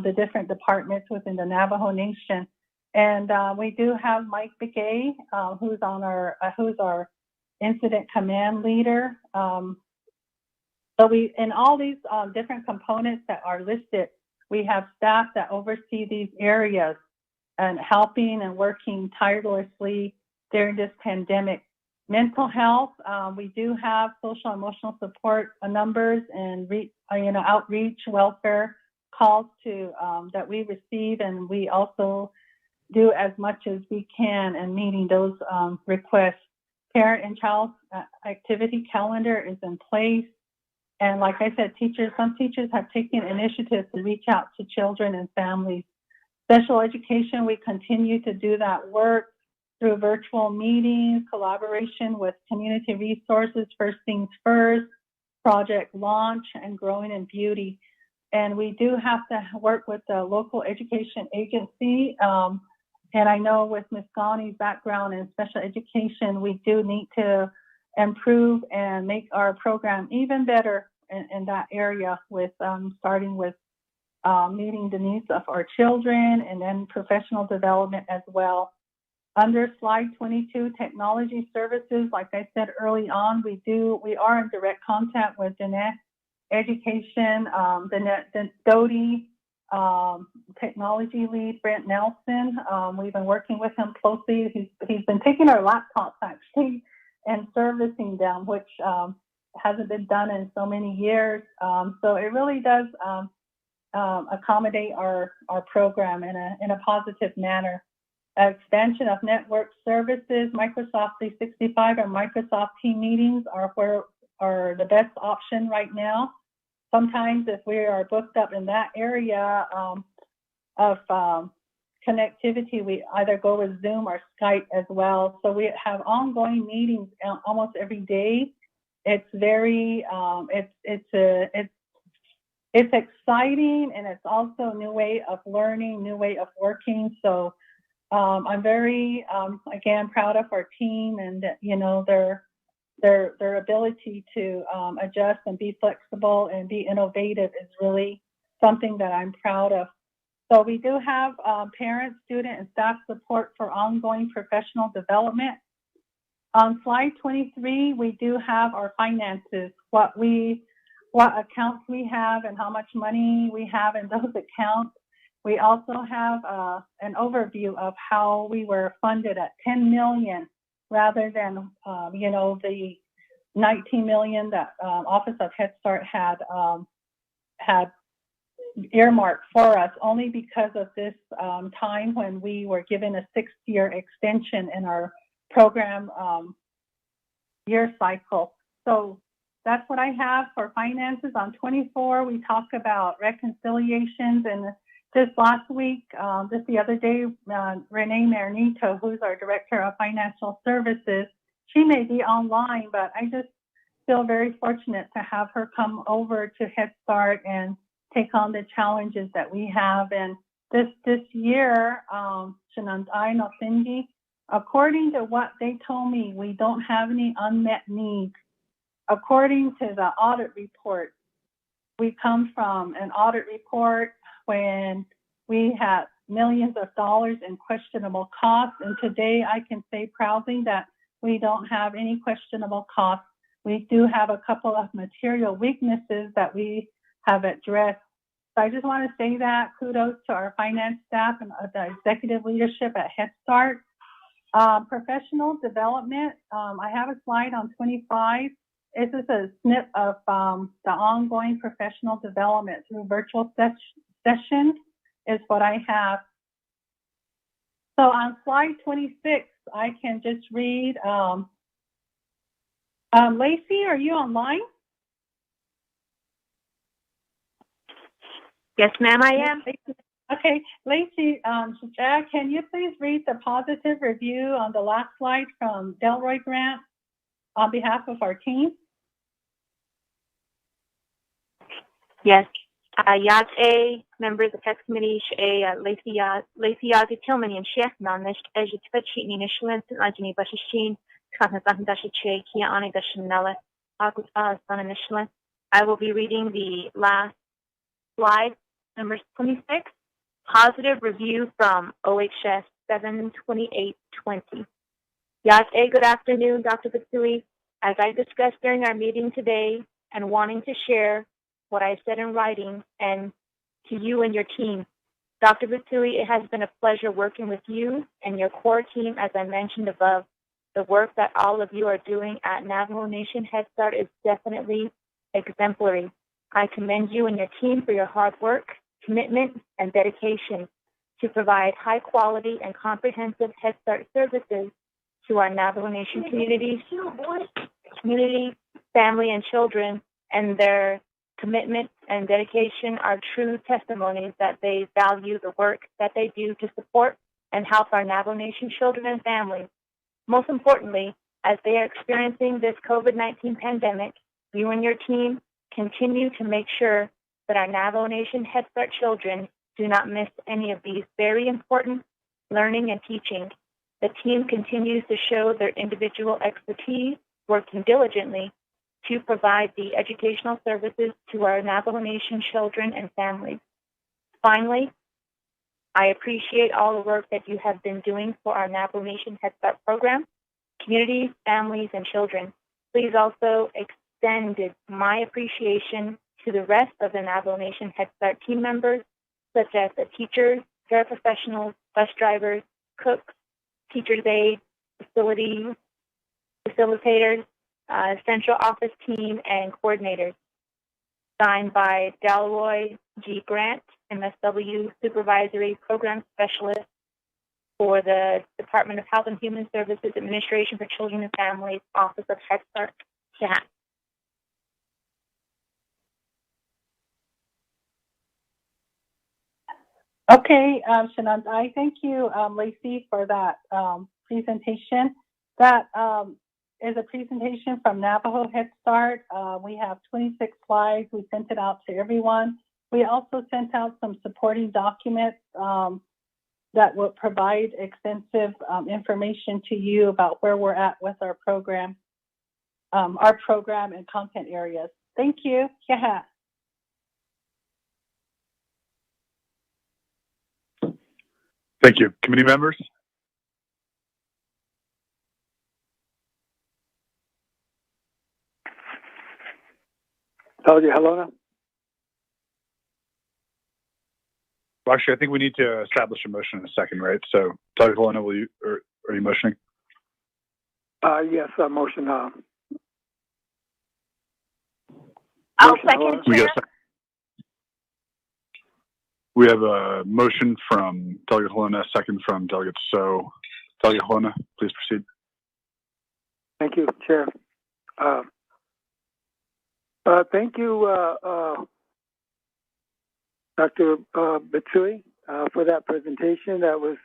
the different departments within the Navajo Nation. And we do have Mike Begay, who's our incident command leader. So in all these different components that are listed, we have staff that oversee these areas and helping and working tirelessly during this pandemic. Mental health, we do have social emotional support numbers and outreach welfare calls to that we receive, and we also do as much as we can in meeting those requests. Parent and child activity calendar is in place, and like I said, some teachers have taken initiatives to reach out to children and families. Special education, we continue to do that work through virtual meetings, collaboration with community resources, First Things First, Project Launch, and Growing in Beauty. And we do have to work with the local education agency. And I know with Ms. Ghani's background in special education, we do need to improve and make our program even better in that area with starting with meeting the needs of our children and then professional development as well. Under slide 22, technology services, like I said early on, we are in direct contact with Danette Education, the Doty technology lead, Brent Nelson. We've been working with him closely. He's been taking our laptops actually and servicing them, which hasn't been done in so many years. So it really does accommodate our program in a positive manner. Expansion of network services, Microsoft 365 and Microsoft Team meetings are the best option right now. Sometimes if we are booked up in that area of connectivity, we either go with Zoom or Skype as well. So we have ongoing meetings almost every day. It's very, it's exciting, and it's also a new way of learning, new way of working. So I'm very, again, proud of our team and, you know, their ability to adjust and be flexible and be innovative is really something that I'm proud of. So we do have parent, student, and staff support for ongoing professional development. On slide 23, we do have our finances, what accounts we have and how much money we have in those accounts. We also have an overview of how we were funded at $10 million rather than, the $19 million that Office of Head Start had earmarked for us, only because of this time when we were given a 6-year extension in our program year cycle. So that's what I have for finances. On 24, we talk about reconciliations, and just last week, just the other day, Renee Marinito, who's our Director of Financial Services, she may be online, but I just feel very fortunate to have her come over to Head Start and take on the challenges that we have. And this year, Shinandai Nosingi, according to what they told me, we don't have any unmet needs. According to the audit report, we come from an audit report when we had millions of dollars in questionable costs. And today I can say proudly that we don't have any questionable costs. We do have a couple of material weaknesses that we have addressed. So I just want to say that kudos to our finance staff and the executive leadership at Head Start. Professional development, I have a slide on 25. This is a snip of the ongoing professional development through virtual sessions is what I have. So on slide 26, I can just read. Lacey, are you online? Yes, ma'am, I am. Okay, Lacey, Jack, can you please read the positive review on the last slide from Delroy Grant on behalf of our team? Yes. Yad A, members of Hex Committee, Lacey Yad Tillman and Sheikh Nanish, Ejitfetchi Nishlin, Ajini Bashishin, Kanazandashi, Kia Ani Dashinella, Akuta Sananishlan. I will be reading the last slide, number 26, positive review from OHS 7/28/20. Yad A, good afternoon, Dr. Batsui. As I discussed during our meeting today and wanting to share what I said in writing and to you and your team. Dr. Batsui, it has been a pleasure working with you and your core team, as I mentioned above. The work that all of you are doing at Navajo Nation Head Start is definitely exemplary. I commend you and your team for your hard work, commitment, and dedication to provide high quality and comprehensive Head Start services to our Navajo Nation community, family, and children, and their commitment and dedication are true testimonies that they value the work that they do to support and help our Navajo Nation children and families. Most importantly, as they are experiencing this COVID-19 pandemic, you and your team continue to make sure that our Navajo Nation Head Start children do not miss any of these very important learning and teaching. The team continues to show their individual expertise, working diligently to provide the educational services to our Navajo Nation children and families. Finally, I appreciate all the work that you have been doing for our Navajo Nation Head Start program, communities, families, and children. Please also extend my appreciation to the rest of the Navajo Nation Head Start team members, such as the teachers, paraprofessionals, bus drivers, cooks, teachers' aides, facilitators, central office team, and coordinators. Signed by Delroy G. Grant, MSW Supervisory Program Specialist for the Department of Health and Human Services Administration for Children and Families, Office of Head Start, CHAT. Okay, Shanand, I thank you, Lacey, for that presentation. That is a presentation from Navajo Head Start. We have 26 slides. We sent it out to everyone. We also sent out some supporting documents that will provide extensive information to you about where we're at with our program and content areas. Thank you. Yeah. Thank you. Committee members? Claudia Helona. Well, actually, I think we need to establish a motion in a second, right? So, Dr. Helena, are you motioning? Yes, motion. I'll motion, second, Chair. We have a motion from Delegate Helena, second from Delegate So. Delegate Helena, please proceed. Thank you, Chair. Thank you, Dr. Bitsui, for that presentation. That was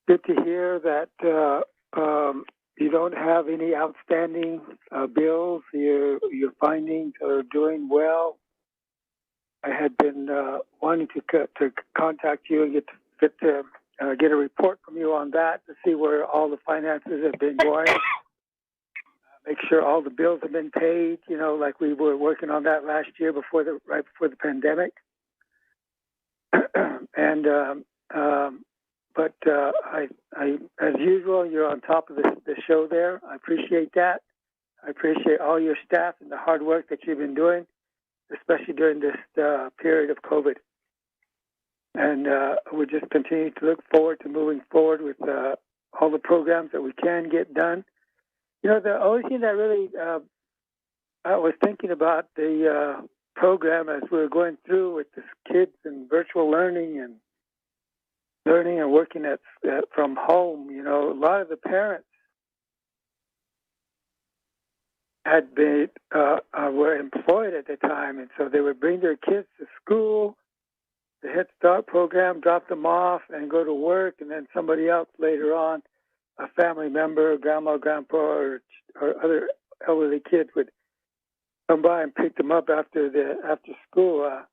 good to hear that you don't have any outstanding bills. Your findings are doing well. I had been wanting to contact you and get a report from you on that to see where all the finances have been going. Make sure all the bills have been paid. You know, like we were working on that last year right before the pandemic. And but I as usual, you're on top of the show there. I appreciate that. I appreciate all your staff and the hard work that you've been doing, especially during this period of COVID. And we just continue to look forward to moving forward with all the programs that we can get done. You know, the only thing that really I was thinking about the program as we were going through with the kids and virtual learning and working from home. You know, a lot of the parents had been were employed at the time, and so they would bring their kids to school, the Head Start program, drop them off, and go to work, and then somebody else later on, a family member, grandma, grandpa, or other elderly kids would come by and pick them up after school.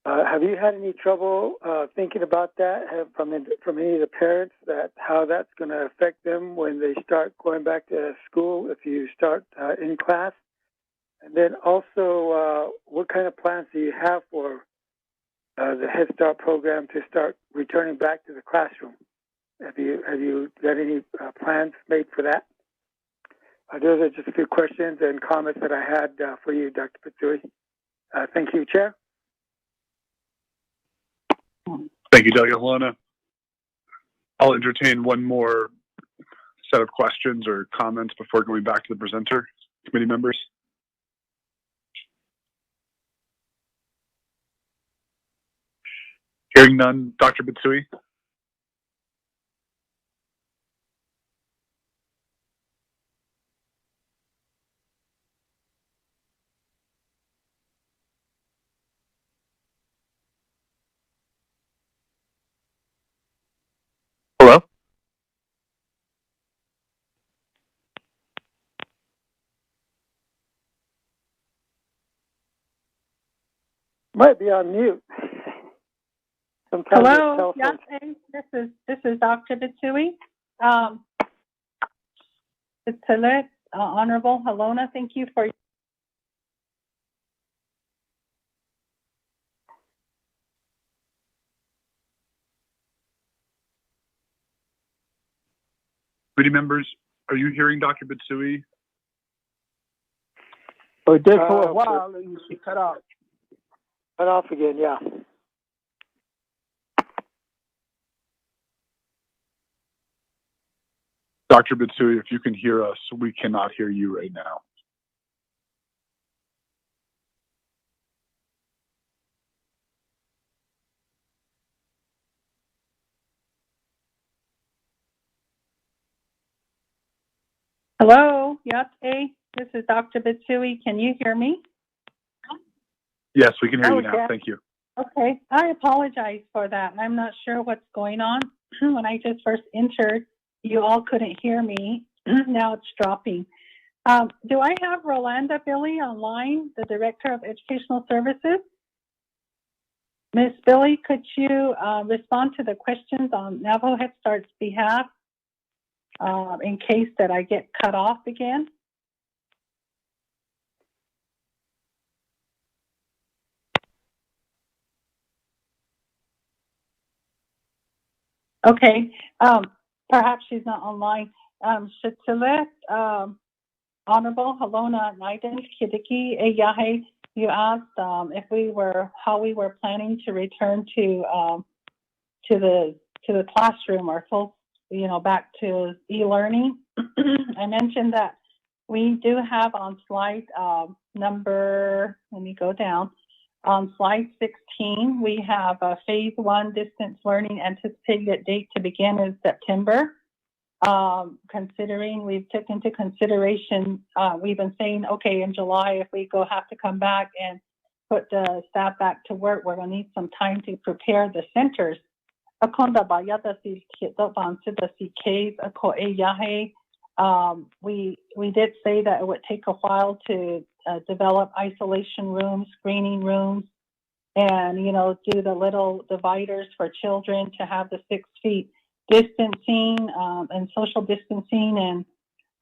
Have you had any trouble thinking about that from any of the parents, that how that's going to affect them when they start going back to school if you start in class? And then also, what kind of plans do you have for the Head Start program to start returning back to the classroom? Have you got any plans made for that? Those are just a few questions and comments that I had for you, Dr. Pitsui. Thank you, Chair. Thank you, Delegate Helena. I'll entertain one more set of questions or comments before going back to the presenter. Committee members. Hearing none, Dr. Bitsui. Hello? Might be on mute. Sometimes Hello, yes, this is Dr. Bitsui. Honorable Helena, thank you for. Committee members, are you hearing Dr. Bitsui? We did for a while, and you cut off. Cut off again, yeah. Dr. Bitsui, if you can hear us, we cannot hear you right now. Hello, yes, this is Dr. Bitsui. Can you hear me? Yes, we can hear you now. Thank you. Okay, I apologize for that. I'm not sure what's going on. When I just first entered, you all couldn't hear me. Now it's dropping. Do I have Rolanda Billy online, the Director of Educational Services? Ms. Billy, could you respond to the questions on Navajo Head Start's behalf in case that I get cut off again? Okay, perhaps she's not online. Shitile, Honorable Helena Naiden Kidiki Eyahe you asked if how we were planning to return to the classroom or full, back to e-learning. I mentioned that we do have on slide number, let me go down, on slide 16, we have a phase 1 distance learning anticipated date to begin in September. Considering we've taken into consideration, we've been saying, okay, in July, if we have to come back and put the staff back to work, we're going to need some time to prepare the centers. We did say that it would take a while to develop isolation rooms, screening rooms, and, do the little dividers for children to have the 6 feet distancing and social distancing and,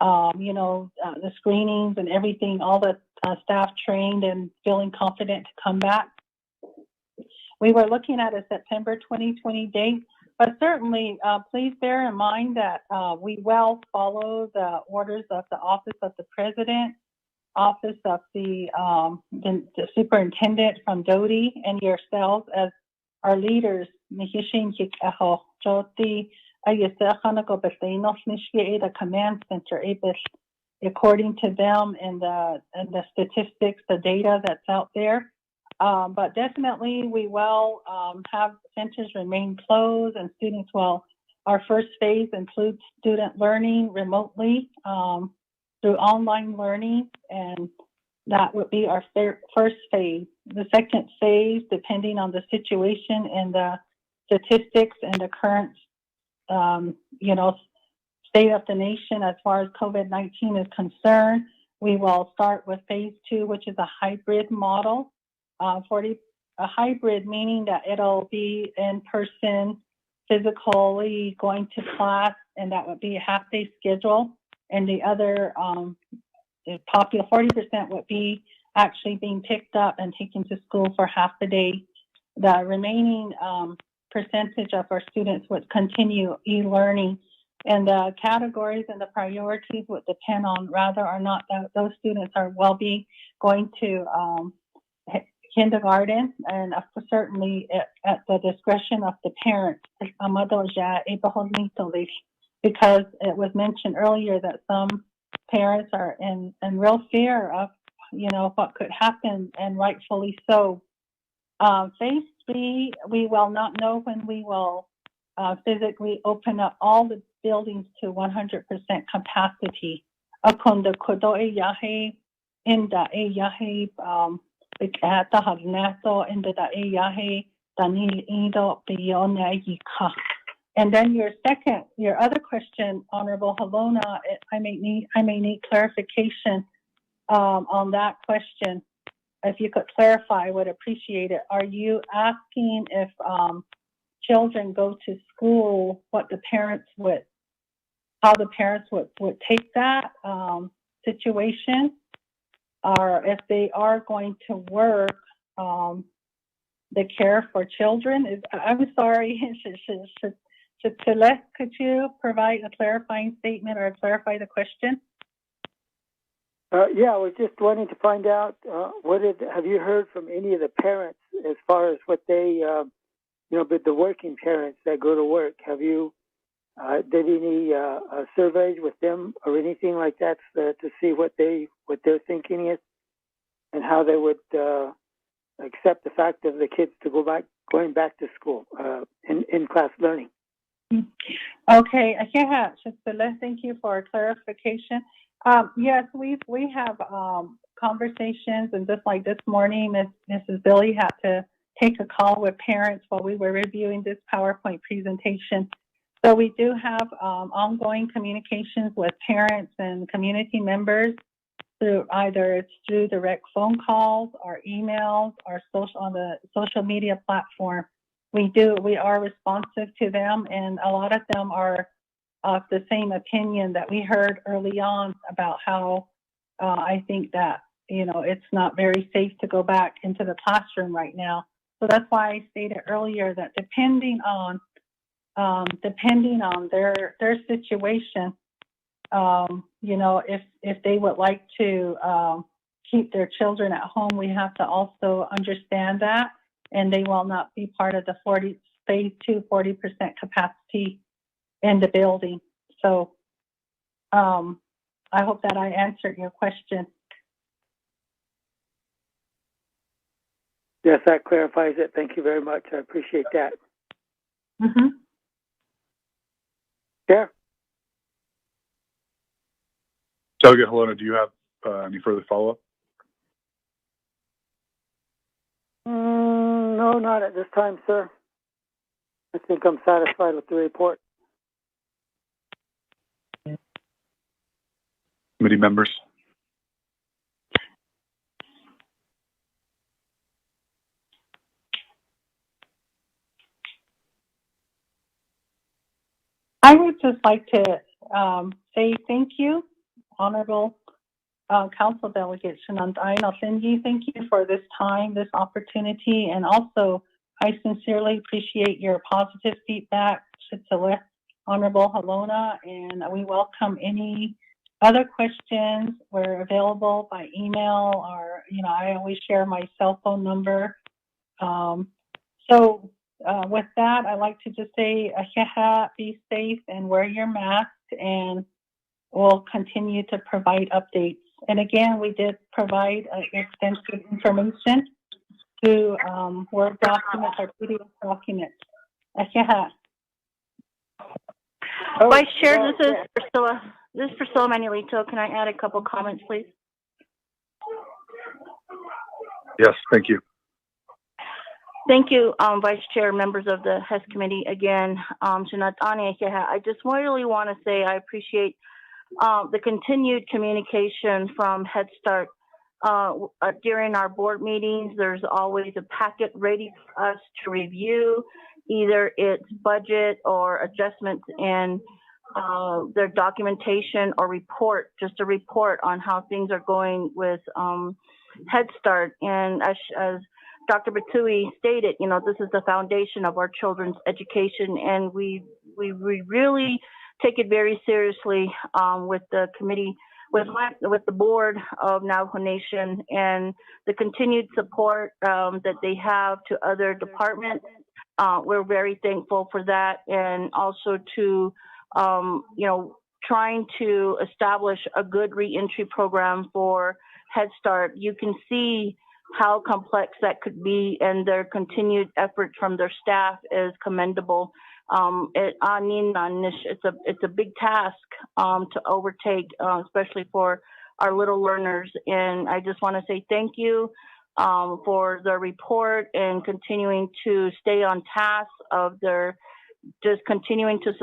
the screenings and everything, all the staff trained and feeling confident to come back. We were looking at a September 2020 date, but certainly please bear in mind that we will follow the orders of the Office of the President, Office of the Superintendent from Doty, and yourselves as our leaders. The command center, according to them and the statistics, the data that's out there. But definitely we will have centers remain closed, and students will. Our first phase includes student learning remotely through online learning, and that would be our first phase. The second phase, depending on the situation and the statistics and the current, state of the nation as far as COVID-19 is concerned, we will start with phase 2, which is a hybrid model. A hybrid meaning that it'll be in person, physically going to class, and that would be a half-day schedule. And the other, 40% would be actually being picked up and taken to school for half the day. The remaining percentage of our students would continue e-learning, and the categories and the priorities would depend on whether or not those students will be going to kindergarten, and certainly at the discretion of the parents, because it was mentioned earlier that some parents are in real fear of what could happen, and rightfully so. Phase 3, we will not know when we will physically open up all the buildings to 100% capacity. And then your other question, Honorable Halona, I may need clarification on that question. If you could clarify, I would appreciate it. Are you asking if children go to school, how the parents would take that situation, or if they are going to work, the care for children? I'm sorry, Celeste, could you provide a clarifying statement or clarify the question? Yeah, I was just wanting to find out, have you heard from any of the parents as far as what they, but the working parents that go to work? Have you did any surveys with them or anything like that to see what their thinking is and how they would accept the fact of the kids to going back to school in class learning? Okay, thank you for clarification. Yes, we have conversations, and just like this morning, Mrs. Billy had to take a call with parents while we were reviewing this PowerPoint presentation. So we do have ongoing communications with parents and community members through direct phone calls or emails or on the social media platform. We are responsive to them, and a lot of them are of the same opinion that we heard early on about how I think that, it's not very safe to go back into the classroom right now. So that's why I stated earlier that depending on their situation, if they would like to keep their children at home, we have to also understand that, and they will not be part of the phase 2 40% capacity in the building. So I hope that I answered your question. Yes, that clarifies it. Thank you very much. I appreciate that. Mm-hmm. Chair? Delegate Helena, do you have any further follow-up? No, not at this time, sir. I think I'm satisfied with the report. Committee members? I would just like to say thank you, Honorable Council Delegate Shenandoah Cindy. Thank you for this time, this opportunity, and also I sincerely appreciate your positive feedback to Honorable Helena, and we welcome any other questions. We're available by email, or I always share my cell phone number. With that, I'd like to just say, be safe and wear your mask, and we'll continue to provide updates. And again, we did provide extensive information to Word documents or PDF documents. Vice Chair, this is Priscilla Manuelito. Can I add a couple comments, please? Yes, thank you. Thank you, Vice Chair, members of the HES Committee. Again, I just really want to say I appreciate the continued communication from Head Start. During our board meetings, there's always a packet ready for us to review, either it's budget or adjustments in their documentation or report, just a report on how things are going with Head Start. And as Dr. Batui stated, this is the foundation of our children's education, and we really take it very seriously with the committee, with the board of Navajo Nation, and the continued support that they have to other departments. We're very thankful for that, and also to trying to establish a good reentry program for Head Start. You can see how complex that could be, and their continued effort from their staff is commendable. It's a big task to overtake, especially for our little learners. And I just want to say thank you for the report and continuing to stay on task of just continuing to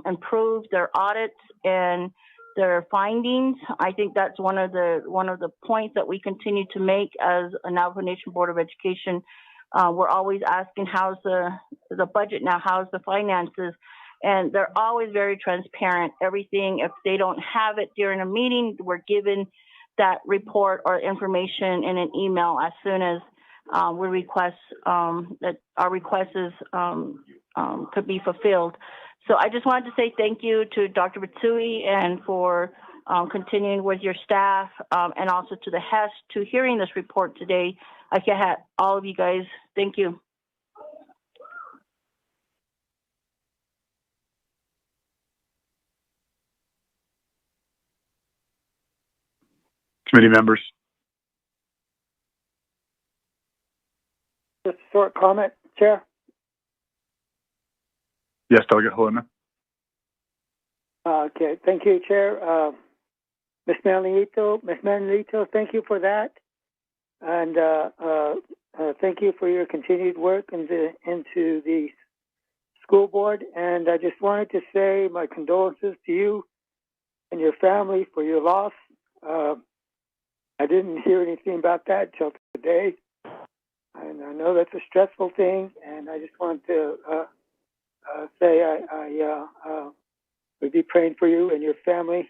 improve their audits and their findings. I think that's one of the points that we continue to make as a Navajo Nation Board of Education. We're always asking, how's the budget now? How's the finances? And they're always very transparent. Everything, if they don't have it during a meeting, we're given that report or information in an email as soon as we request that our requests could be fulfilled. So I just wanted to say thank you to Dr. Batsui and for continuing with your staff, and also to the HES to hearing this report today. I can have all of you guys. Thank you. Committee members. Just a short comment, Chair. Yes, Delegate Helena. Okay, thank you, Chair. Ms. Manuelito, thank you for that. And thank you for your continued work into the school board. And I just wanted to say my condolences to you and your family for your loss. I didn't hear anything about that until today. And I know that's a stressful thing. And I just wanted to say I would be praying for you and your family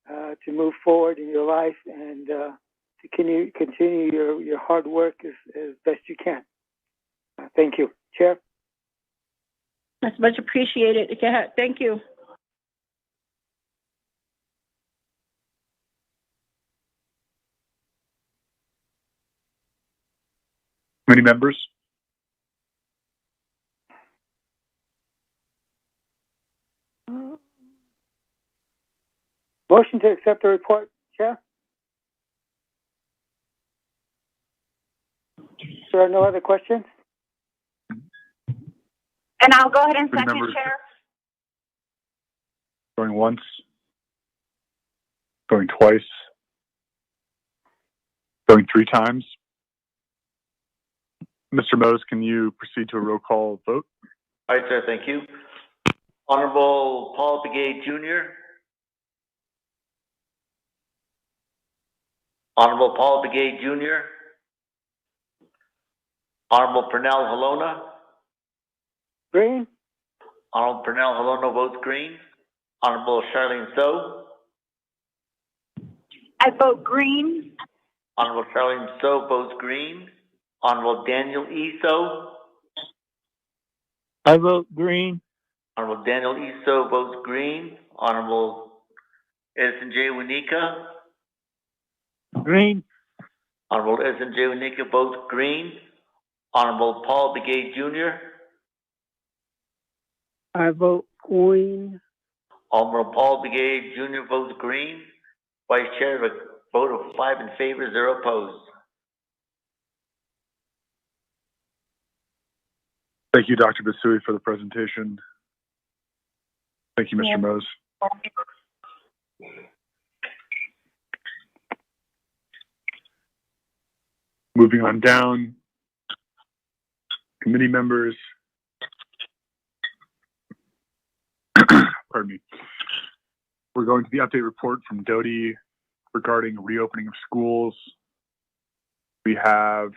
to move forward in your life and to continue your hard work as best you can. Thank you. Chair? That's much appreciated. Thank you. Committee members? Motion to accept the report, Chair. There are no other questions? And I'll go ahead and Committee second, members? Chair. Going once? Going twice? Going 3 times? Mr. Mose, can you proceed to a roll call vote? All right, sir, thank you. Honorable Paul Begay Jr. Honorable Paul Begay Jr. Honorable Pernell Halona. Green. Honorable Pernell Halona votes green. Honorable Charlene So. I vote green. Honorable Charlene So votes green. Honorable Daniel E. So. I vote green. Honorable Daniel E. So votes green. Honorable Edison J. Winika. Green. Honorable Edison J. Winika votes green. Honorable Paul Begay Jr. I vote green. Honorable Paul Begay Jr. votes green. Vice Chair, a vote of 5 in favor, 0 opposed. Thank you, Dr. Basui, for the presentation. Thank you, Mr. Mose. Moving on down, committee members. Pardon me. We're going to the update report from Doty regarding reopening of schools. We have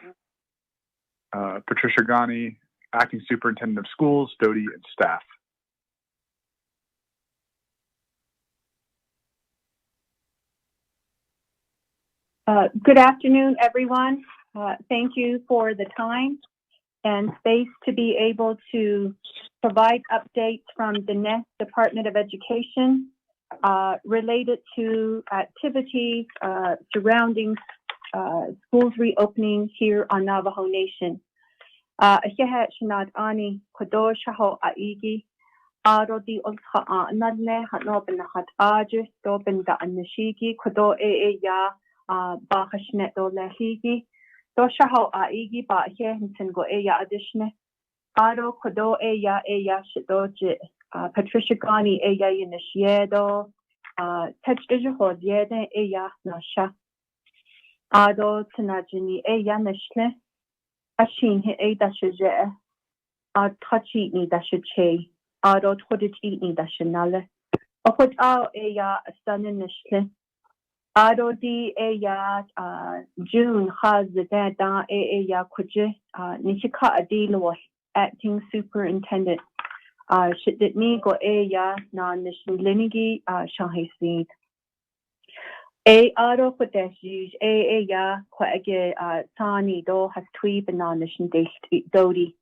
Patricia Ghani, Acting Superintendent of Schools, Doty, and staff. Good afternoon, everyone. Thank you for the time and space to be able to provide updates from the NEST Department of Education related to activities surrounding schools reopening here on Navajo Nation. Ahead Shanad Ani Kodo Shaho Aigi Aro di Ulha Nadne Hanoben Hat Ajus Doben da Anashigi Kodo ya Bahashnet do Lahigi Do Shaho Aigi Ba here Hintengo ya addition Aro Kodo ya Shidoji Patricia Ghani ya Initiedo Touch Ijo Yede ya Nasha Ado Tanajini ya Nishle Ashin he dashe touchy ni dashe che ado thodit ni dashe nale oput ya stanin nishle ado di ya June has the da ya kuje nishika adilo acting superintendent shit ni go ya na nishin linigi shahi seed aro kodesh ya kwage tani do has twi bananishin dodi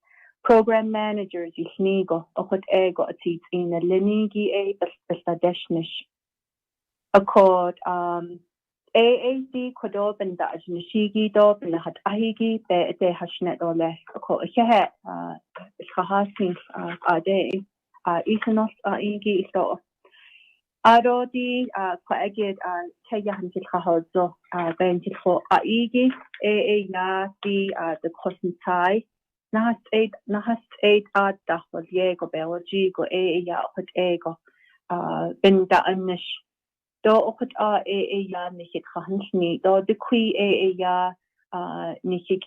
program managers yishnigo okot ego atit in a linigi bastadeshnish akod AAC kodoben da nishigi do binahat ahigi be hashnet ole akod hehe khahasing ade isanos igi isto Aro di kwaegid kayahan tilhahodzo ben tilho aigi ya di the kosentai nahas aid ad dahol yego biology go ya okut ego ben da anish do okut ya nihit khahanshni do de kui ya nihik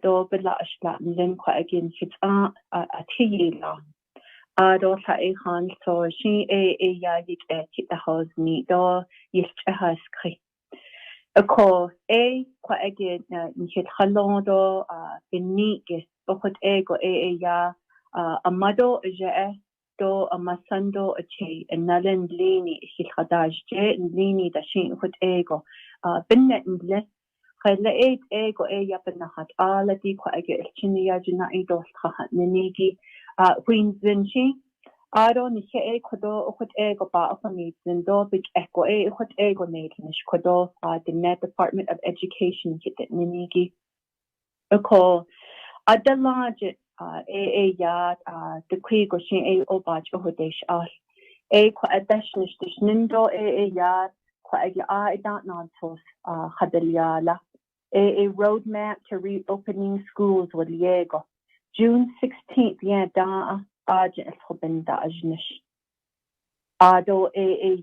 do bela ashla len kwaegin hit atiyila Ado sa khan so she ya yik kit the house ni do yist a haskri. A ko kwa again nchit khalon do binni ge bokot ego ya amado je do amasando a che nalen lini hil khadaj je lini da shin khot ego binnet ndle khale ego ya banahat ala di kwa age chiniya jina ido khahat nigi Queen Vinci, Aro Nike Kodo, Okot Ego Ba Zindo, Big Echo, Okot Ego Natanish Kodo, the Net Department of Education, Kit Ninigi. Ako adalajit yad the quigo shin obaj ohodesh al qua adashnish nindo yad qua idan nantos hadaliala roadmap to reopening schools with Diego June 16th da ajit hobenda ajnish ado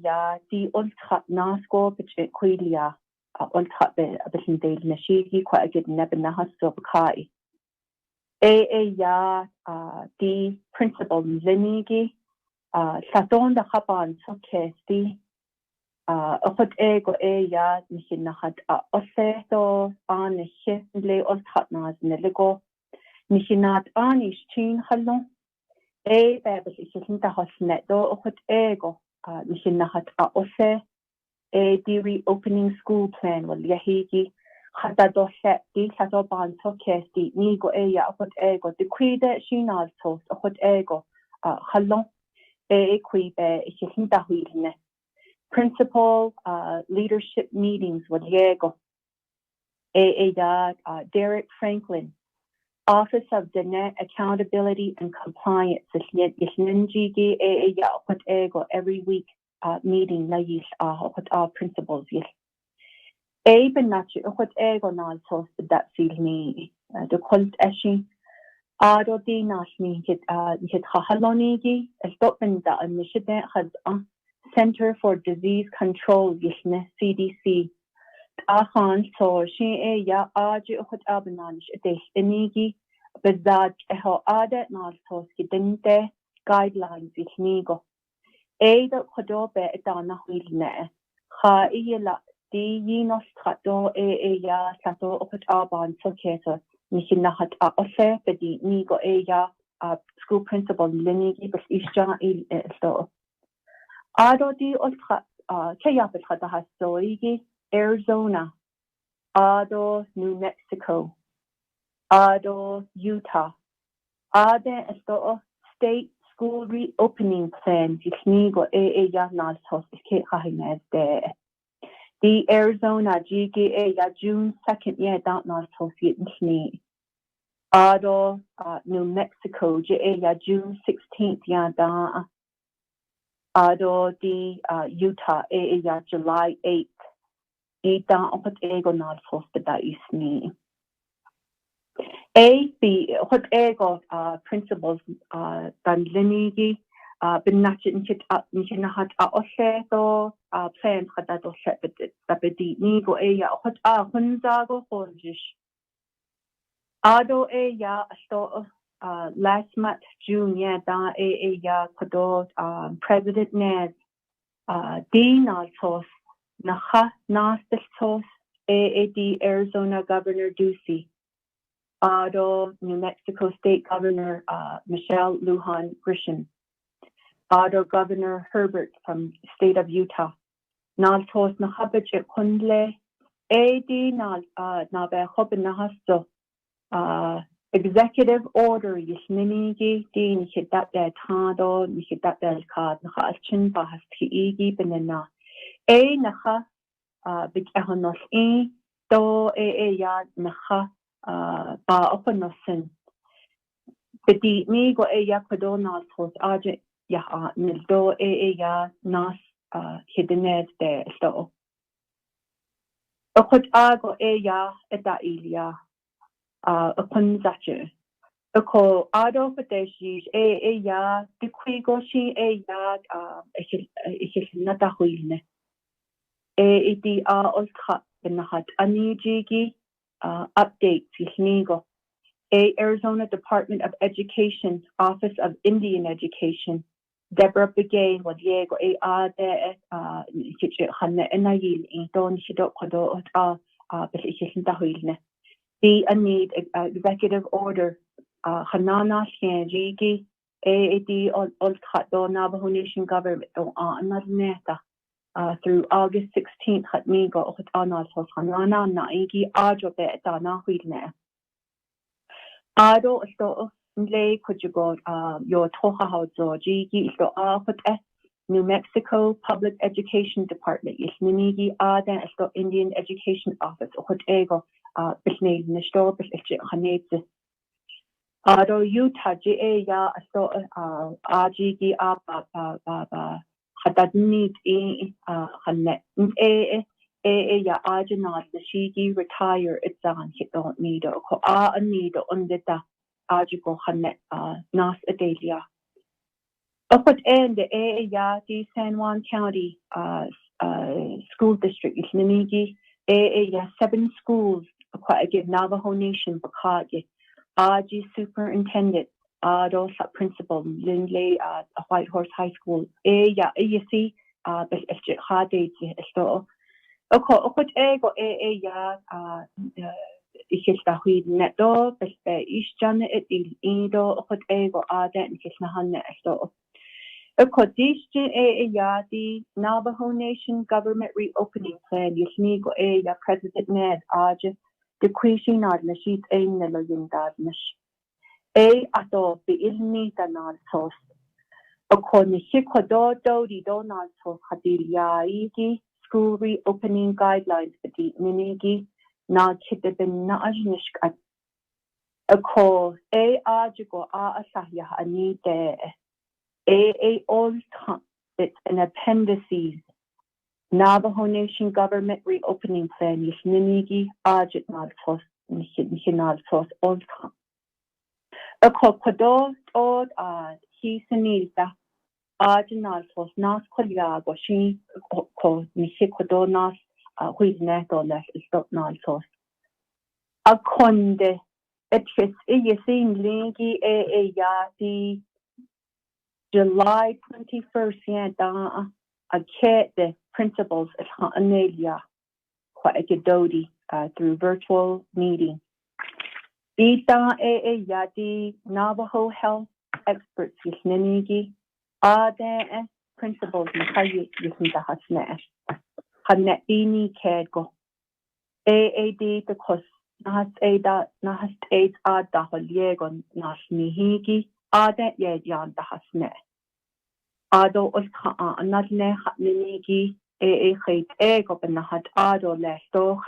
ya di ultrat nasko bitch quilia ultrat be abisin del nashigi qua agid nebna hasso kai ya the principal zinigi saton da haban sokesti ochot ego ya nihinahat oseto an le ultrat nas neligo nihinat anish chin halon babes isn't a hosnet do ochot ego nihinahat ose the reopening school plan wal yahigi hada do set di sato ban sokesti nigo ya ochot ego the quide shinal tos ochot ego halon qui be isn't a huilne principal leadership meetings with Diego Derek Franklin Office of the Net Accountability and Compliance every week meeting na yis principals yis ben nachi ego nal tos that feel me the cult eshi ado di nashni hit halonigi stoppen da initiative has Center for Disease Control yisne CDC Ahan so she ya aji ochot abananish ete inigi bezad eho adet nal tos kidente guidelines yisnigo da khodobe etana huilne kha iyela di yinos khado ya sato ochot aban so keto nihinahat ose bedi nigo ya school principal linigi bes isja il sto Ado di ultra kayapit hada hasoigi Arizona, Ado New Mexico, Ado Utah, Ade esto state school reopening plan disnigo ya naltos ke hahinez de the Arizona GGA ya June 2nd ya down naltos yitni Ado New Mexico GA ya June 16th ya da Ado the Utah ya July 8th Ida opet ego naltos da isni what ego principles dan linigi bin nachin kit nihat ose to plans khada to set bedi nigo ya what hunzago horjish ado ya sto last month June ya da ya kodo President Nez Dean altos naha nastos the Arizona Governor Ducey Ado New Mexico State Governor Michelle Lujan Grisham Ado Governor Herbert from state of Utah Naltos nahabaj kundle adi nal nabe hoben nahasto executive order yisminigi din hidat de tado hidat del kad nahachin bahas tiigi benena naha big ahonos do ya naha ba opanosin bedi mi go ya kodonal tos aje ya nildo ya nas hidenet de sto okot ago ya eta ilia upon zache ko ado padeshi ya dikwigo shi ya ikil nata huilne iti ultra benahat anijigi updates yisnigo Arizona Department of Education Office of Indian Education Deborah Begay wa Diego ade kiche khanne enayil don hido kodo belikhinta huilne the need executive order hanana shenjigi the Old Navajo Nation government anadneta through August 16th hatmigo anal hanana naigi ajo be dana huilne ado sto le could you go your toha how so jigi sto New Mexico Public Education Department is Nimigi Adan is Indian Education Office or ego Bisney Nishtor Bish Hanetse. Ado Utah GA ya so RGG Hadadnit Hanet ya Arjanat the Shigi retire it's on hit don't need a need under the Arjigo Hanet Nas Adelia. Up at end the ya the San Juan County school district is Nimigi ya 7 schools quite give Navajo Nation Bakagi. RG Superintendent, Ado Principal, Lindley, Whitehorse High School. Ya, you see, but if you had it, so. Okay, ego, ya, is the weed net door, but East Janet, it is Ido, ego, Aden, his Nahan, so. Okay, ya, the Navajo Nation Government Reopening Plan, you sneak, ya, President Ned, RG. The question are the sheet in the login darkness. Ato be ilni danal tos. Upon the Hikodo Dodi Donald tos Hadilia school reopening guidelines for the Ninigi, not Kittabin Najnishkat. A call Ajigo Asahya Anite all time. It's an appendices. Navajo Nation Government Reopening Plan is Ninigi, Ajit Nalfos, Hinalfos, all time. A copador or he senilda, Ajit Nalfos, Nas Koliago, she called Nishikodonas, whose neto is not Nalfos. A conde, it is a sing lingi a yati July 21st, a cat the principals at Anelia, Kwaekidodi, through virtual meeting. Ita yadi Navajo health experts Yisnenigi, Ade principals Nakayi Yisinda Hasne, Hanetini Kedgo, AAD the cost, Nahas Ada, Nahas Aid Ada Holiegon, Nasnihigi, Ade Yedyan the Hasne. Ado Ulka Nadne Hatninigi, Hate Ego Benahat Ado Lesto,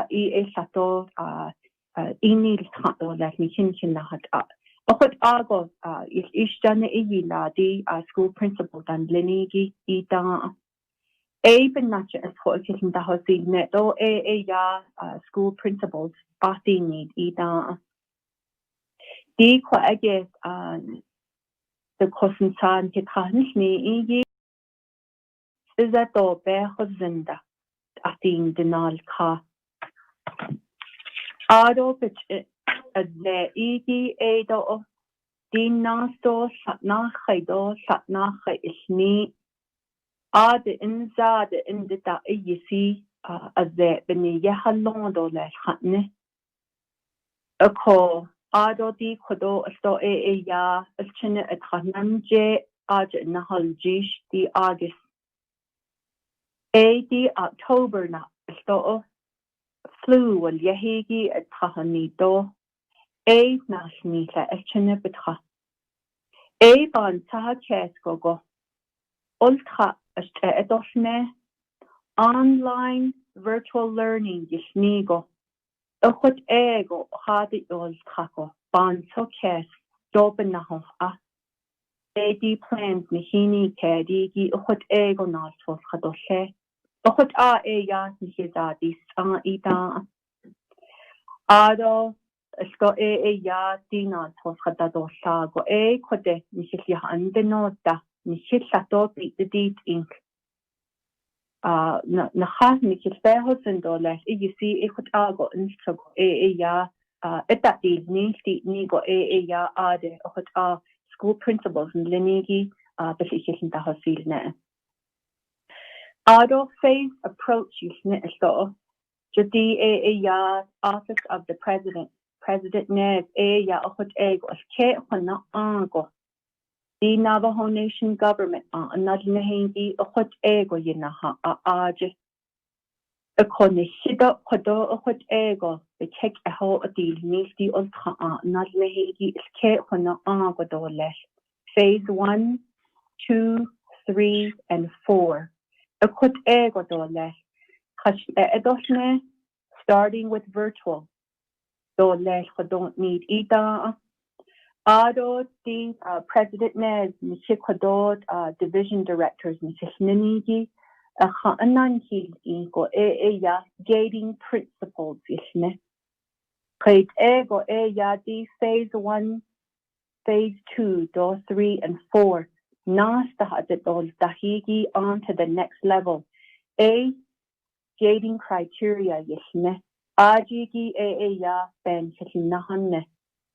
Sato, Inil Tato, let me Hinchinahat. Okot Ago is Ishtana Ladi, school principal and Lenigi, Ida. Benacha as for kissing the Hosi Neto, ya school principals, Ati need Ida. D I guess the cousin san Kitanish me is that all bear Hozinda, Atin Denal Ka. Ado pitch a le igi Ado Din Nasto Satna Haido Satna Isni Ad Inza the Indita Yisi as the Beni Yahalondo le Hatne. A call. Ado di kodo sto ya alchine at Hananje aj nahaljish di August. Di October na sto flu wal yahigi at Hanito. Nasmi la alchine betra. Ban taha kesko Ultra edosne online virtual learning yisnigo. Ochot ego hadi old kako ban so kes doben naho AD plans mihini kedigi ochot ego nasos hadoshe ochot ya nihizadi ida ado sto ya dinasos hadadosago kode nihilya andenota nihilla topi the deed ink na chas mi $1,000 you see could ago in struggle ya that is ni go ya ade or school principals and linigi but it's in the hospital now ado phase approach is net so jadi ya office of the president ned ya or ego ke hona ago the Navajo Nation government another nahingi ochot ego yinaha aje a konishida kodo ochot ego the check a ho a deal nifty ultra not nahingi is ke hona ago dole phase 1, 2, 3 and 4. A kut ego dole. Edosne, starting with virtual. Dole don't need ida. Ado the President Nez, Mr. Kwadod, Division Directors, Mr. Ninigi, Ananki, Ingo, ya gating principles, isne. Kait ego, ya di phase 1, phase 2, do 3 and 4. Nasta hadidol dahigi on to the next level. Gating criteria, isne. Ajigi ya ben nahanne.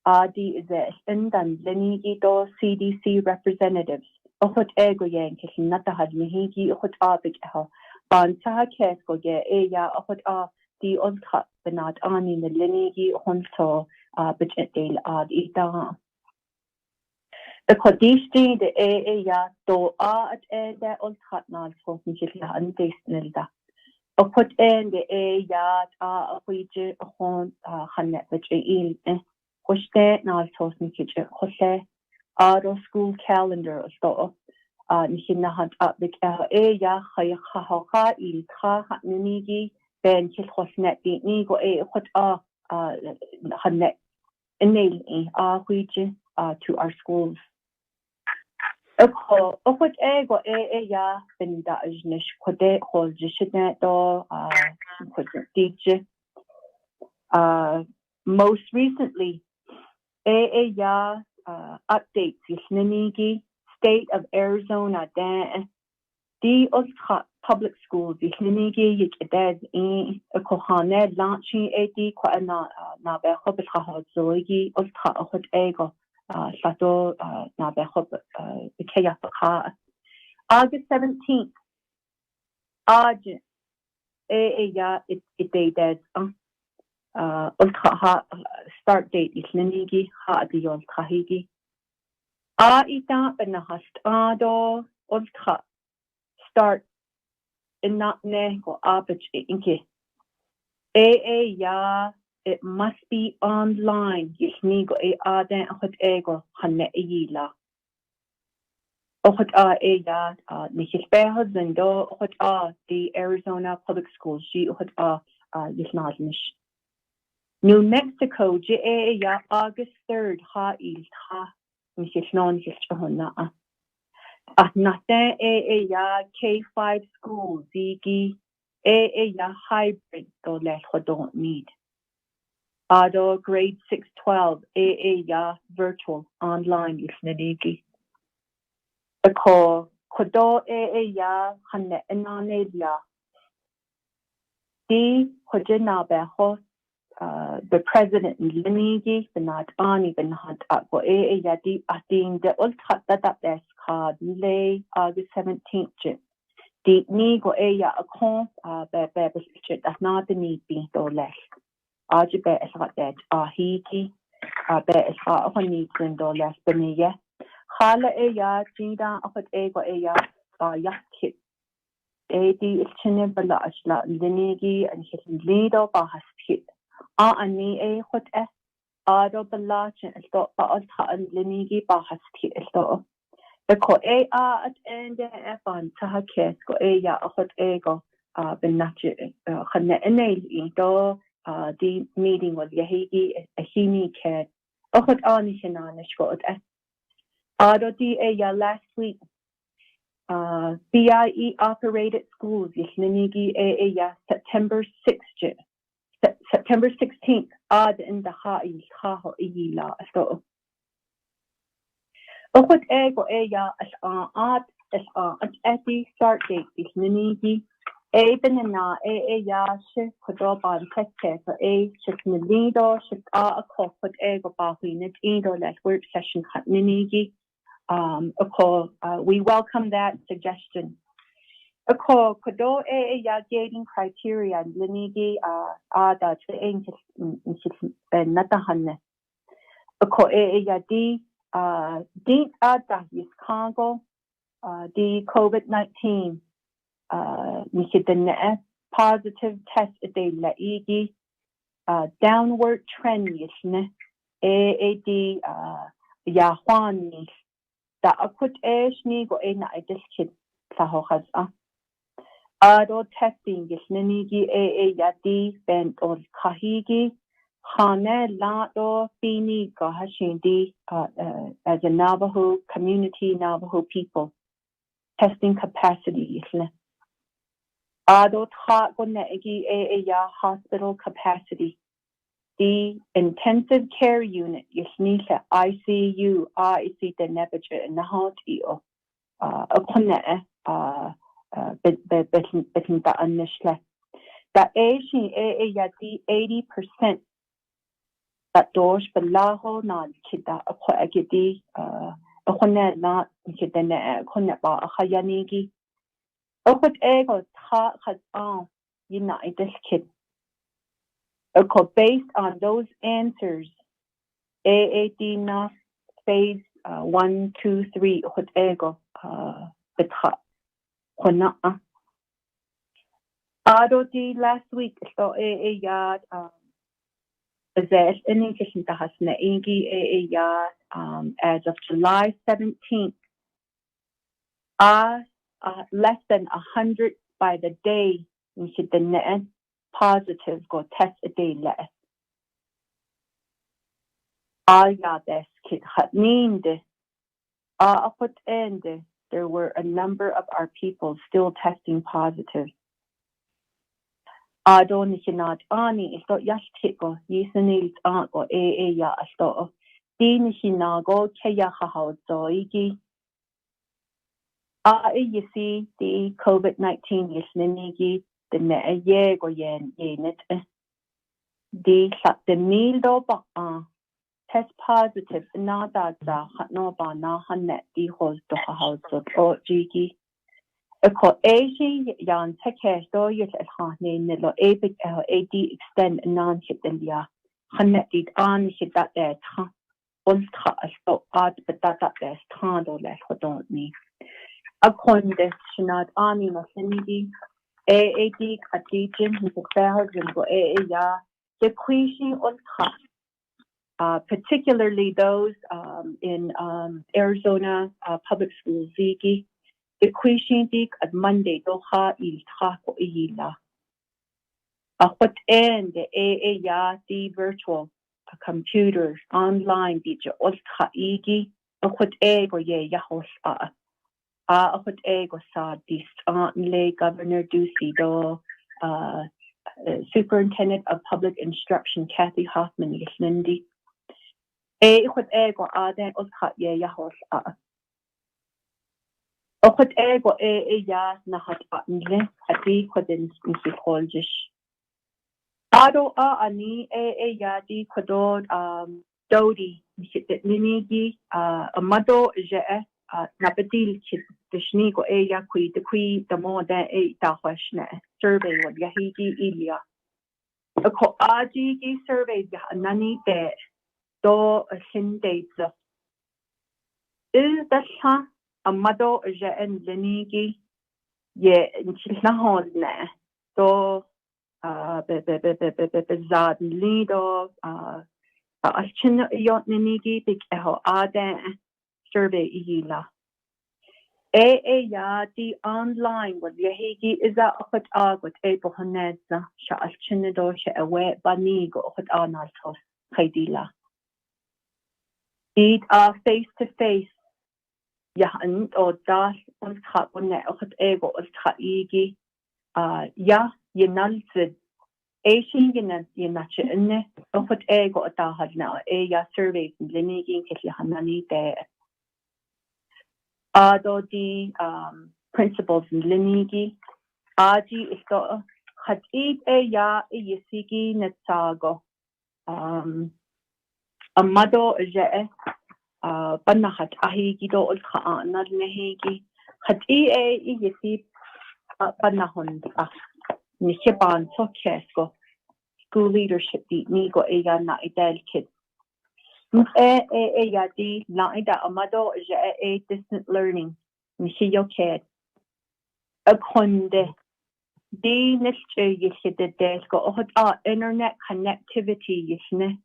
Adi is indan linigi do CDC representatives. Ochot ego yang kisnatahad mihigi ochot abig eho. Ban saha kesko ye ya ochot di olka benad ani na linigi honto budget deal ad ita. The kodishti de ya do at de olka nad fosin kitla andes nilda. Ochot de ya akwije hon hannet budget il Hushte na tosni kitche hoshe aro school calendar sto nihina had up the ya khaya kha il kha nigi ben kil hosnet ni go hot hannet enel huije to our schools Oko okot go ya ben da jnish kode hol jishne do teacher most recently ya updates Yisnanigi, State of Arizona, Dan, the public schools, Yisnanigi, Yikadad, a Kohane, launching AD, Quana, Nabehop, Zoigi, Hot Ego, Sato, Nabehop, Kayapaka. August 17th, Argent, ya, it dead. Start date is Linigi, Hadion Kahigi. Ita Benahast Ado, Ultra. Start in not Neko Abich Inke. Ya, it must be online. Yisnigo Aden Hot Ego, Hane Yila. Ohot ya, Nihispeha Zendo, Hot the Arizona Public Schools, G Hot Yisnadnish. New Mexico, ya August 3rd, il ha, Mrs. Non-Hishahona. Nate ya K5 schools, Zigi, ya hybrid, though let don't need. Ado grade 6-12, ya virtual, online, Isnadigi. A call, Kodo ya Hane Ananelia. Di Hojinabeho. The president Linigi, Benad Ani, Benad Akbo Yadi, Ating, the Ultra that best card, lay August 17th. The Nigo Aya a con, Bebis, that's not the need be though less. Arjibet is hot dead, Hiki, Bet is hot of needs and though less Benia. Hala Aya, Jida of Ego Aya, Yakit. Adi is Chinibala, Linigi, and his leader Bahas Kit. And me hot Ado Balachin is dot Baal and Linigi Bahasti is dot. The co at end Evan Tahakes go ya a hot ego Benachi Hane Enel do the meeting with Yahigi a Hini Ked. A hot Anishananish got Ado ya last week. BIE operated schools Yisnanigi ya September 6th. September 16th, in the Ha'i Haho Ila so. Okot ego ya as at the start date is Ninigi, Benina ya ship Kodoban Tete for shift Milido, shift a call put ego Bahuinit Ido that work session hat Ninigi. We welcome that suggestion. A call Kodo ya gating criteria Linigi ada to ancient Natahanne. A call ya di ada is Congo the COVID-19 Nihidane positive test de la igi downward trend yisne AAD Yahwani Da akut ni go na idis kid sahohas Ado testing is ninigi yadi bent on kahigi hane lado bini gahashindi as a Navajo community, Navajo people testing capacity isle. Ado ta go neigi ya hospital capacity. The intensive care unit is nisa ICU IC the nebaja in the heart a kone betin da annishle. Da Asian yadi 80% that doors belaho na kida a quagidi a kone na kidene kone ba a hayanigi. O what ego ta has on united kid. Based on those answers, AAD na phase 1, 2, 3 what ego betha. Last week, so yard possess an increase has naigi yard as of July 17th. Less than 100 by the day in the net positive go test a day less. This kid had named put end. There were a number of our people still testing positive. Don't you not ani is not yastiko, yisanil go ya asto. Din hinago kaya hao zoigi. You see the COVID-19 is ninigi, the ne ye go yen yenit. The meal do test positive, nada za no ba na hanet di hos do hao zo jigi. Eko Asia yan teke do yet at hane nilo epic AD extend non hit delia. Hanet did an hit that there ta. Ultra so odd but that there's tando less don't me. A conde shinad ani masenidi. AAD atijin his affairs and go ya. The quishin ultra. Particularly those in Arizona public schools, Ziggy, the Quishindik at Monday, Doha il Taco Ila. What end the AAYA, the virtual computers, online, DJ Ultra Igi, what ego ye Yahos what ego sa this lay Governor Ducey, do Superintendent of Public Instruction, Kathy Hoffman, Yasmindi. What ego then ultra ye yahos what ego ya nahat nle ati kwadin psychologish ado ani ya di kwadod dodi ninigi amado je nabatil kit dishni go ya kui the more than ta hwashna survey what yahidi ilia ko aji gi survey ya nani te do hindates is that amado je en lenigi ye nchilnahon ne so bezad lido alchin yot nenigi big eho aden survey ihila ya di online what yahigi is that what agot ebo haneza sha alchin do she awe banigo what analtos khaidila Did face to face and or das und hat und auch ego und igi yenalzid Asian yenache inne och ego da had now surveys and linigi kitli hanani de do di principles in linigi aji is do had yisigi netsago amado je panahat ahigi do ulkha nad nehigi hat yisi panahon nishiban sokesko school leadership di nigo na idel kid ya di la ida amado je distant learning nishiyo kid a konde di nische yisi de desko internet connectivity yisne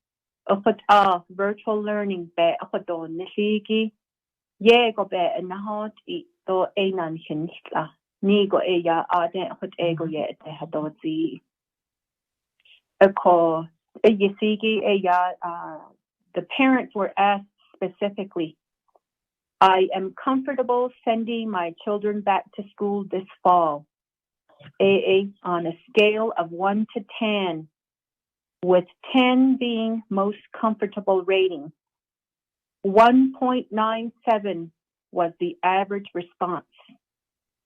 virtual learning be akadon nishigi Yego be nahot I do einan hinsla. Nigo eya aden hot ego ye te hadozi. Ako yisigi eya the parents were asked specifically, I am comfortable sending my children back to school this fall. On a scale of 1 to 10, with 10 being most comfortable rating. 1.97 was the average response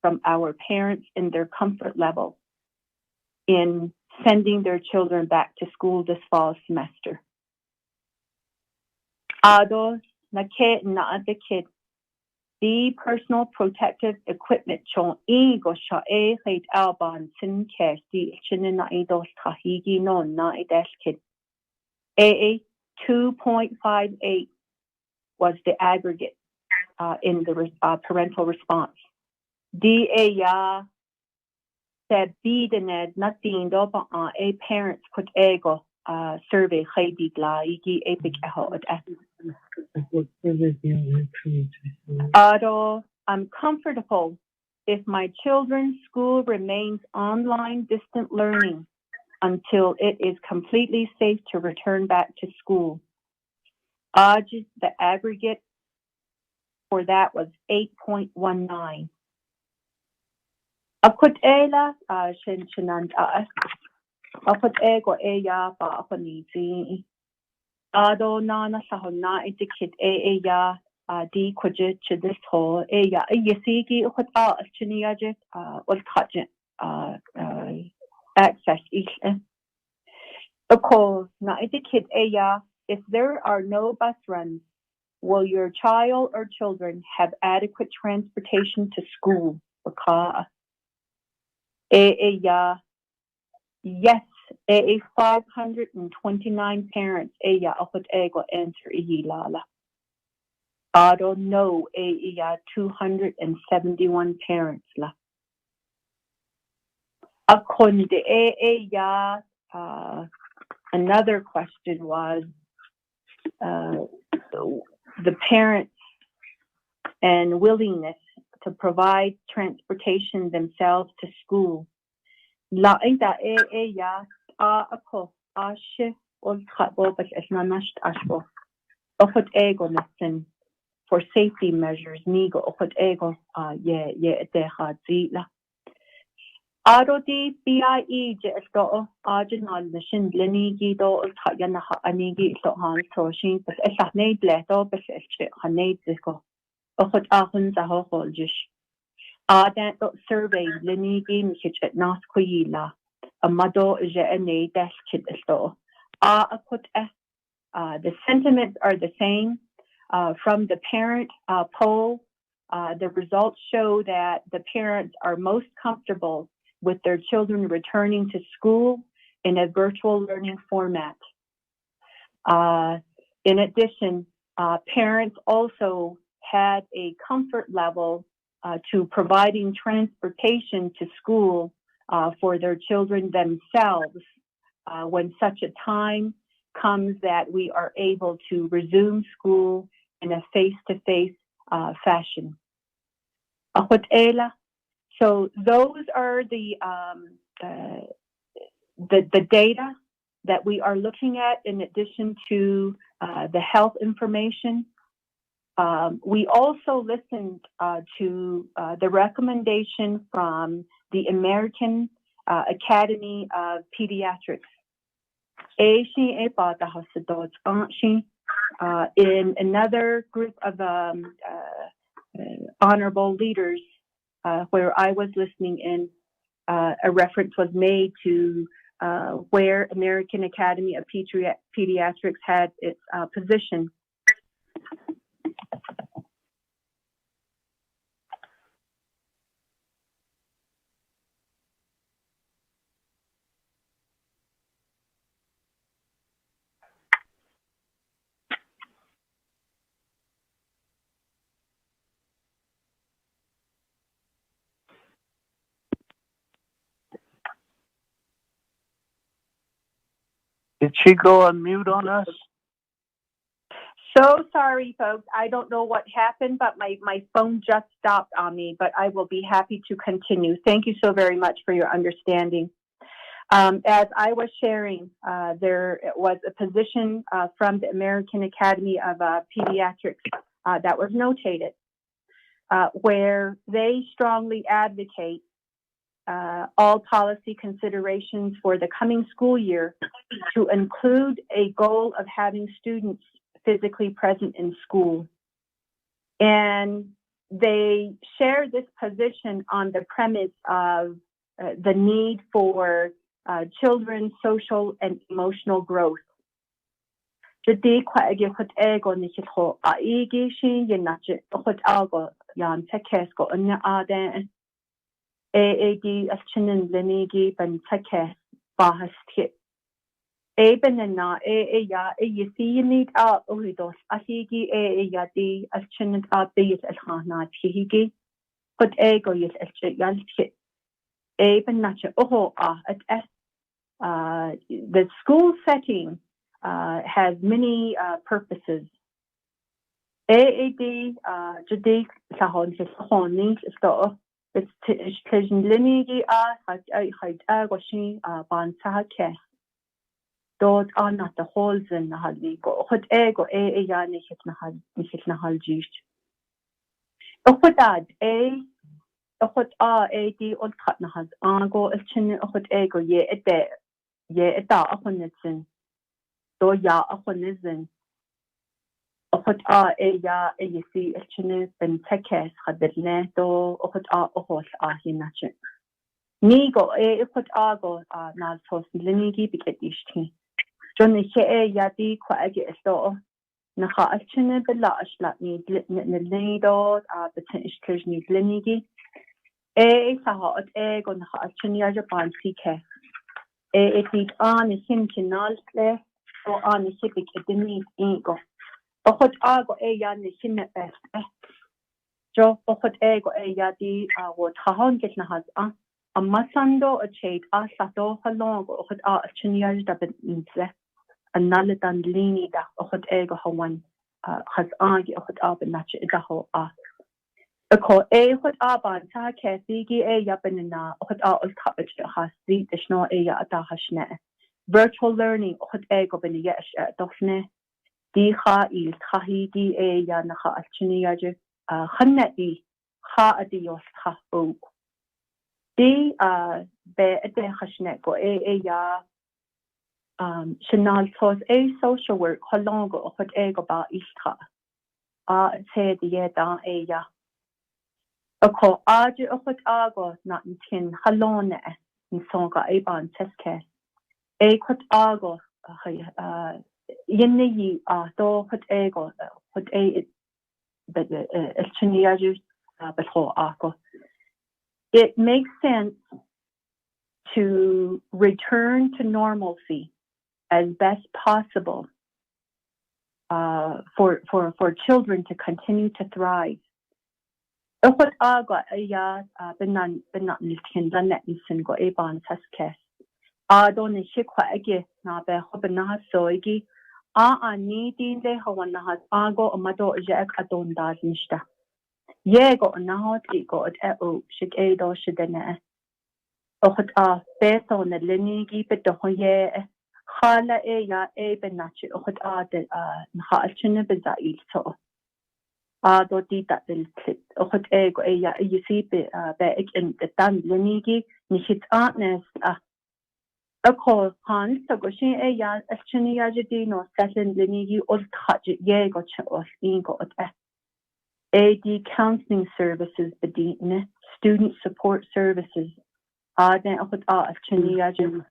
from our parents in their comfort level in sending their children back to school this fall semester. Ado na ke na the kid. The personal protective equipment chon go sha hate alban sin ke di chinin na dos tahigi no na kid. 2.58 was the aggregate in the parental response. DA said bidened nothing dopa a parents put ego survey heidi gla igi epic ehot. I'm comfortable if my children's school remains online distant learning until it is completely safe to return back to school. The aggregate for that was 8.19. Akut ela shinanand akut ego eya ba akonizi ado nana sahona indicate eya di kwaje to this whole eya yesigi akut chiniaje ul kaje access ish ako na indicate eya if there are no bus runs, will your child or children have adequate transportation to school? Yes, 529 parents answer lala. I don't know 271 parents la. Another question was the parents and willingness to provide transportation themselves to school. La ida ya ako ashe ol khatbo bas esnanash ashbo. Okot ego nasin for safety measures nigo okot ego ye te hadzi la. Ado di BIE je esto ajinal nashin lenigi do ol khatya na anigi so han so shin bas esahne bleto bas esche hane ziko. Okot ahun za ho holjish. That survey lenigi mishit nas koyila. Amado je ene dash kid esto. Akut the sentiments are the same. From the parent poll, the results show that the parents are most comfortable with their children returning to school in a virtual learning format. In addition, parents also had a comfort level to providing transportation to school for their children themselves when such a time comes that we are able to resume school in a face-to-face fashion. So those are the data that we are looking at in addition to the health information. We also listened to the recommendation from the American Academy of Pediatrics. In another group of honorable leaders where I was listening in, a reference was made to where American Academy of Pediatrics had its position. Did she go on mute on us? So sorry, folks. I don't know what happened, but my phone just stopped on me, but I will be happy to continue. Thank you so very much for your understanding. As I was sharing, there was a position from the American Academy of Pediatrics that was notated, where they strongly advocate all policy considerations for the coming school year to include a goal of having students physically present in school. And they share this position on the premise of the need for children's social and emotional growth. Jadi kwa ege khut ego ni kitho a ege shi yenache khut algo yan tekes go anya ade AAD achinin lenigi ban tekes bahasti eben na ya yisi need a uhidos ahigi ya di achinin a bit al khana higi khut ego yis yalti eben nache oho at the school setting has many purposes. AAD jadi sahon sahoni sto it's linigi goshi ban sahake dot are not the holes in the haligo hot ego ya nikit na haljish okhadad okhad AAD on kat na has go chin okhad ego ye eda akhonitsin do ya akhonizin okhad ya yisi chine ben tekes khadne do okhad ohol hinachin nigo okhad go na sos linigi biketishti jonni che ya di kwa age sto na kha chine bella ashla ni nido potential ni linigi sahat go na kha chine ya japan sike it on him kinaltle so on the hipik edini ego okhot ago ya ni hinne best jo okhot ego ya di wo tahon get na has amasando a chait asato halongo okhot chiniya da benze analadan lini da okhot ego hawan has agi okhot nache da ho Ako khut aban ta ke sigi yabanina khut ul tapich has the shno ya ata hashne virtual learning khut go ben yesh dofne di kha il khahigi ya na kha achini yaje khanna di kha adi yos kha o di be ade hashne go ya shinal tos social work holongo khut go ba isha say the da ya Ako aji okhot ago na tin halone in songa ban teske khot ago yenni do khot ego khot but chiniaju but ho ago it makes sense to return to normalcy as best possible for children to continue to thrive. Okhot aga ya benan niskin lanet nisin go ban taske don ni shikwa age na be hobna soigi ni din de hawan na has ago amado jek adon da nishta ye go na hot go at o shik do shidene okhot beto na lenigi be do ye khala ya benachi okhot de na halchine be zail so do di that del clip okhot ego ya you see be in the dan lenigi ni hit artness a call han so go shin ya achini ya jidi no setting lenigi ol touch ye go chos ingo AD counseling services bedine student support services then okhot achini ya jidi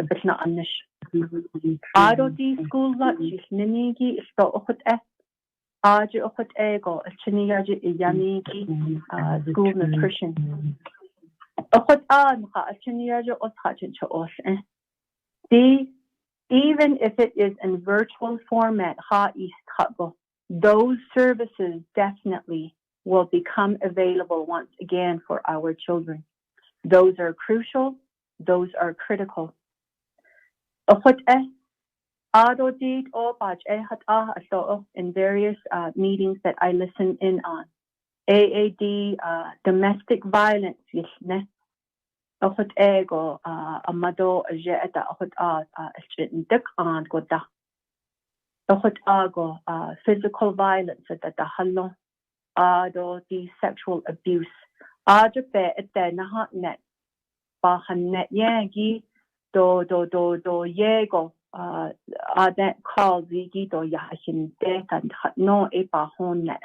but not anish do di school lunch lenigi so okhot Aji okhot ego chiniyaji yaniki school nutrition. Okhot anha chiniyaji othachin chos. Even if it is in virtual format, those services definitely will become available once again for our children. Those are crucial. Those are critical. Okhot Adodid o baj hat aso in various meetings that I listen in on. AAD, domestic violence, yisne. Ochot ego, amado jeta ochot dik on goda. Ochot ago, physical violence at the halon. Ado the sexual abuse. Ado pe ete nahat net. Bahan net yagi do yego. That call zigi do yahin dekan no e bahon net.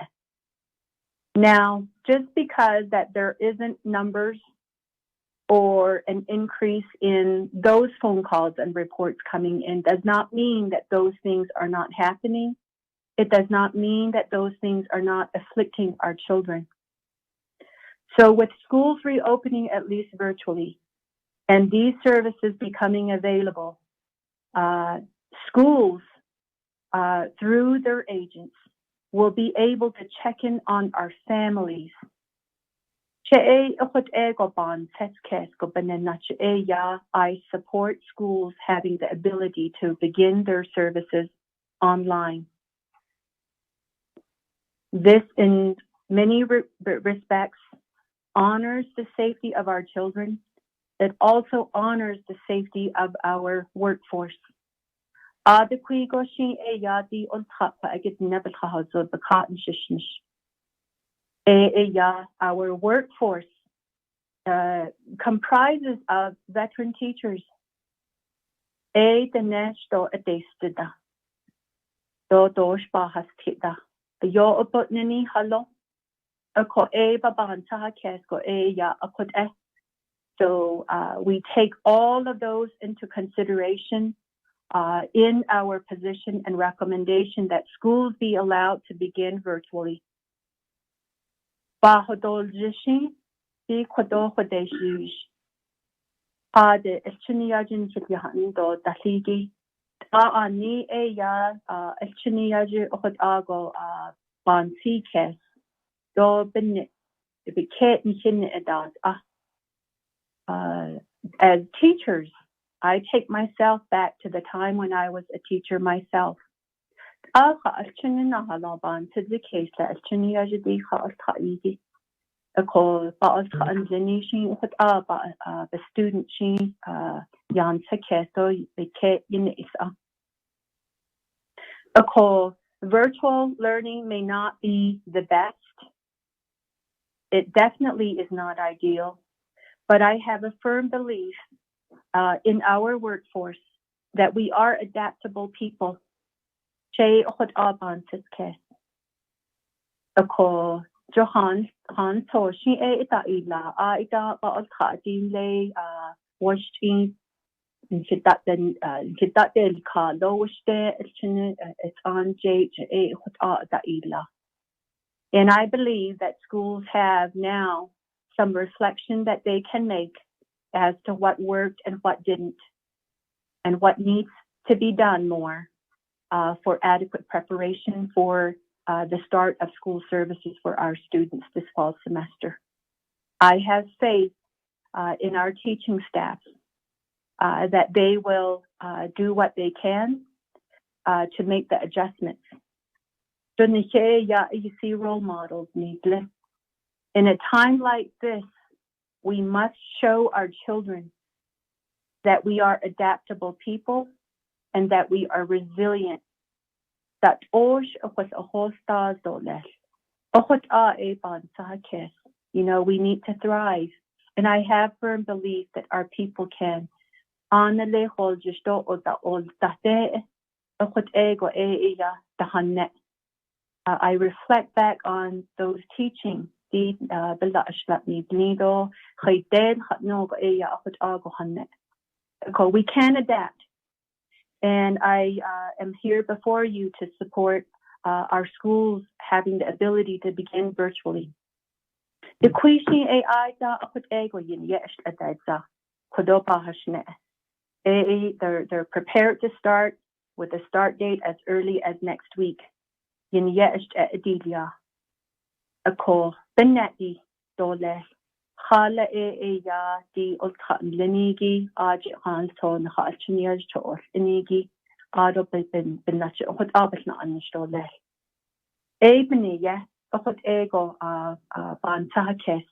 Now, just because that there isn't numbers or an increase in those phone calls and reports coming in does not mean that those things are not happening. It does not mean that those things are not afflicting our children. So with schools reopening at least virtually and these services becoming available, schools through their agents will be able to check in on our families. I support schools having the ability to begin their services online. This, in many respects, honors the safety of our children. It also honors the safety of our workforce. Our workforce comprises of veteran teachers. So we take all of those into consideration in our position and recommendation that schools be allowed to begin virtually. As teachers, I take myself back to the time when I was a teacher myself. Virtual learning may not be the best. It definitely is not ideal, but I have a firm belief in our workforce that we are adaptable people. Johan Toshi ita ila ita din washing kitat del ka lo washte it's on J ila. And I believe that schools have now some reflection that they can make as to what worked and what didn't, and what needs to be done more for adequate preparation for the start of school services for our students this fall semester. I have faith in our teaching staff that they will do what they can to make the adjustments. You see role models. In a time like this, we must show our children that we are adaptable people and that we are resilient. That we need to thrive. And I have firm belief that our people can. I reflect back on those teachings. We can adapt. And I am here before you to support our schools having the ability to begin virtually. They're prepared to start with a start date as early as next week. Hala di ulta linigi aji han son ha alchiniaj to inigi Ado bin na chi hot abas na anishto le. Ebony yeah hot ego ban tahakes.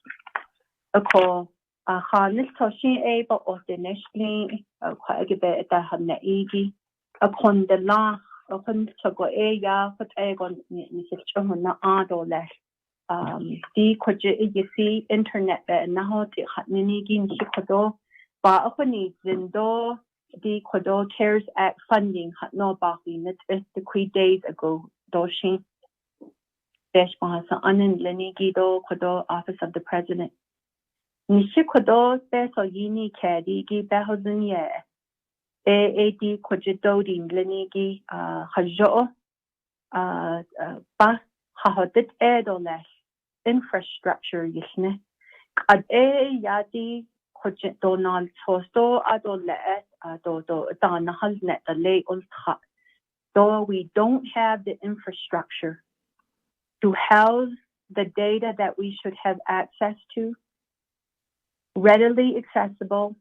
Ako Khalis Toshin able or the Neshli quite a bit that had Naigi upon the la upon Togo ya hot ego na ado le. The kwaje you see internet na hot hatnigi nishikodo ba upon zindo the Quado CARES Act funding had no baki net the 3 days ago doshin Desh Bahasa Anan Lenigi do Quado Office of the President. Nishi Quado Beso Yini Kadigi Behozin ye AAD Quajidodin Lenigi Hajo Ba Hahodit Edolesh infrastructure yisne. Ad Yadi Quajit Donald Tosto Adole do Danahal net the lay ultra. Though we don't have the infrastructure to house the data that we should have access to, readily accessible,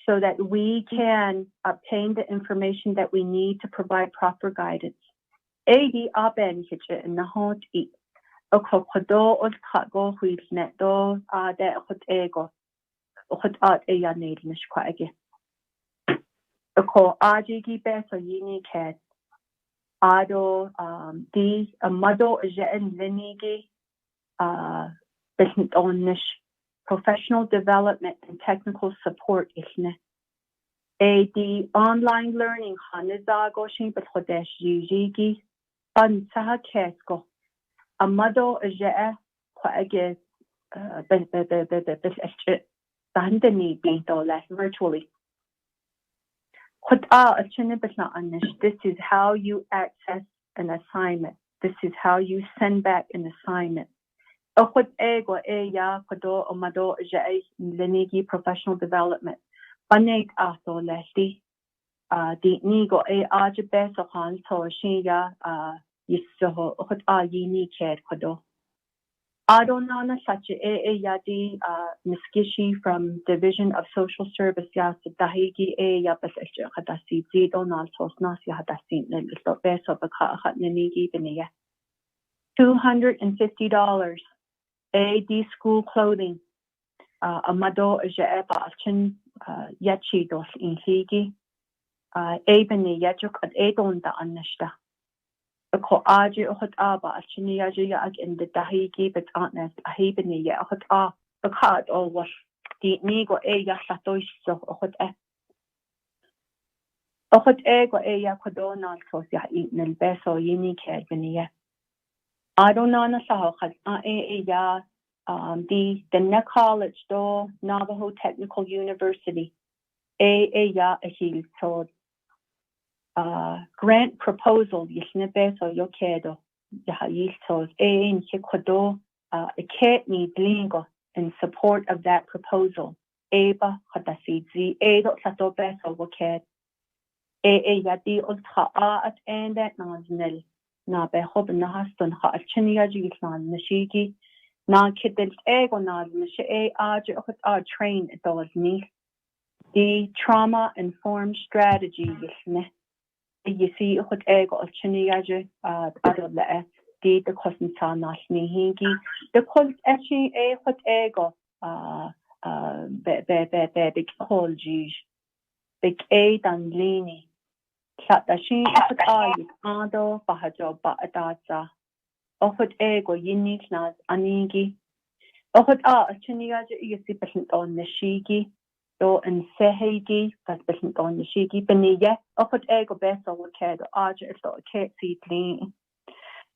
so that we can obtain the information that we need to provide proper guidance. Adi aben hiche in the hot eat. Okokodo od kago huit net do de hot ego. Hot art a ya need nishquage. Oko ajigi beso yini cat. Ado di amado jen lenigi business professional development and technical support isne. The online learning hanizago shin but khodesh yigi ban saha kesko amado jen quage bandani binto less virtually. This is how you access an assignment. This is how you send back an assignment. Professional development. Banate ato lesti. Di nigo ajbe so han to shiya yisoho yini ked kodo. Adonana such yadi Miskishi from Division of Social Service yas dahigi yabas hadasi zidonal tosnas yahadasin listo beso baka hatnigi beniya. $250. AD school clothing. Amado jaeba chin yachi dos in higi. Ebeni yachuk at edonda annashta. Ko aji ohot aba chini yaji yag in the dahigi but antnes ahibini ya ohot bakad or was the nigo ya satoish so ohot ego ya kodona sos ya eaten beso yini kedbini. I don't know ya the college do Navajo Technical University ya ahil so grant proposal yisne so yokedo yaha yistos in hikodo iketni lingo in support of that proposal eba hadasidzi edo sato beso woked yadi ultra at and that naznel na be hob na haston ha chiniya jislan nashigi na kidel ego na nishe aj train does ni the trauma informed strategy yisne. You see what ego chiniyaje adole the cosmta nashni hingi the cult eshi what ego big colji big dan lini Satashi ado bahajo ba adasa what ego yinik nas anigi what chiniyaje yisi percent on nishigi do and sehigi that's business on the shiki beniya what ego beso woked aja so ke si clean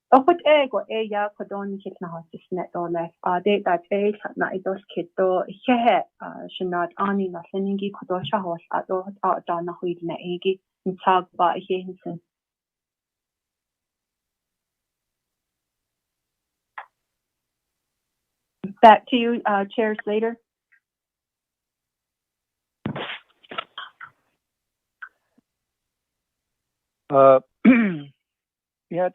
what ego ya kodon kit na hosis net do left de that na idos kit do he shinat ani na seningi kodo shahos ado da na huid na egi tag ba hinsen. Back to you, Chair Slater. Yet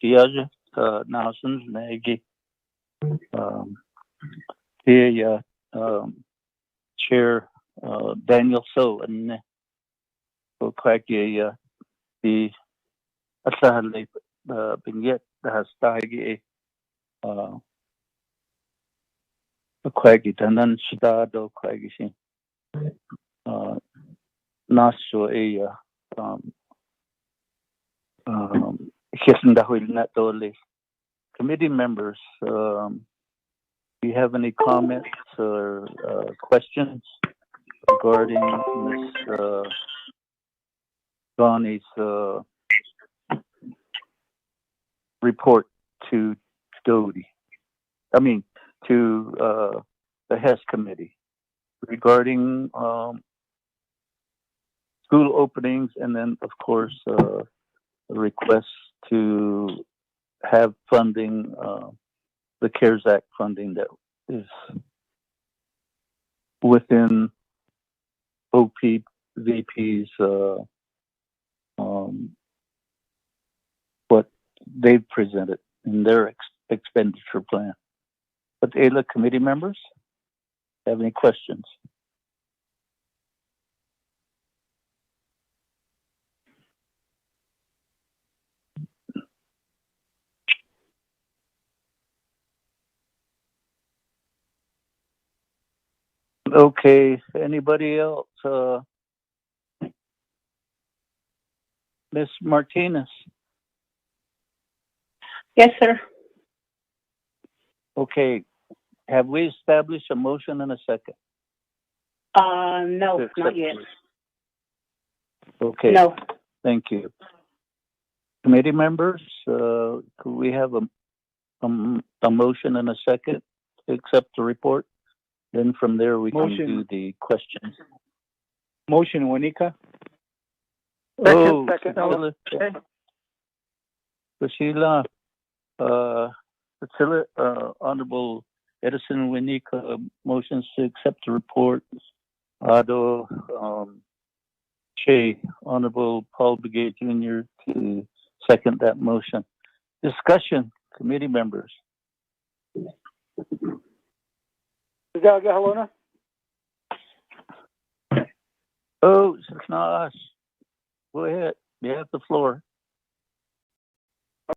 Kiaja Nelson's Nagi here Chair Daniel So and ko kwagi the asahali binyet has tagi kwagi tanan shida do kwagi shi naso hisndahul na dole. Committee members, do you have any comments or questions regarding Ms. Donnie's report to Doty? I mean, to the HES committee regarding school openings, and then, of course, a request to have funding, the CARES Act funding that is within OPVP's what they've presented in their expenditure plan. But AILA committee members have any questions? Okay, anybody else? Ms. Martinez? Yes, sir. Okay, have we established a motion in a second? No, not yet. Okay. No. Thank you. Committee members, could we have a motion in a second to accept the report? Then from there we can do the questions. Motion, Wanika. Second. Priscilla, Honorable Edison Winika motions to accept the report. Ado Che, Honorable Paul Begay Jr. to second that motion. Discussion, committee members. Oh, it's not us. Go ahead. You have the floor.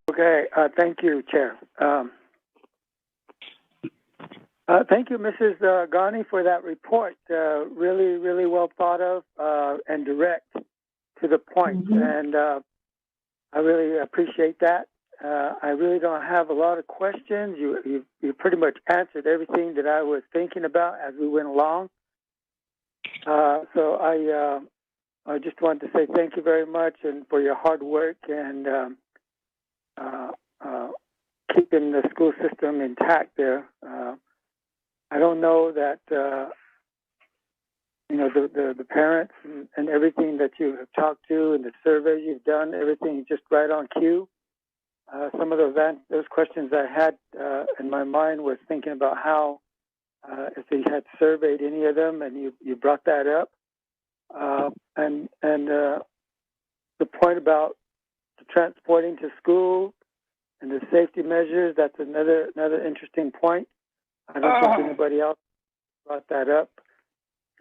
Okay. Thank you, Chair. Thank you, Mrs. Ghani, for that report. Really, really well thought of and direct to the point. And I really appreciate that. I really don't have a lot of questions. You pretty much answered everything that I was thinking about as we went along. So I just wanted to say thank you very much and for your hard work and keeping the school system intact there. I don't know that the parents and everything that you have talked to and the surveys you've done, everything just right on cue. Some of those questions I had in my mind was thinking about how if they had surveyed any of them, and you brought that up, and the point about the transporting to school and the safety measures. That's another interesting point. I don't think anybody else brought that up.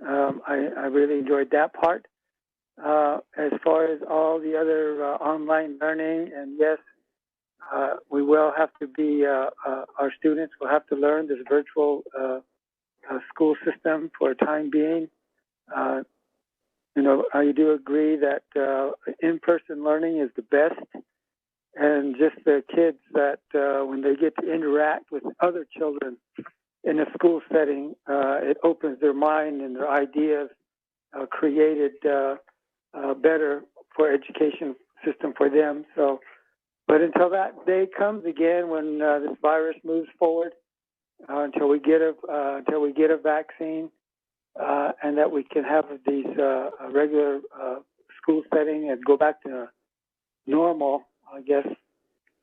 I really enjoyed that part. As far as all the other online learning, and yes, we will have to be, our students will have to learn this virtual school system for a time being. I do agree that in-person learning is the best. And just the kids that when they get to interact with other children in a school setting, it opens their mind and their ideas created better for education system for them. So, but until that day comes again, when this virus moves forward, until we get a vaccine, and that we can have these regular school setting and go back to normal, I guess.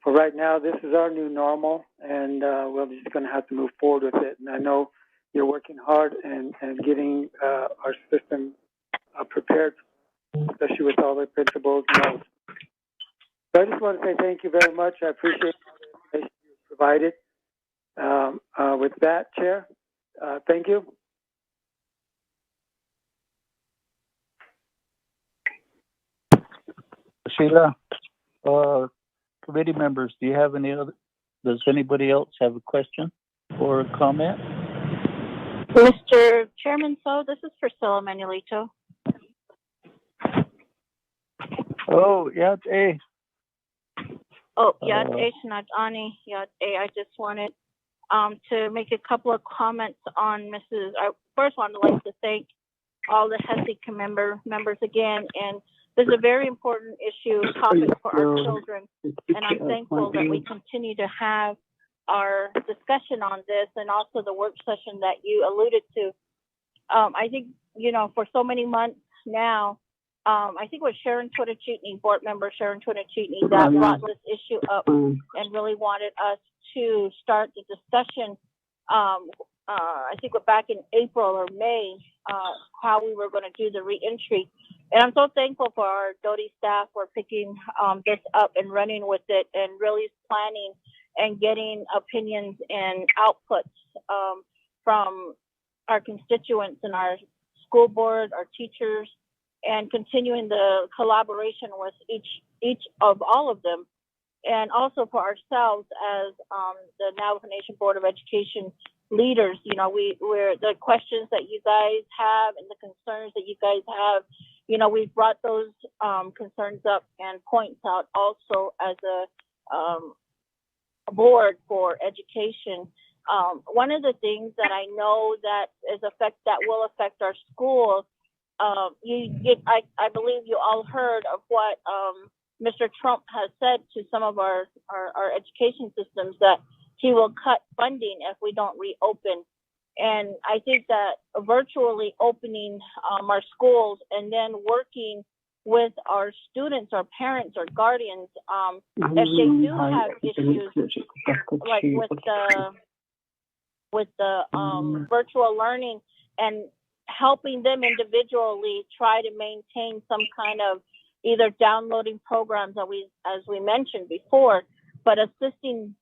For right now, this is our new normal, and we're just going to have to move forward with it. And I know you're working hard and getting our system prepared, especially with all the principals and all. So I just want to say thank you very much. I appreciate all the information you provided. With that, Chair, thank you. Sheila, committee members, do you have any other? Does anybody else have a question or a comment? Mr. Chairman, so this is Priscilla Manuelito. Oh, yeah, hey. Oh, Yad Shnad Ani, Yad I just wanted to make a couple of comments on Mrs. I first want to like to thank all the HESI members again, and this is a very important topic for our children, and I'm thankful that we continue to have our discussion on this and also the work session that you alluded to. I think, for so many months now, I think it was Sharon Twitachitney, board member Sharon Twitachitney, that brought this issue up and really wanted us to start the discussion. I think back in April or May, how we were going to do the reentry. And I'm so thankful for our Doty staff for picking this up and running with it and really planning and getting opinions and outputs from our constituents and our school board, our teachers, and continuing the collaboration with each of all of them. And also for ourselves as the Navajo Nation Board of Education leaders, we're the questions that you guys have and the concerns that you guys have, we've brought those concerns up and points out also as a board for education. One of the things that I know that will affect our schools, I believe you all heard of what Mr. Trump has said to some of our education systems, that he will cut funding if we don't reopen. And I think that virtually opening our schools and then working with our students, our parents, our guardians, if they do have issues like with the virtual learning, and helping them individually try to maintain some kind of either downloading programs as we mentioned before, but assisting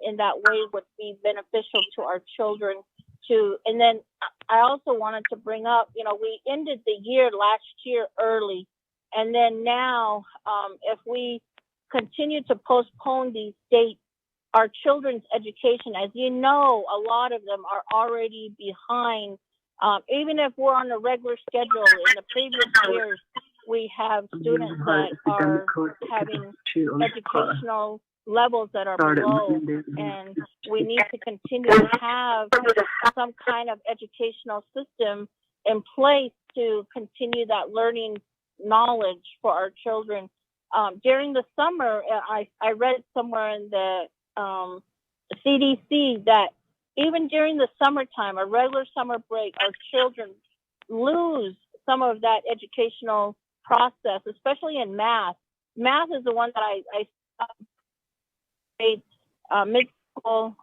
in that way would be beneficial to our children too. And then I also wanted to bring up, we ended the year last year early, and then now if we continue to postpone these dates, our children's education, as you know, a lot of them are already behind. Even if we're on a regular schedule, in the previous years, we have students that are having educational levels that are below, and we need to continue to have some kind of educational system in place to continue that learning knowledge for our children. During the summer, I read somewhere in the CDC that even during the summertime, a regular summer break, our children lose some of that educational process, especially in math. Math is the one that I mid-school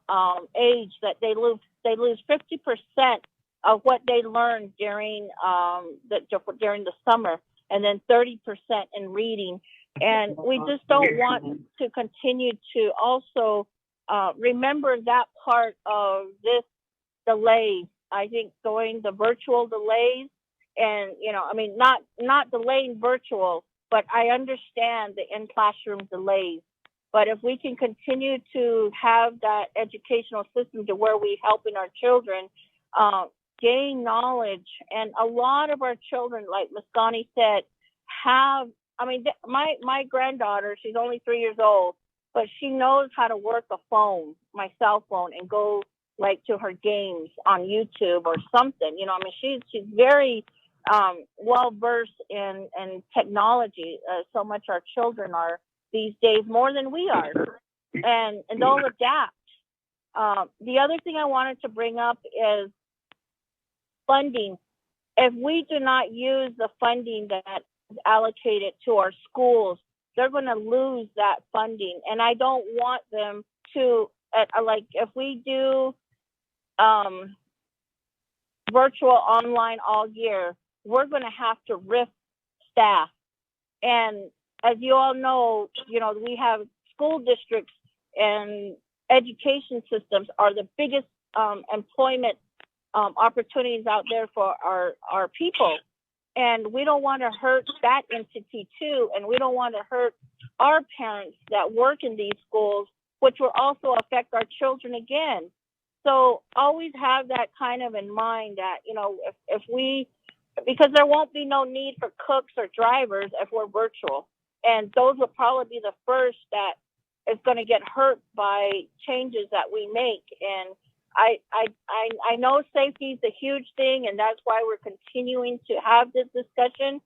age, that they lose 50% of what they learned during the summer, and then 30% in reading. And we just don't want to continue to also remember that part of this delay. I think going the virtual delays, and not delaying virtual, but I understand the in-classroom delays. But if we can continue to have that educational system to where we're helping our children gain knowledge, and a lot of our children, like Ms. Ghani said, my granddaughter, she's only 3 years old, but she knows how to work a phone, my cell phone, and go to her games on YouTube or something. She's very well versed in technology. So much our children are these days, more than we are, and they'll adapt. The other thing I wanted to bring up is funding. If we do not use the funding that is allocated to our schools, they're going to lose that funding. And I don't want them to, if we do virtual online all year, we're going to have to RIF staff. And as you all know, we have school districts, and education systems are the biggest employment opportunities out there for our people. And we don't want to hurt that entity too, and we don't want to hurt our parents that work in these schools, which will also affect our children again. So always have that kind of in mind that, if we, because there won't be no need for cooks or drivers if we're virtual. And those will probably be the first that is going to get hurt by changes that we make. And I know safety is a huge thing, and that's why we're continuing to have this discussion.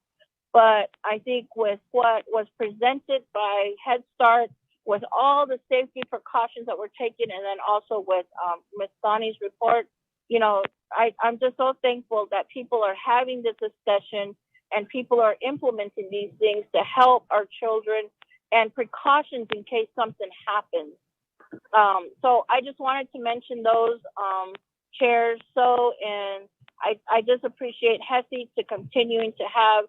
But I think with what was presented by Head Start, with all the safety precautions that we're taking, and then also with Ms. Donnie's report, I'm just so thankful that people are having this discussion and people are implementing these things to help our children and precautions in case something happens. So I just wanted to mention those chairs. So, and I just appreciate HESI to continuing to have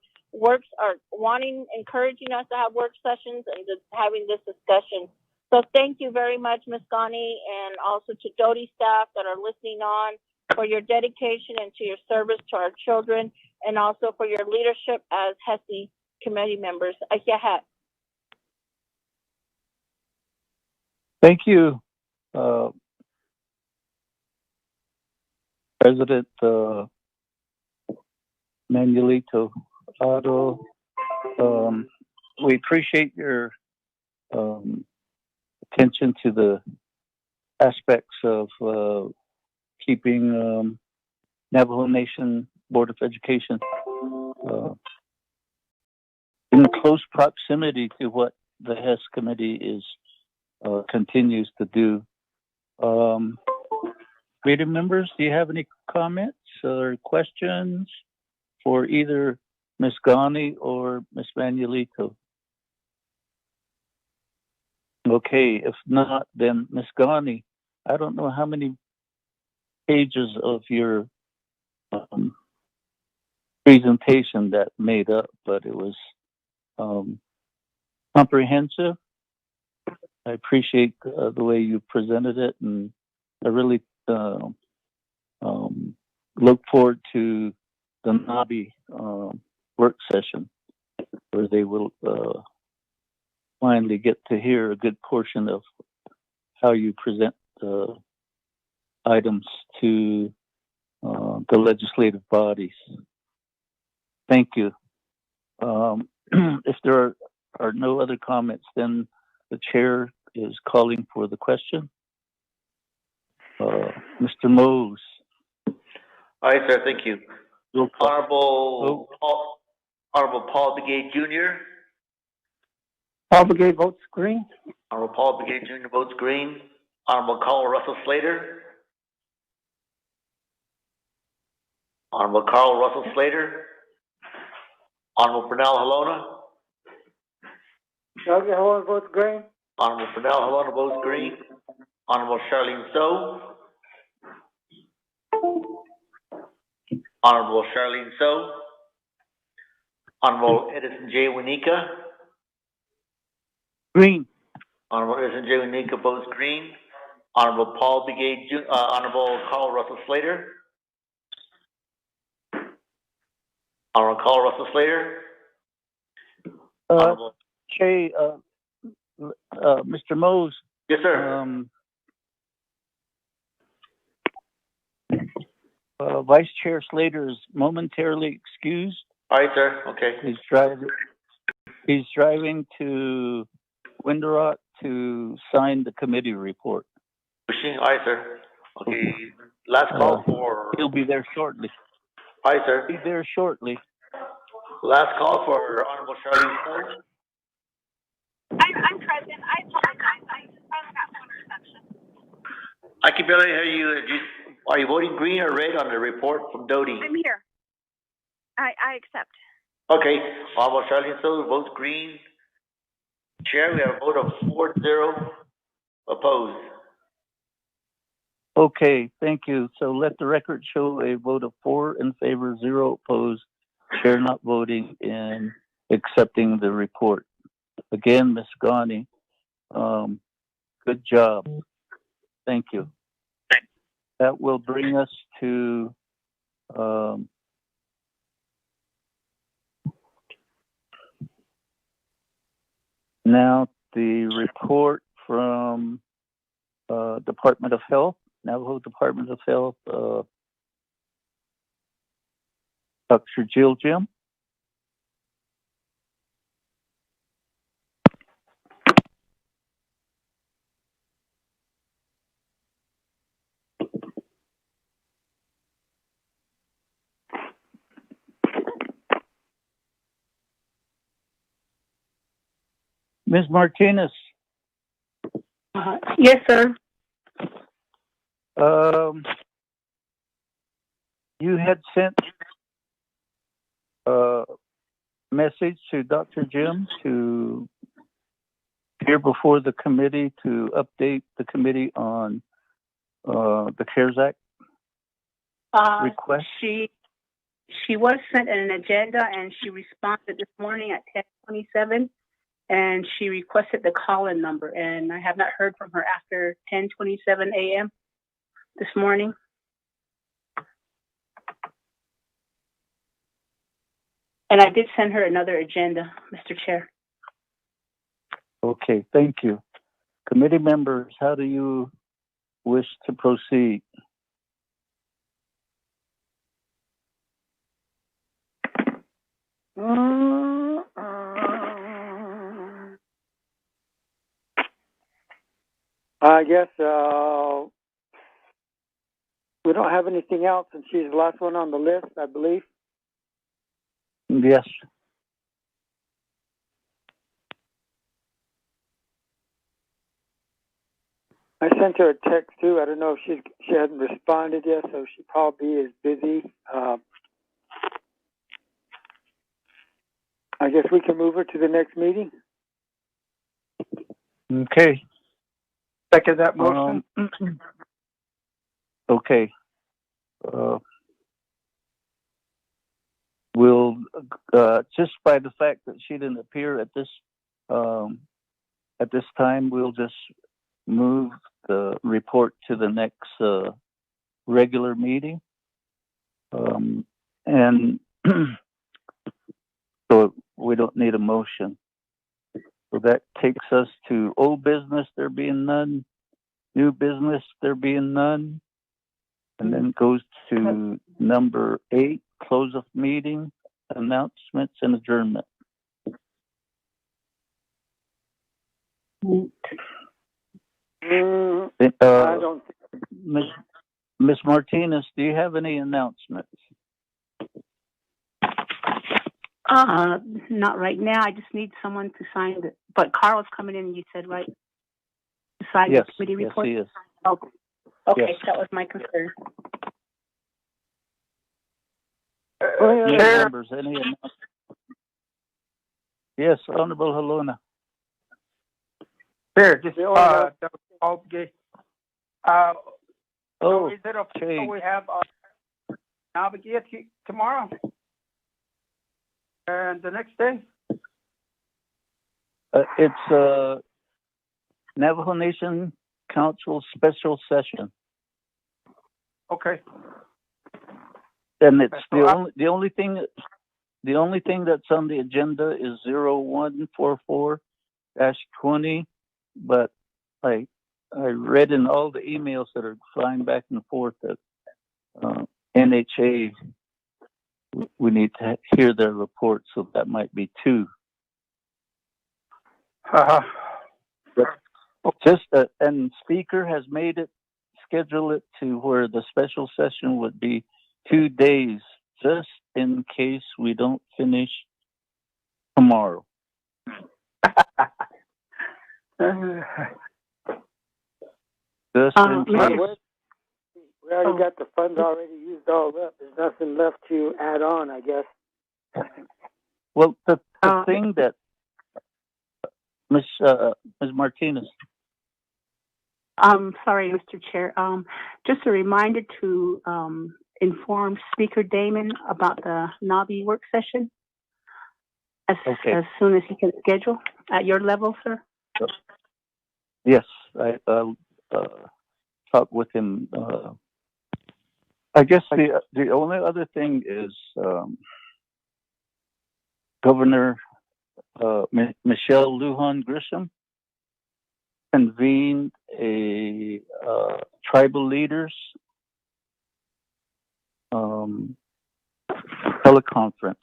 encouraging us to have work sessions and just having this discussion. So thank you very much, Ms. Ghani, and also to Doty staff that are listening on for your dedication and to your service to our children, and also for your leadership as HESI committee members. Thank you, President Manuelito Otto. We appreciate your attention to the aspects of keeping Navajo Nation Board of Education in close proximity to what the HES committee is continues to do. Committee members, do you have any comments or questions for either Ms. Ghani or Ms. Manuelito? Okay, if not, then Ms. Ghani, I don't know how many pages of your presentation that made up, but it was comprehensive. I appreciate the way you presented it, and I really look forward to the NABI work session, where they will finally get to hear a good portion of how you present the items to the legislative bodies. Thank you. If there are no other comments, then the chair is calling for the question. Mr. Mose. Aye, sir. Thank you. Honorable Paul Begay Jr. Paul Begay votes green. Honorable Paul Begay Jr. votes green. Honorable Carl Russell Slater. Honorable Carl Russell Slater. Honorable Pernell Halona. Douglas Halona votes green. Honorable Pernell Halona votes green. Honorable Charlene So. Honorable Charlene So. Honorable Edison J. Winika. Green. Honorable Edison J. Winika votes green. Honorable Paul Begay, Honorable Carl Russell Slater. Honorable Carl Russell Slater. Jay, Mr. Mose. Yes, sir. Vice Chair Slater is momentarily excused. All right, sir. Okay. He's driving to Winderock to sign the committee report. All right, sir. Okay. Last call for. He'll be there shortly. All right, sir. Be there shortly. Last call for Honorable Charlene So. I'm present. I apologize. I got phone reception. I can barely hear you. Are you voting green or red on the report from Doty? I'm here. I accept. Okay. Honorable Charlene So votes green. Chair, we have a vote of 4-0 opposed. Okay, thank you. So let the record show a vote of 4 in favor, 0 opposed. Chair not voting and accepting the report. Again, Ms. Ghani, good job. Thank you. That will bring us to now the report from Department of Health, Navajo Department of Health, Dr. Jill Jim. Ms. Martinez. Yes, sir. You had sent a message to Dr. Jim to appear before the committee to update the committee on the CARES Act request. She was sent an agenda, and she responded this morning at 10:27, and she requested the call-in number, and I have not heard from her after 10:27 a.m. this morning. And I did send her another agenda, Mr. Chair. Okay, thank you. Committee members, how do you wish to proceed? I guess we don't have anything else, and she's the last one on the list, I believe. Yes. I sent her a text too. I don't know if she hadn't responded yet, so she probably is busy. I guess we can move her to the next meeting. Okay. Second that motion. Okay. We'll just by the fact that she didn't appear at this time, we'll just move the report to the next regular meeting, and so we don't need a motion. So that takes us to old business, there being none, new business, there being none, and then goes to number 8, close of meeting, announcements, and adjournment. I don't. Ms. Martinez, do you have any announcements? Not right now. I just need someone to sign it. But Carl's coming in, you said, right? To sign Yes, the committee report? yes, he is. Okay. Okay, Yes. that was my concern. Members, any announcements? Yes, Honorable Halona. There, just okay. So is it okay? So we have navigate tomorrow and the next day? It's Navajo Nation Council special session, Okay. and it's the only thing that's on the agenda is 0144-20. But I read in all the emails that are flying back and forth that NHA, we need to hear their report, so that might be 2. Just and Speaker has made it, schedule it to where the special session would be 2 days, just in case we don't finish tomorrow. Just in case. We already got the funds already used all up. There's nothing left to add on, I guess. Well, the thing that Ms. Martinez. Sorry, Mr. Chair. Just a reminder to inform Speaker Damon about the Navi work session as soon as he can schedule at your level, sir. Yes, I'll talk with him. I guess the only other thing is Governor Michelle Lujan Grissom convened a tribal leaders teleconference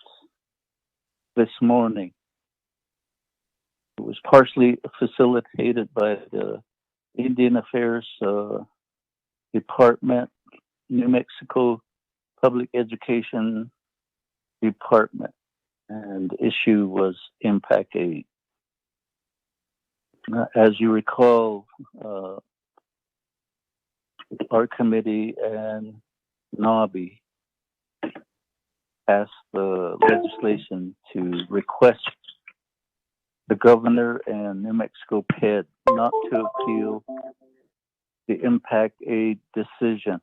this morning. It was partially facilitated by the Indian Affairs Department, New Mexico Public Education Department, and the issue was Impact Aid. As you recall, our committee and NABI passed the legislation to request the governor and New Mexico PED not to appeal the Impact Aid decision.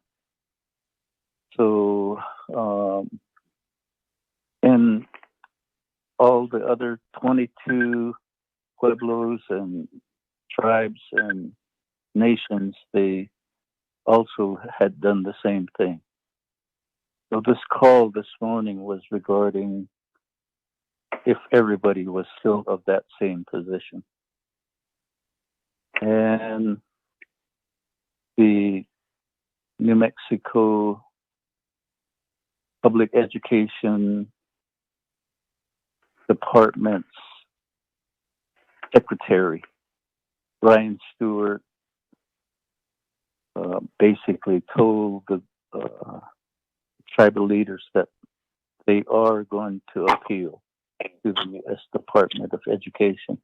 So, in all the other 22 pueblos and tribes and nations, they also had done the same thing. So this call this morning was regarding if everybody was still of that same position. And the New Mexico Public Education Department's secretary, Brian Stewart, basically told the tribal leaders that they are going to appeal to the U.S. Department of Education.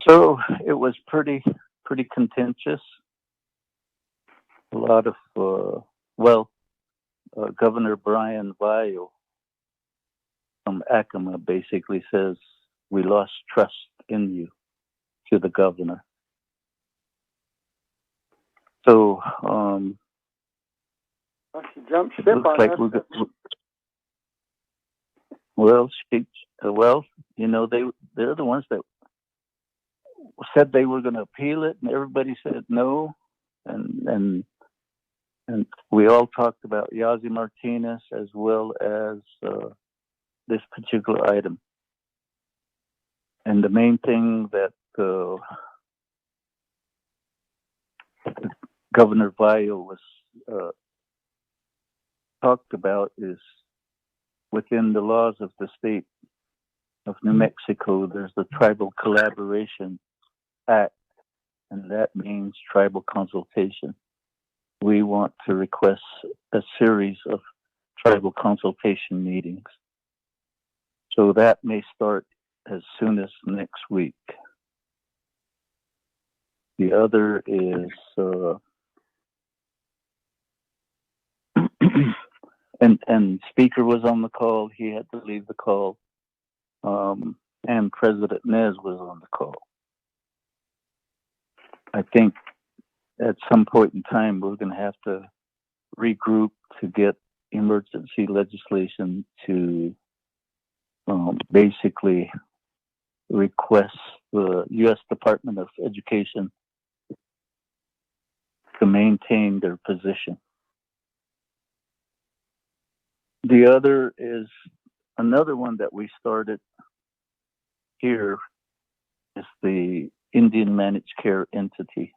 So it was pretty contentious. A lot of, Governor Brian Valle from Acoma basically says, we lost trust in you, to the governor. So, she jumped ship on like us. They're the ones that said they were going to appeal it, and everybody said no, and we all talked about Yazi Martinez as well as this particular item. And the main thing that Governor Valle was talked about is within the laws of the state of New Mexico, there's the Tribal Collaboration Act, and that means tribal consultation. We want to request a series of tribal consultation meetings. So that may start as soon as next week. The other is, and Speaker was on the call. He had to leave the call. And President Nez was on the call. I think at some point in time, we're going to have to regroup to get emergency legislation to basically request the U.S. Department of Education to maintain their position. The other is another one that we started here is the Indian Managed Care Entity.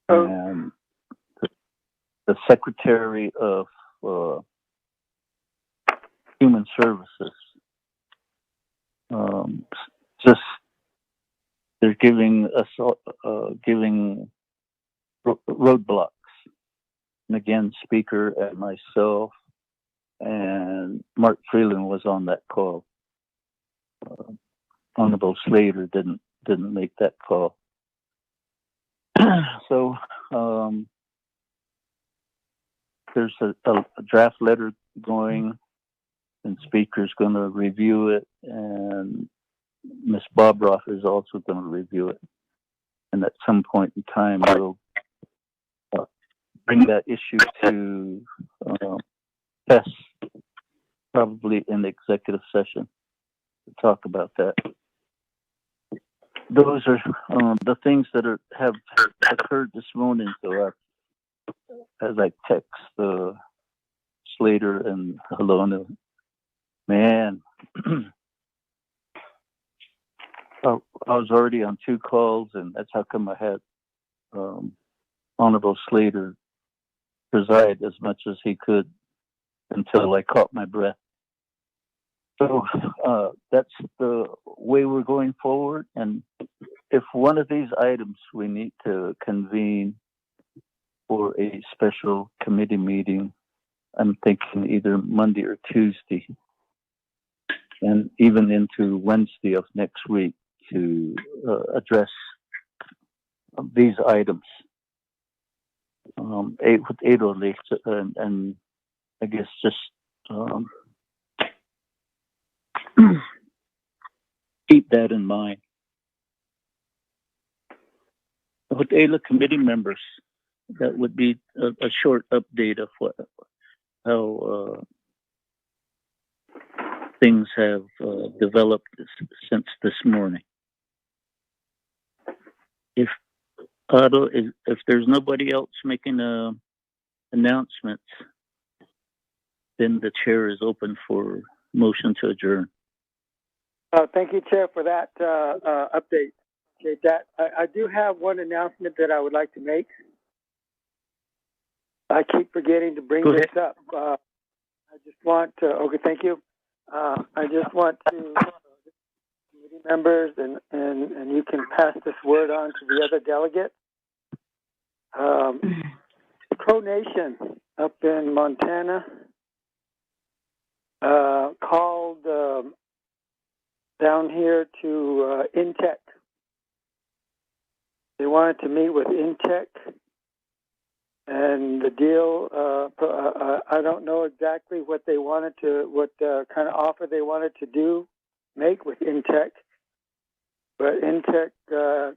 And the Secretary of Human Services they're giving us roadblocks. And again, Speaker and myself and Mark Freeland was on that call. Honorable Slater didn't make that call. So there's a draft letter going, and Speaker's going to review it, and Ms. Bobroff is also going to review it. And at some point in time, we'll bring that issue to test, probably in the executive session, to talk about that. Those are the things that have occurred this morning. So as I text Slater and Helena, Man, I was already on 2 calls, and that's how come I had Honorable Slater preside as much as he could until I caught my breath. So that's the way we're going forward. And if one of these items we need to convene for a special committee meeting, I'm thinking either Monday or Tuesday, and even into Wednesday of next week to address these items. And I guess just keep that in mind. With AILA committee members, that would be a short update of how things have developed since this morning. If there's nobody else making announcements, then the chair is open for motion to adjourn. Thank you, Chair, for that update. Appreciate that. I do have one announcement that I would like to make. I keep forgetting to bring this up. I just want to, okay, thank you. I just want to, committee members, and you can pass this word on to the other delegates. Crow Nation up in Montana called down here to Intech. They wanted to meet with Intech, and the deal, I don't know exactly what they wanted to, what kind of offer they wanted to make with Intech, but Intech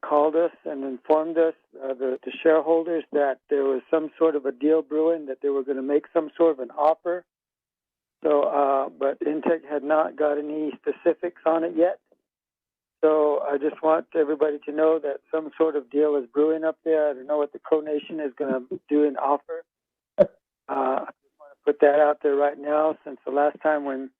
called us and informed us, the shareholders, that there was some sort of a deal brewing, that they were going to make some sort of an offer. So, but Intech had not got any specifics on it yet. So I just want everybody to know that some sort of deal is brewing up there. I don't know what the Crow Nation is going to do and offer. I just want to put that out there right now, since the last time when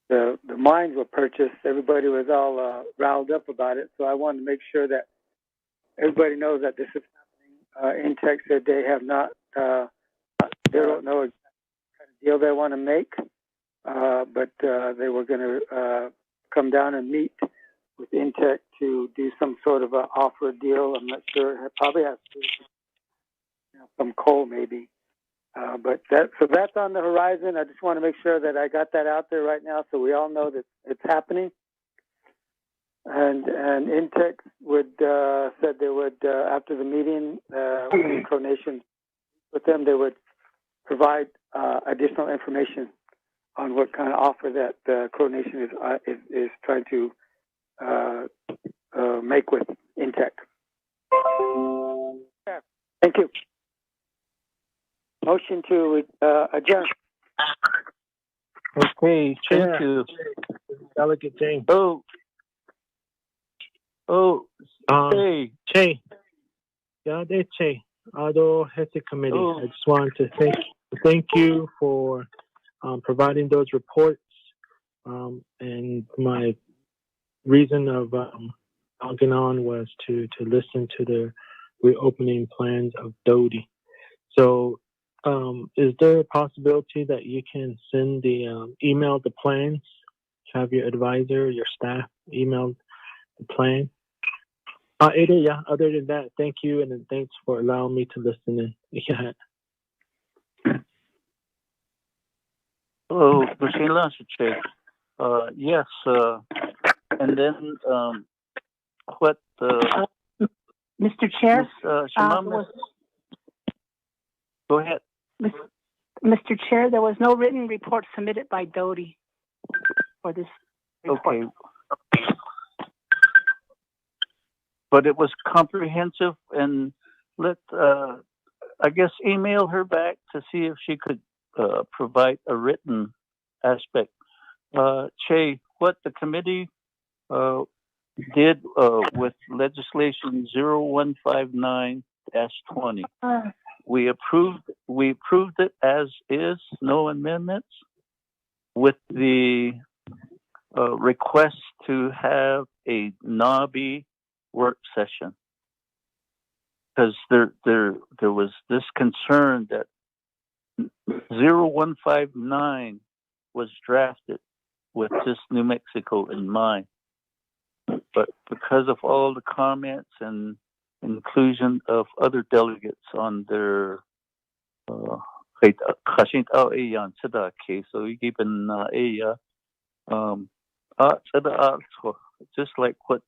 the mines were purchased, everybody was all riled up about it. So I wanted to make sure that everybody knows that this is happening. Intech said they have not, they don't know exactly what kind of deal they want to make, but they were going to come down and meet with Intech to do some sort of an offer deal. I'm not sure. It probably has to do with some coal, maybe. But that's on the horizon. I just want to make sure that I got that out there right now, so we all know that it's happening. And Intech said they would, after the meeting with Crow Nation, with them, they would provide additional information on what kind of offer that Crow Nation is trying to make with Intech. Thank you. Motion to adjourn. Okay, thank you. Delegate James. Hey. Che. Che. Ado Hesse Committee. I just wanted to thank you for providing those reports. And my reason of logging on was to listen to the reopening plans of Doty. So is there a possibility that you can send the email the plans, have your advisor, your staff email the plan? Ada, yeah, other than that, thank you, and thanks for allowing me to listen in. Yeah. Hello, yes, and then what? Mr. Chair, go ahead. Mr. Chair, there was no written report submitted by Doty for this report. Okay. But it was comprehensive, and I guess, email her back to see if she could provide a written aspect. Che, what the committee did with legislation 0159-20 we approved it as is, no amendments, with the request to have a NABI work session. Because there was this concern that 0159 was drafted with just New Mexico in mind. But because of all the comments and inclusion of other delegates on their just like what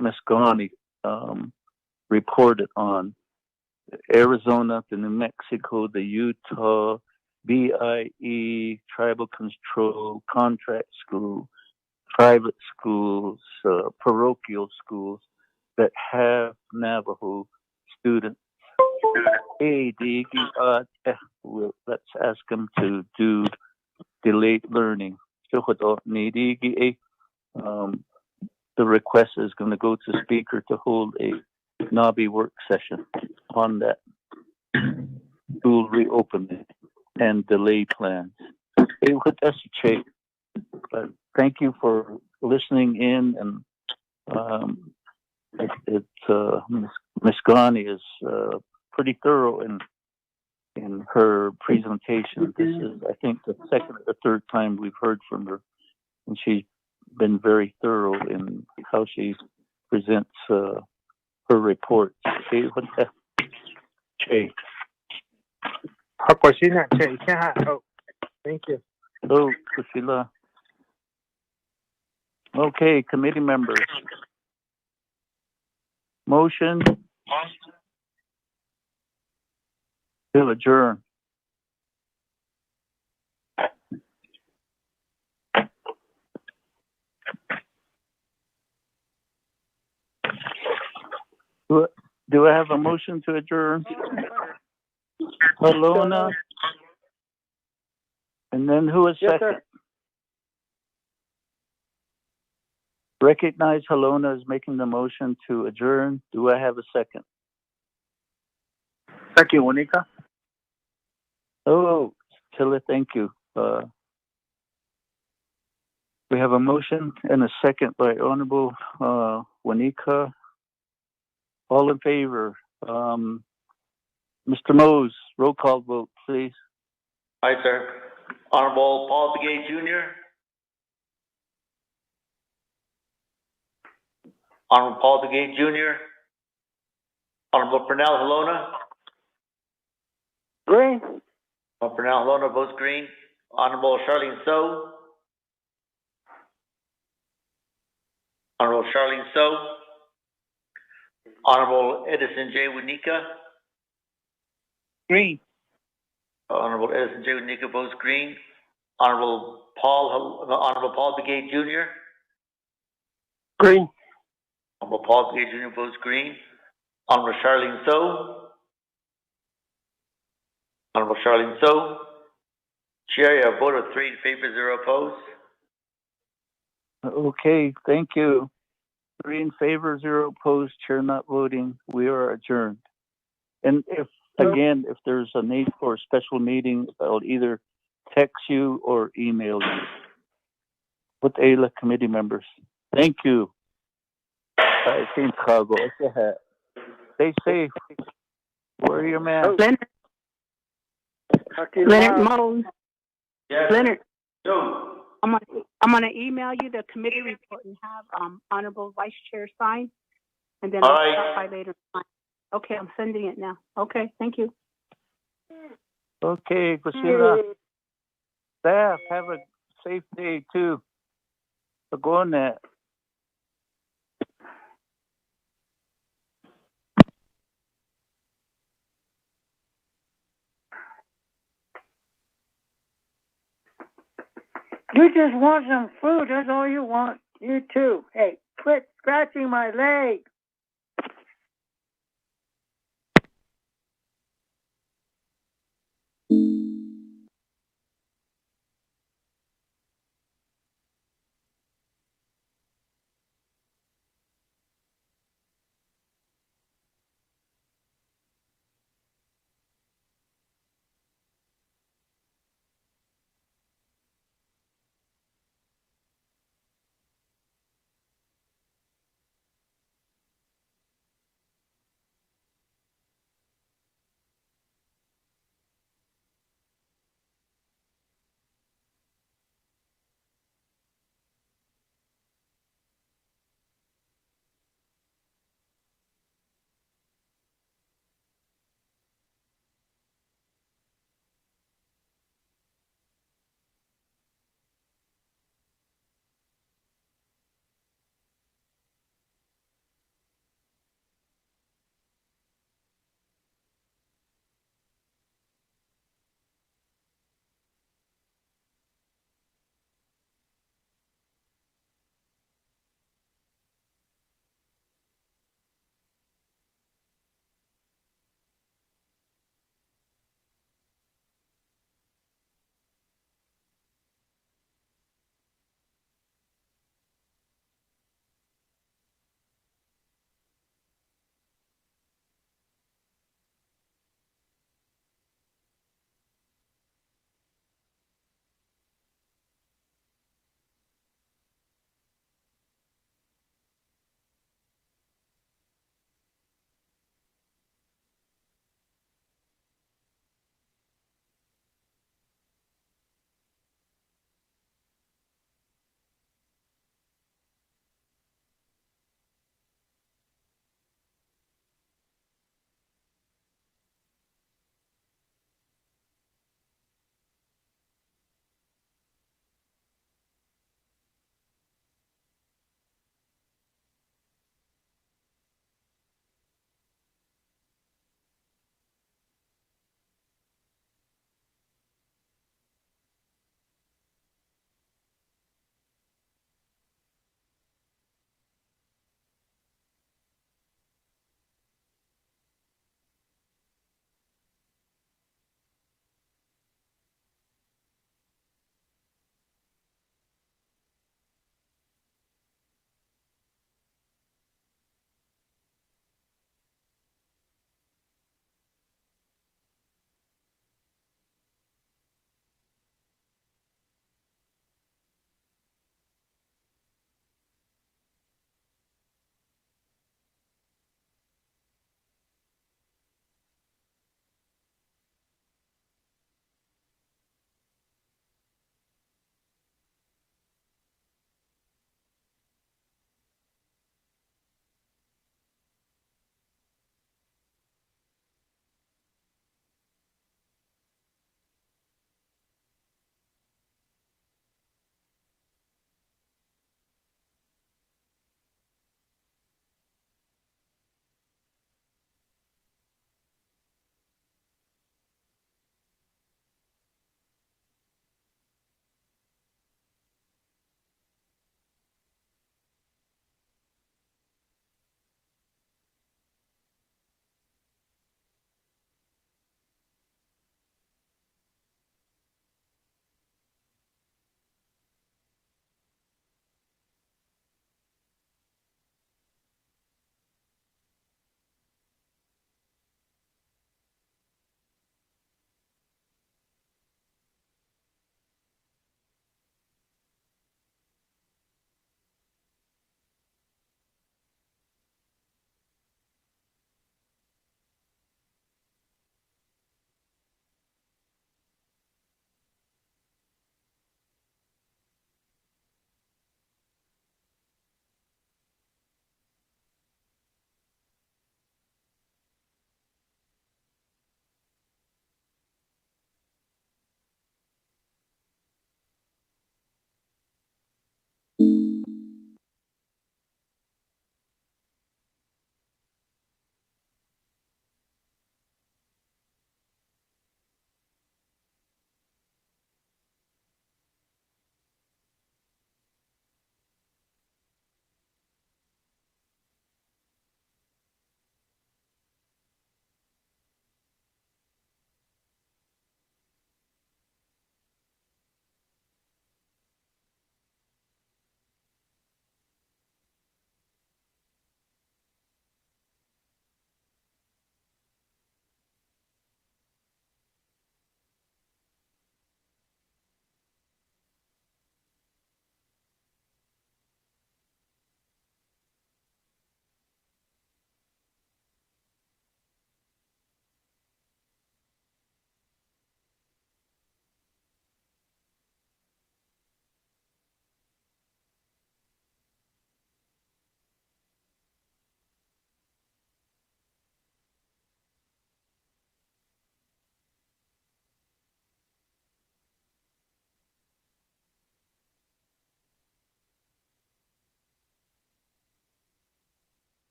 Ms. Ghani reported on Arizona, the New Mexico, the Utah, BIE, tribal control, contract school, private schools, parochial schools that have Navajo students. Let's ask them to do delayed learning. The request is going to go to speaker to hold a NABI work session on that school reopening and delay plans. But thank you for listening in, and Ms. Ghani is pretty thorough in her presentation. This is, I think, the second or third time we've heard from her, and she's been very thorough in how she presents her reports. Thank you. Oh, Priscilla. Okay, committee members. Motion to adjourn. Do I have a motion to adjourn? Halona. And then who is second? Sir. Recognize Halona is making the motion to adjourn. Do I have a second? Thank you, Monica. Oh, Tilla, thank you. We have a motion and a second by Honorable Wanika. All in favor. Mr. Mose, roll call vote, please. Aye, sir. Honorable Paul Begay Jr. Honorable Paul Begay Jr. Honorable Pernell Halona. Green. Honorable Pernell Halona votes green. Honorable Charlene So. Honorable Charlene So. Honorable Edison J. Winika. Green. Honorable Edison J. Winika votes green. Honorable Paul Begay Jr. Green. Honorable Paul Begay Jr. votes green. Honorable Charlene So. Honorable Charlene So. Chair, you have a vote of 3 in favor, 0 opposed. Okay, thank you. 3 in favor, 0 opposed, chair not voting. We are adjourned. And if there's a need for a special meeting, I'll either text you or email you. With AILA committee members. Thank you. Stay safe. Wear your mask. Leonard Mose. Yes. Leonard. No. I'm gonna email you the committee report and have Honorable Vice Chair sign, and then All I'll right. stop by later. Okay, I'm sending it now. Okay, thank you. Okay, Priscilla. Staff, have a safe day too. Go on that. You just want some food. That's all you want. You too. Hey, quit scratching my leg.